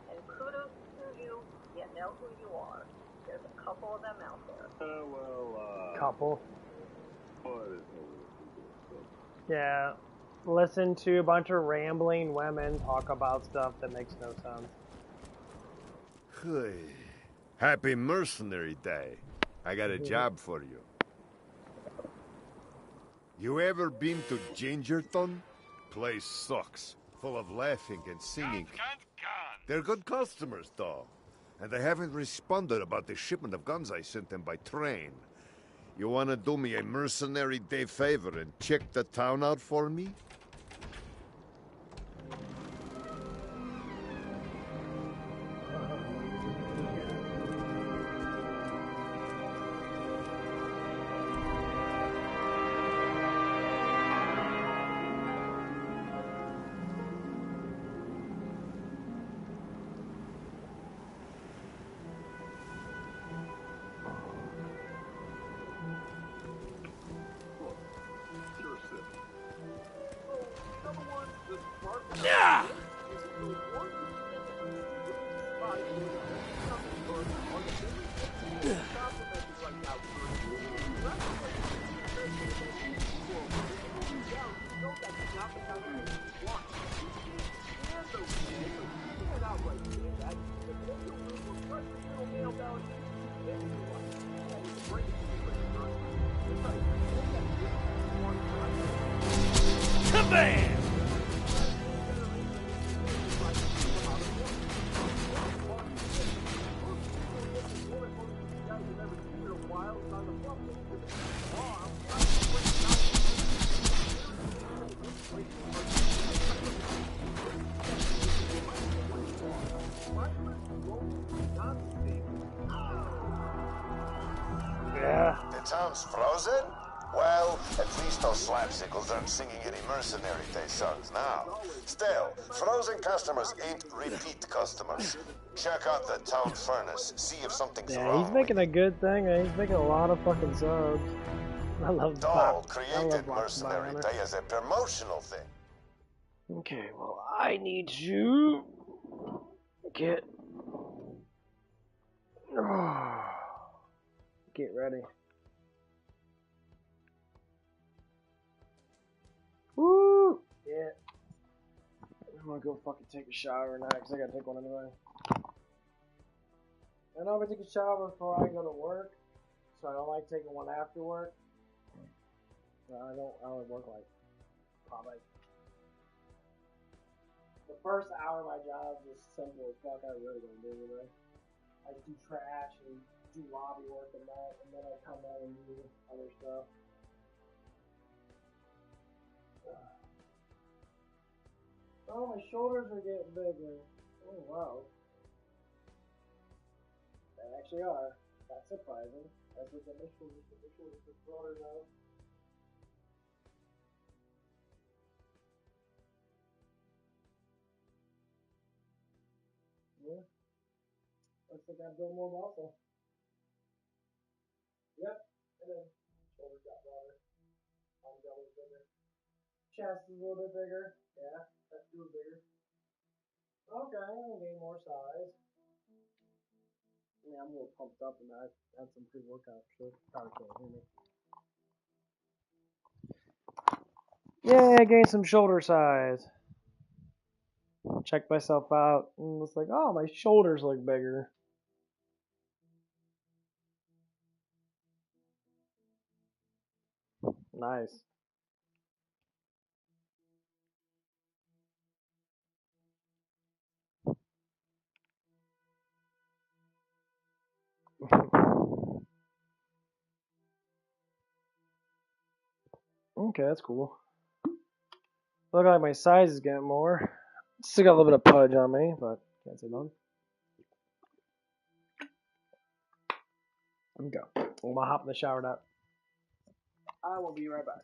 F: And kudos to you. You know who you are. There's a couple of them out there.
A: Couple.
K: What is
A: Yeah. Listen to a bunch of rambling women talk about stuff that makes no sense.
M: Hey, happy Mercenary Day. I got a job for you. You ever been to Gingerton? Place sucks. Full of laughing and singing. They're good customers, though. And they haven't responded about the shipment of guns I sent them by train. You wanna do me a Mercenary Day favor and check the town out for me?
C: Yeah! Kabam!
A: Yeah.
B: The town's frozen? Well, at least those slapsickles aren't singing any Mercenary Day songs now. Still, frozen customers ain't repeat customers. Check out the town furnace, see if something's
A: Yeah,
B: wrong.
A: he's making a good thing, and he's making a lot of fucking subs. I love
B: Dole
A: I
B: created
A: love
B: Mercenary Day as a promotional thing.
A: Okay, well, I need to get get ready. Woo! Yeah. I'm gonna go fucking take a shower now, because I gotta take one anyway. And I'm gonna take a shower before I go to work, so I don't like taking one after work. I only work like probably the first hour of my job is simple as fuck. I really don't do anything. I do trash and do lobby work and that, and then I come out and do other stuff. Oh, my shoulders are getting bigger. Oh, wow. They actually are. That's surprising. That's what the shoulders are broader now. Yeah. Looks like I built more muscle. Yep. And then shoulders got broader. Arm belly's bigger. Chest is a little bit bigger. Yeah. That's a little bigger. Okay, I'm gonna gain more size. Yeah, I'm a little pumped up and I had some pre-workout shit. Probably can't hear me. Yeah, I gained some shoulder size. Checked myself out and was like, oh, my shoulders look bigger. Nice. Okay, that's cool. Look like my size is getting more. Still got a little bit of pudge on me, but can't say none. I'm go. I'm gonna hop in the shower now. I will be right back.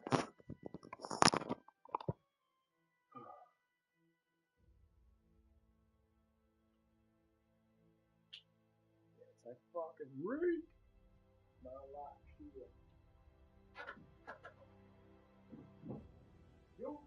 A: Yes, I fucking reek. Not a lot. Yo.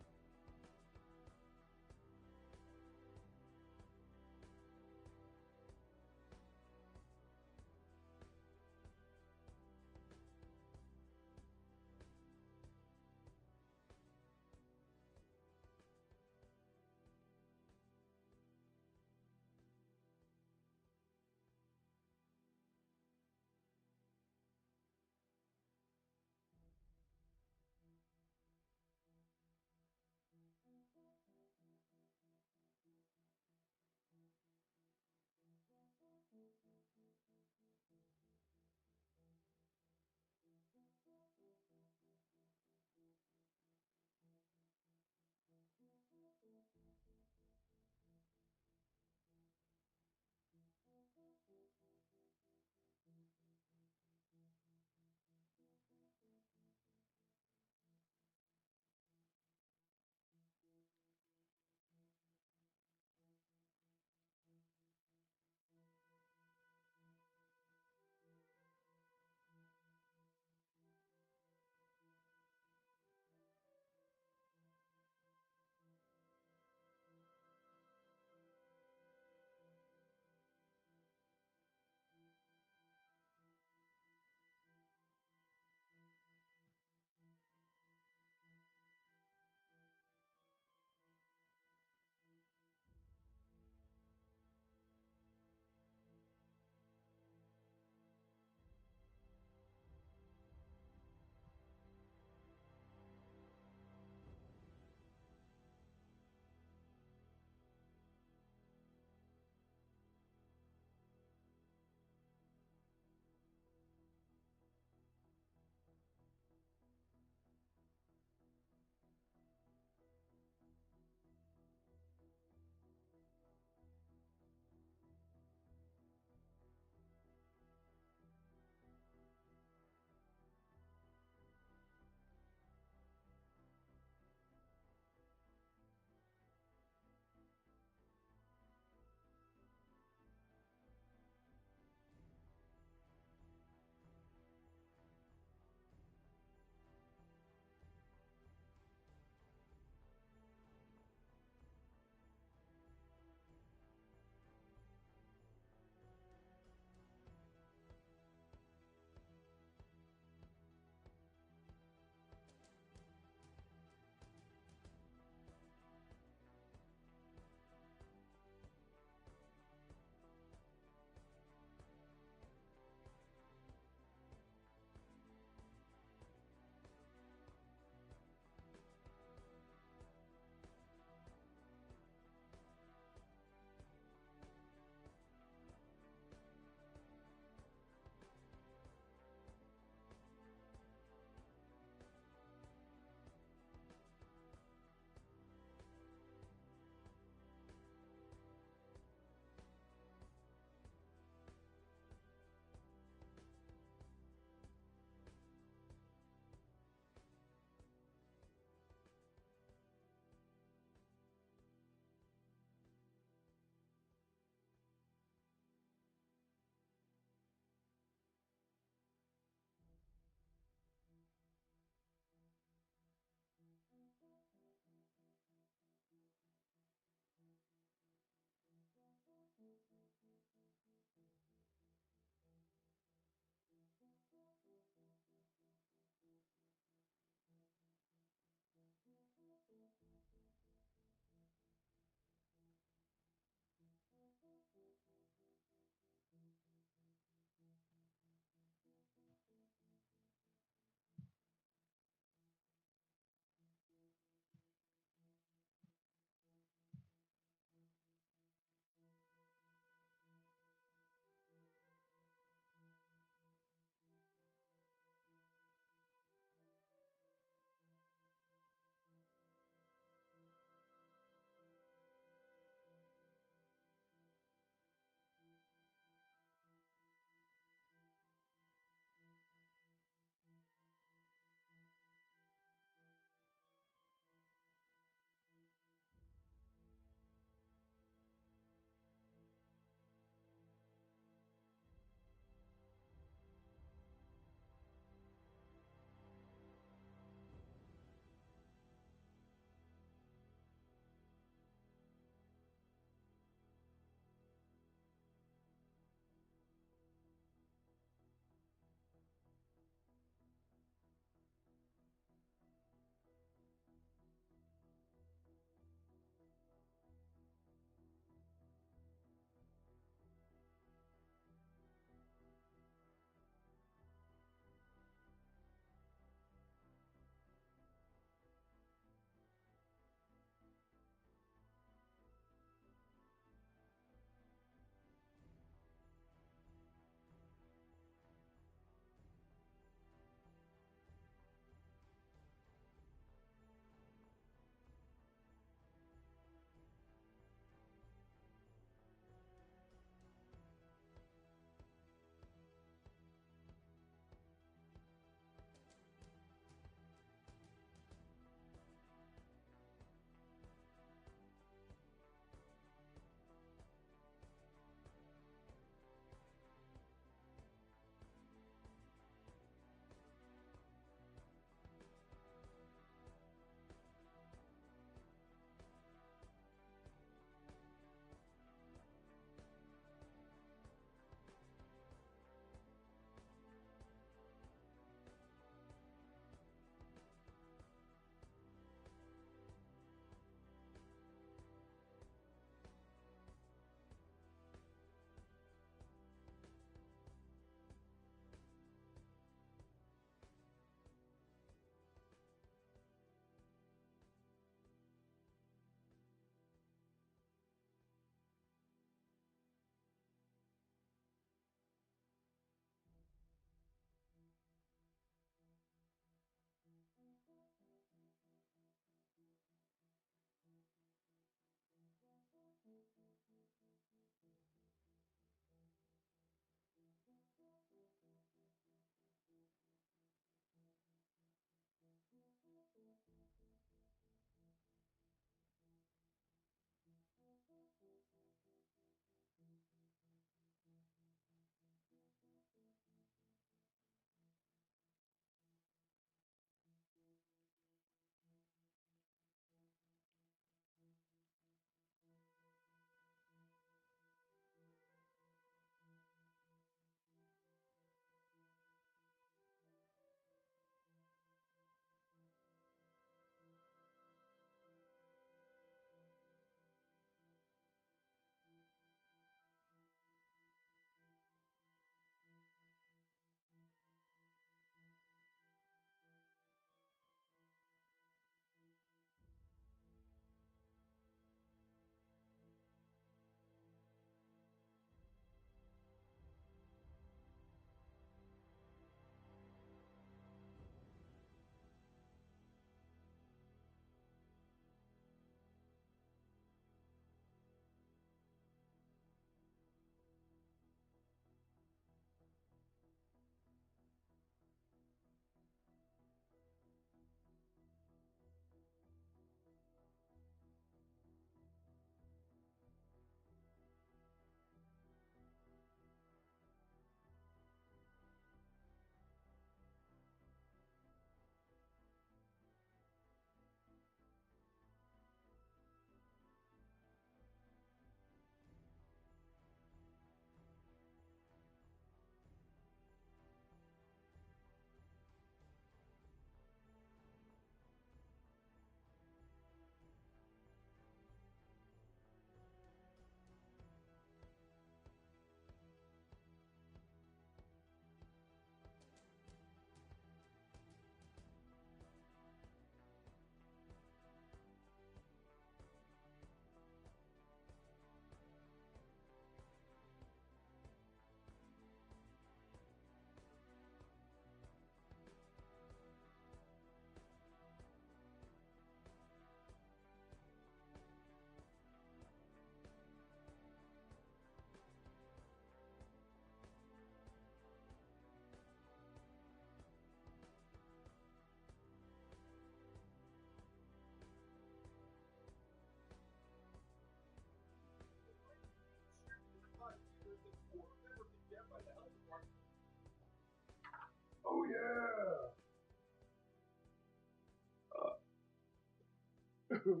A: Gotta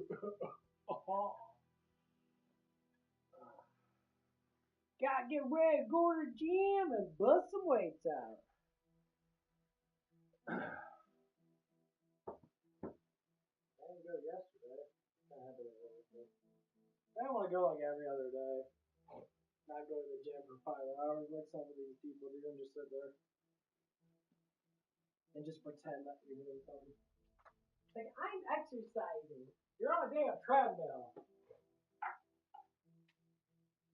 A: get ready to go to the gym and bust some weights out. I didn't go yesterday. I want to go like every other day. Not go to the gym for 5 hours like some of these people do and just sit there and just pretend that you're doing something. Like, I'm exercising. You're on a damn treadmill.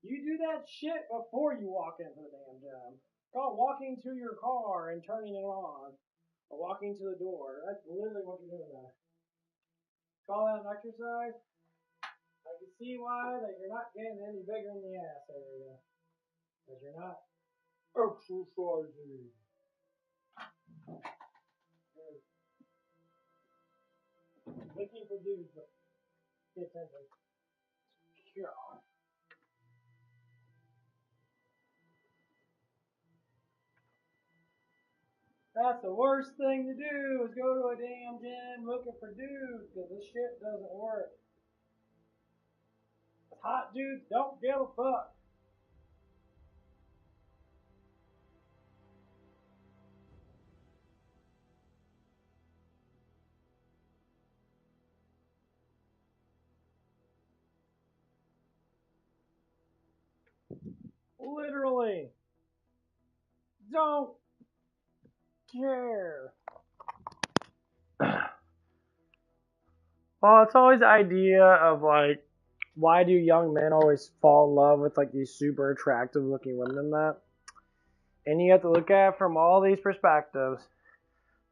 A: You do that shit before you walk into the damn gym. It's called walking to your car and turning it on. Or walking to the door. That's literally what you're doing there. Call that an exercise? I can see why that you're not getting any bigger in the ass area. Because you're not exercising. Looking for dudes, but pay attention. God. That's the worst thing to do is go to a damn gym looking for dudes because this shit doesn't work. Hot dudes don't give a fuck. Literally. Don't care. Well, it's always the idea of like, why do young men always fall in love with like these super attractive looking women and that? And you have to look at it from all these perspectives.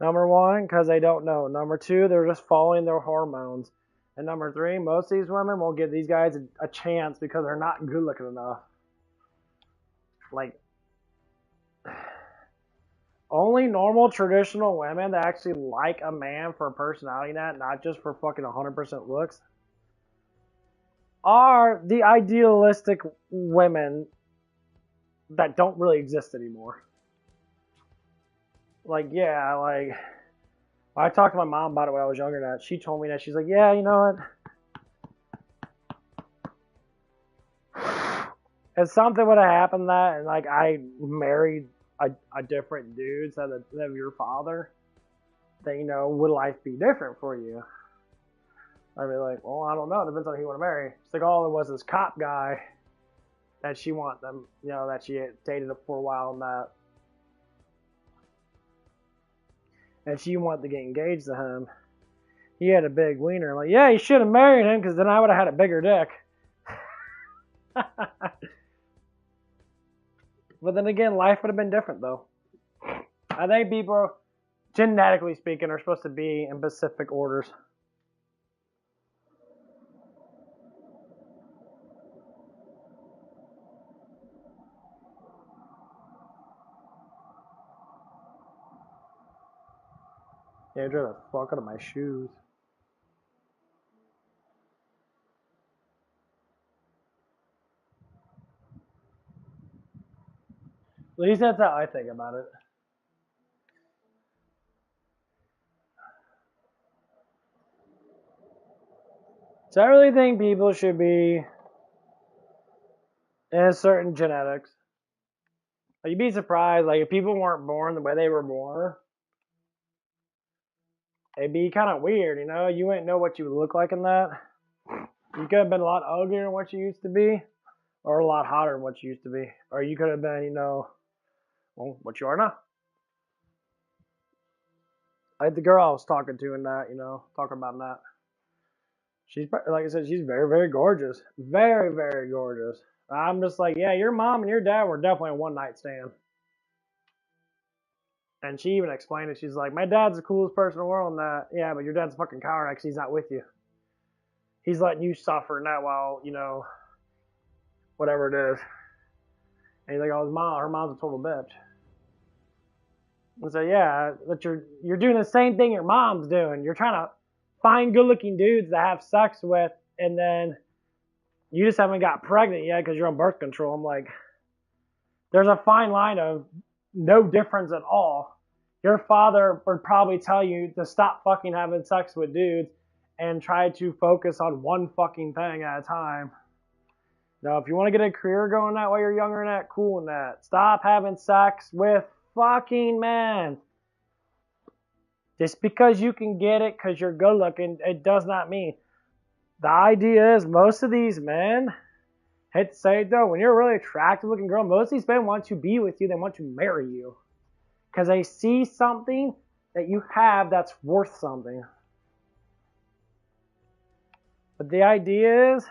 A: Number one, because they don't know. Number two, they're just following their hormones. And number three, most of these women won't give these guys a chance because they're not good looking enough. Like, only normal traditional women that actually like a man for personality net, not just for fucking 100% looks, are the idealistic women that don't really exist anymore. Like, yeah, like, I talked to my mom about it when I was younger. That she told me that she's like, yeah, you know what? If something would have happened that, and like I married a different dude instead of your father, then, you know, would life be different for you? I'd be like, well, I don't know. It depends on who you want to marry. It's like all it was this cop guy that she wanted them, you know, that she had dated for a while and that. And she wanted to get engaged to him. He had a big wiener. I'm like, yeah, you should have married him because then I would have had a bigger dick. But then again, life would have been different though. I think people, genetically speaking, are supposed to be in specific orders. Yeah, I drove the fuck out of my shoes. At least that's how I think about it. So I really think people should be in a certain genetics. Like, you'd be surprised, like, if people weren't born the way they were born, it'd be kind of weird, you know? You wouldn't know what you would look like in that. You could have been a lot uglier than what you used to be, or a lot hotter than what you used to be. Or you could have been, you know, well, what you are now. Like the girl I was talking to in that, you know, talking about that. She's, like I said, she's very, very gorgeous. Very, very gorgeous. I'm just like, yeah, your mom and your dad were definitely a one-night stand. And she even explained it. She's like, my dad's the coolest person in the world. And that, yeah, but your dad's a fucking coward because he's not with you. He's letting you suffer, not while, you know, whatever it is. And he's like, oh, her mom's a total bitch. And so, yeah, but you're doing the same thing your mom's doing. You're trying to find good-looking dudes to have sex with, and then you just haven't got pregnant yet because you're on birth control. I'm like, there's a fine line of no difference at all. Your father would probably tell you to stop fucking having sex with dudes and try to focus on one fucking thing at a time. Now, if you want to get a career going that way, you're younger than that, cool in that. Stop having sex with fucking men. Just because you can get it because you're good looking, it does not mean. The idea is most of these men, hate to say it though, when you're a really attractive looking girl, most of these men want to be with you, they want to marry you. Because they see something that you have that's worth something. But the idea is,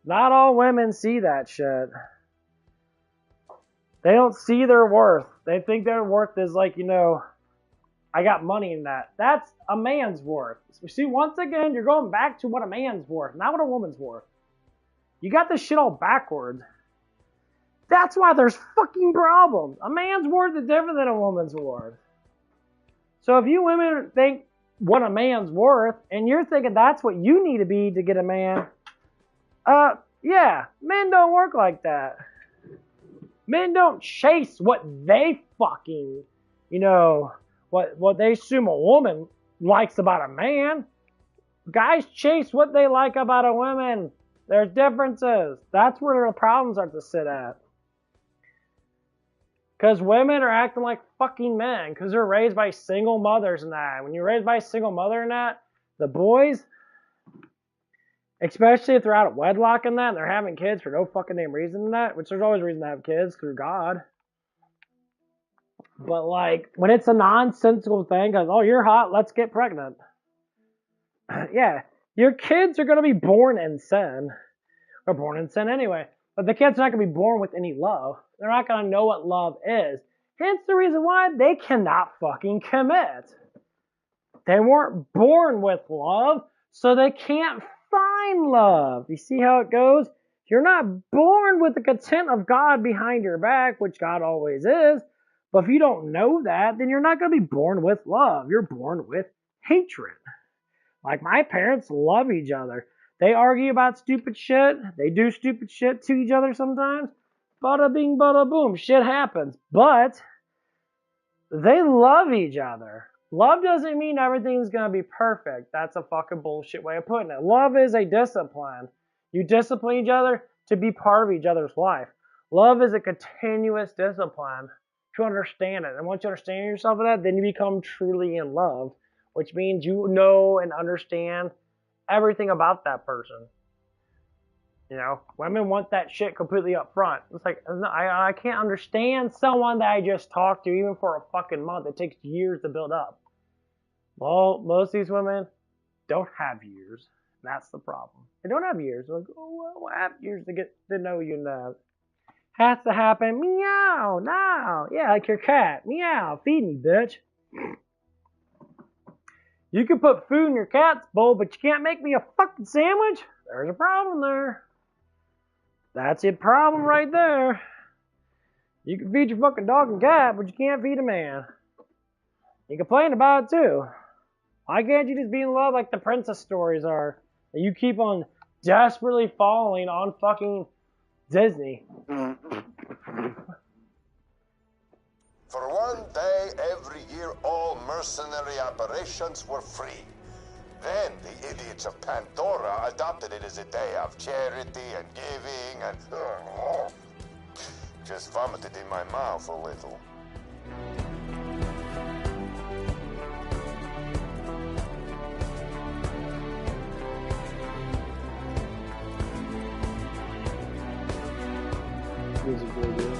A: not all women see that shit. They don't see their worth. They think their worth is like, you know, I got money in that. That's a man's worth. See, once again, you're going back to what a man's worth, not what a woman's worth. You got this shit all backwards. That's why there's fucking problems. A man's worth is different than a woman's worth. So if you women think what a man's worth, and you're thinking that's what you need to be to get a man, yeah, men don't work like that. Men don't chase what they fucking, you know, what they assume a woman likes about a man. Guys chase what they like about a woman. There's differences. That's where the problems are to sit at. Because women are acting like fucking men. Because they're raised by single mothers and that. When you're raised by a single mother and that, the boys, especially if they're out of wedlock and that, and they're having kids for no fucking damn reason and that, which there's always a reason to have kids through God. But like, when it's a nonsensical thing, because, oh, you're hot, let's get pregnant. Yeah, your kids are going to be born in sin. Or born in sin anyway. But the kids are not going to be born with any love. They're not going to know what love is. Hence the reason why they cannot fucking commit. They weren't born with love, so they can't find love. You see how it goes? You're not born with the content of God behind your back, which God always is. But if you don't know that, then you're not going to be born with love. You're born with hatred. Like my parents love each other. They argue about stupid shit. They do stupid shit to each other sometimes. Bada bing, bada boom. Shit happens. But they love each other. Love doesn't mean everything's going to be perfect. That's a fucking bullshit way of putting it. Love is a discipline. You discipline each other to be part of each other's life. Love is a continuous discipline to understand it. And once you understand yourself in that, then you become truly in love, which means you know and understand everything about that person. You know, women want that shit completely up front. It's like, I can't understand someone that I just talked to even for a fucking month. It takes years to build up. Well, most of these women don't have years. That's the problem. They don't have years. They're like, oh, well, I have years to get to know you now. Has to happen. Meow, now. Yeah, like your cat. Meow, feed me, bitch. You can put food in your cat's bowl, but you can't make me a fucking sandwich? There's a problem there. That's a problem right there. You can feed your fucking dog and cat, but you can't feed a man. You complain about it too. Why can't you just be in love like the princess stories are? And you keep on desperately falling on fucking Disney.
B: For one day every year, all mercenary operations were free. Then the idiots of Pandora adopted it as a day of charity and giving and... just vomited in my mouth a little.
A: Music video.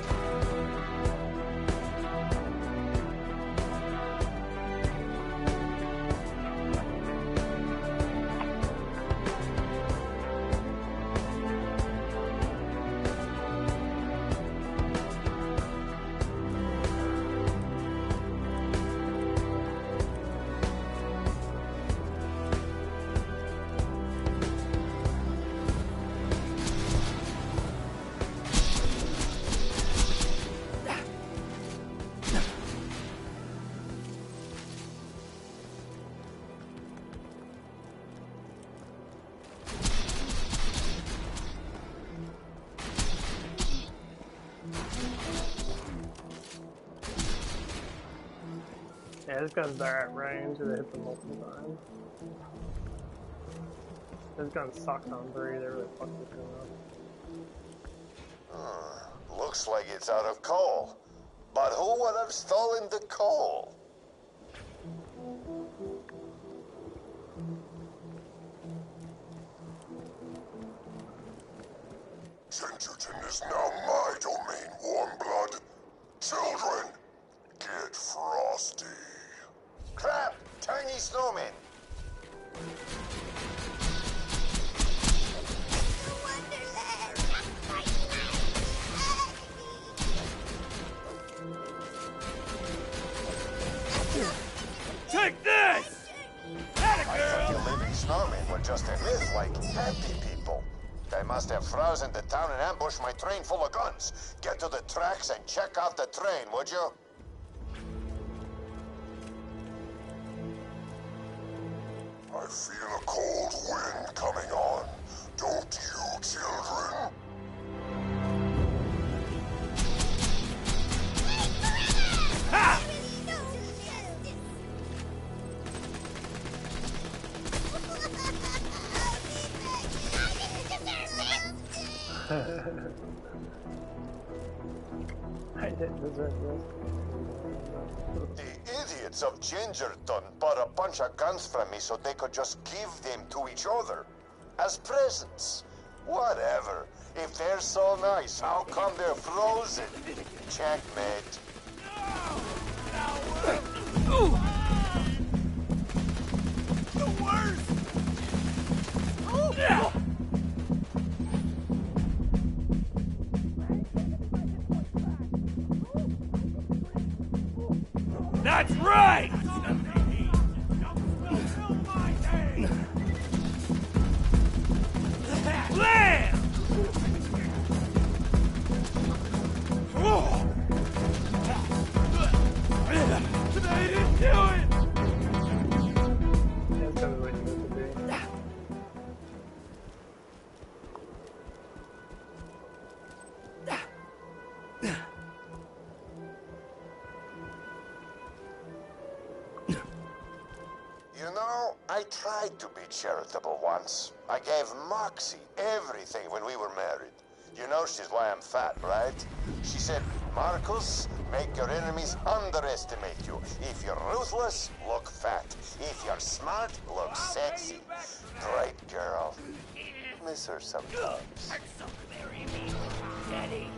A: Yeah, this gun's direct range, and it hits them multiple times. This gun sucks on 3. They really fucked this gun up.
B: Looks like it's out of coal. But who would have stolen the coal?
N: Gingerton is now my domain, Warmblood. Children, get frosty.
B: Crap! Tiny snowman!
C: Take this!
B: I thought the living snowmen were just a myth like happy people. They must have frozen the town and ambushed my train full of guns. Get to the tracks and check out the train, would you?
N: I feel a cold wind coming on. Don't you, children?
C: Ha!
A: I didn't deserve this.
B: The idiots of Gingerton bought a bunch of guns from me so they could just give them to each other. As presents. Whatever. If they're so nice, how come they're frozen? Checkmate.
C: The worst! That's right! Blam! They didn't do it!
A: That's kind of what you meant to be.
B: You know, I tried to be charitable once. I gave Moxie everything when we were married. You know she's why I'm fat, right? She said, Marcus, make your enemies underestimate you. If you're ruthless, look fat. If you're smart, look sexy. Great girl. Miss her sometimes.
C: So marry me, Daddy.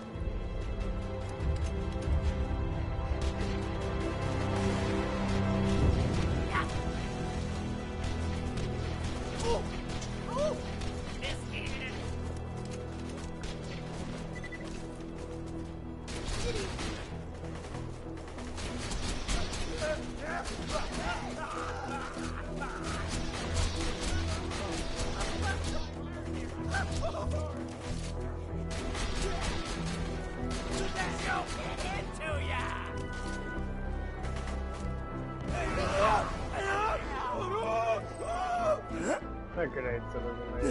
A: That grenade still doesn't make it.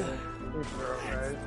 A: You throw it, right?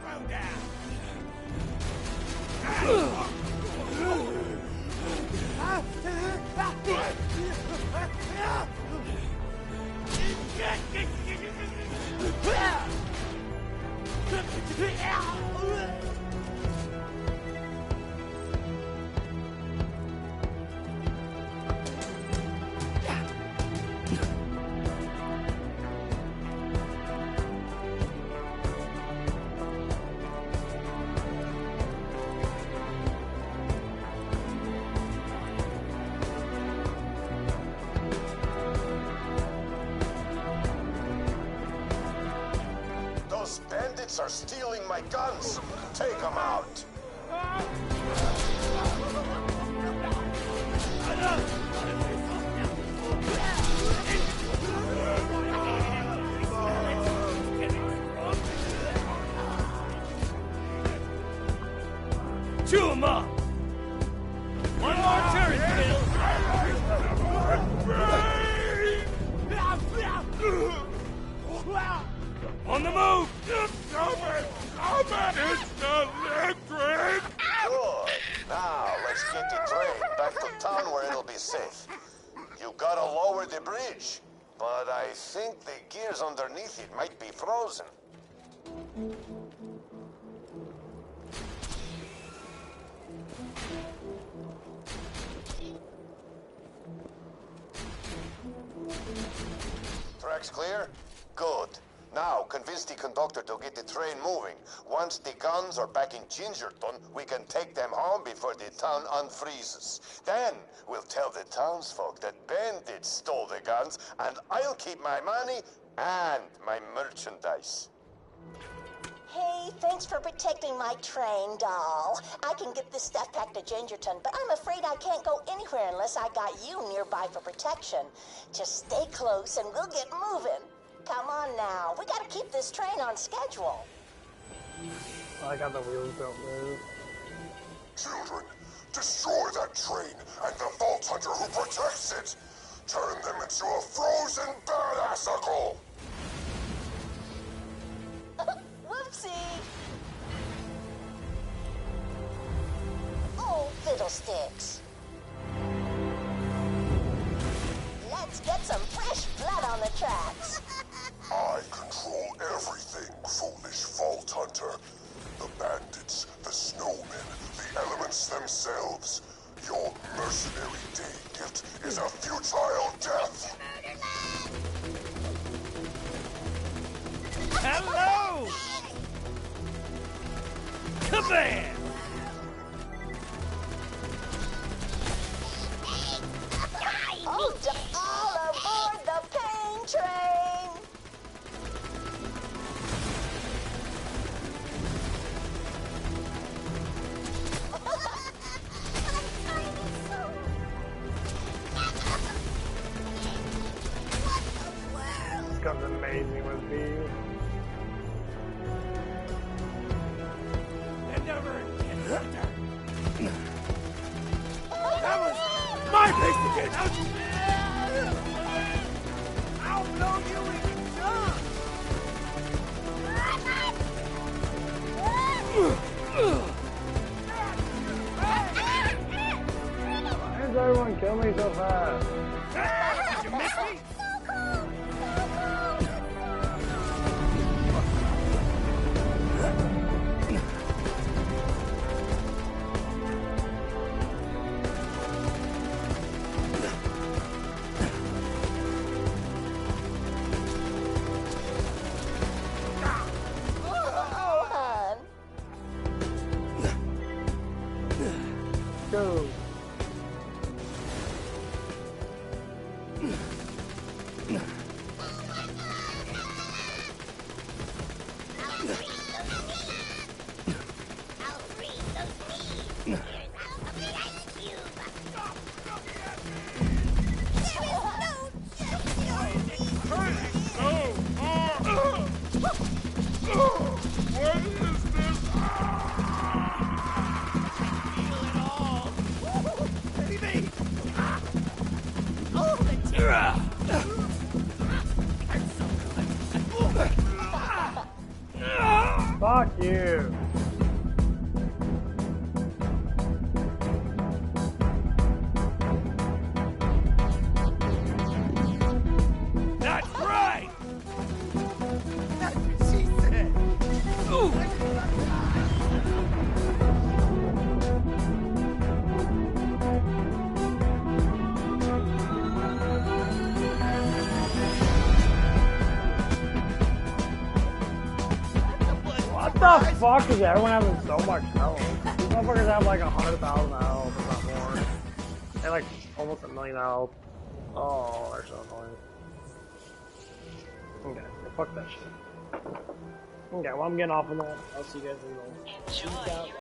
B: Those bandits are stealing my guns. Take them out.
C: Chew 'em up! One more turret kill! On the move!
N: It's electric!
B: Good. Now, let's get the train back to town where it'll be safe. You gotta lower the bridge, but I think the gears underneath it might be frozen. Tracks clear? Good. Now, convince the conductor to get the train moving. Once the guns are back in Gingerton, we can take them home before the town unfreezes. Then, we'll tell the townsfolk that bandits stole the guns, and I'll keep my money and my merchandise.
O: Hey, thanks for protecting my train, doll. I can get this stuff back to Gingerton, but I'm afraid I can't go anywhere unless I got you nearby for protection. Just stay close and we'll get moving. Come on now, we gotta keep this train on schedule.
A: I got the wheels don't move.
N: Children, destroy that train and the Vault Hunter who protects it. Turn them into a frozen badassicle.
O: Whoopsie! Oh, fiddlesticks. Let's get some fresh blood on the tracks.
N: I control everything, foolish Vault Hunter. The bandits, the snowmen, the elements themselves. Your mercenary day gift is a futile death.
C: Hello! Command!
O: All aboard the pain train!
A: This comes amazing with these.
C: And never again, Hunter! That was my place to get out! I'll blow you in done!
A: Why does everyone kill me so fast?
C: Did you miss me?
A: Go. Fuck you.
C: That's right! That's what she said! Ooh.
A: What the fuck is everyone having so much health? These motherfuckers have like 100,000 health, if not more. They like almost 1,000,000 health. Oh, they're so annoying. Okay, fuck that shit. Okay, well I'm getting off of that. I'll see you guys in a little.
D: Enjoy your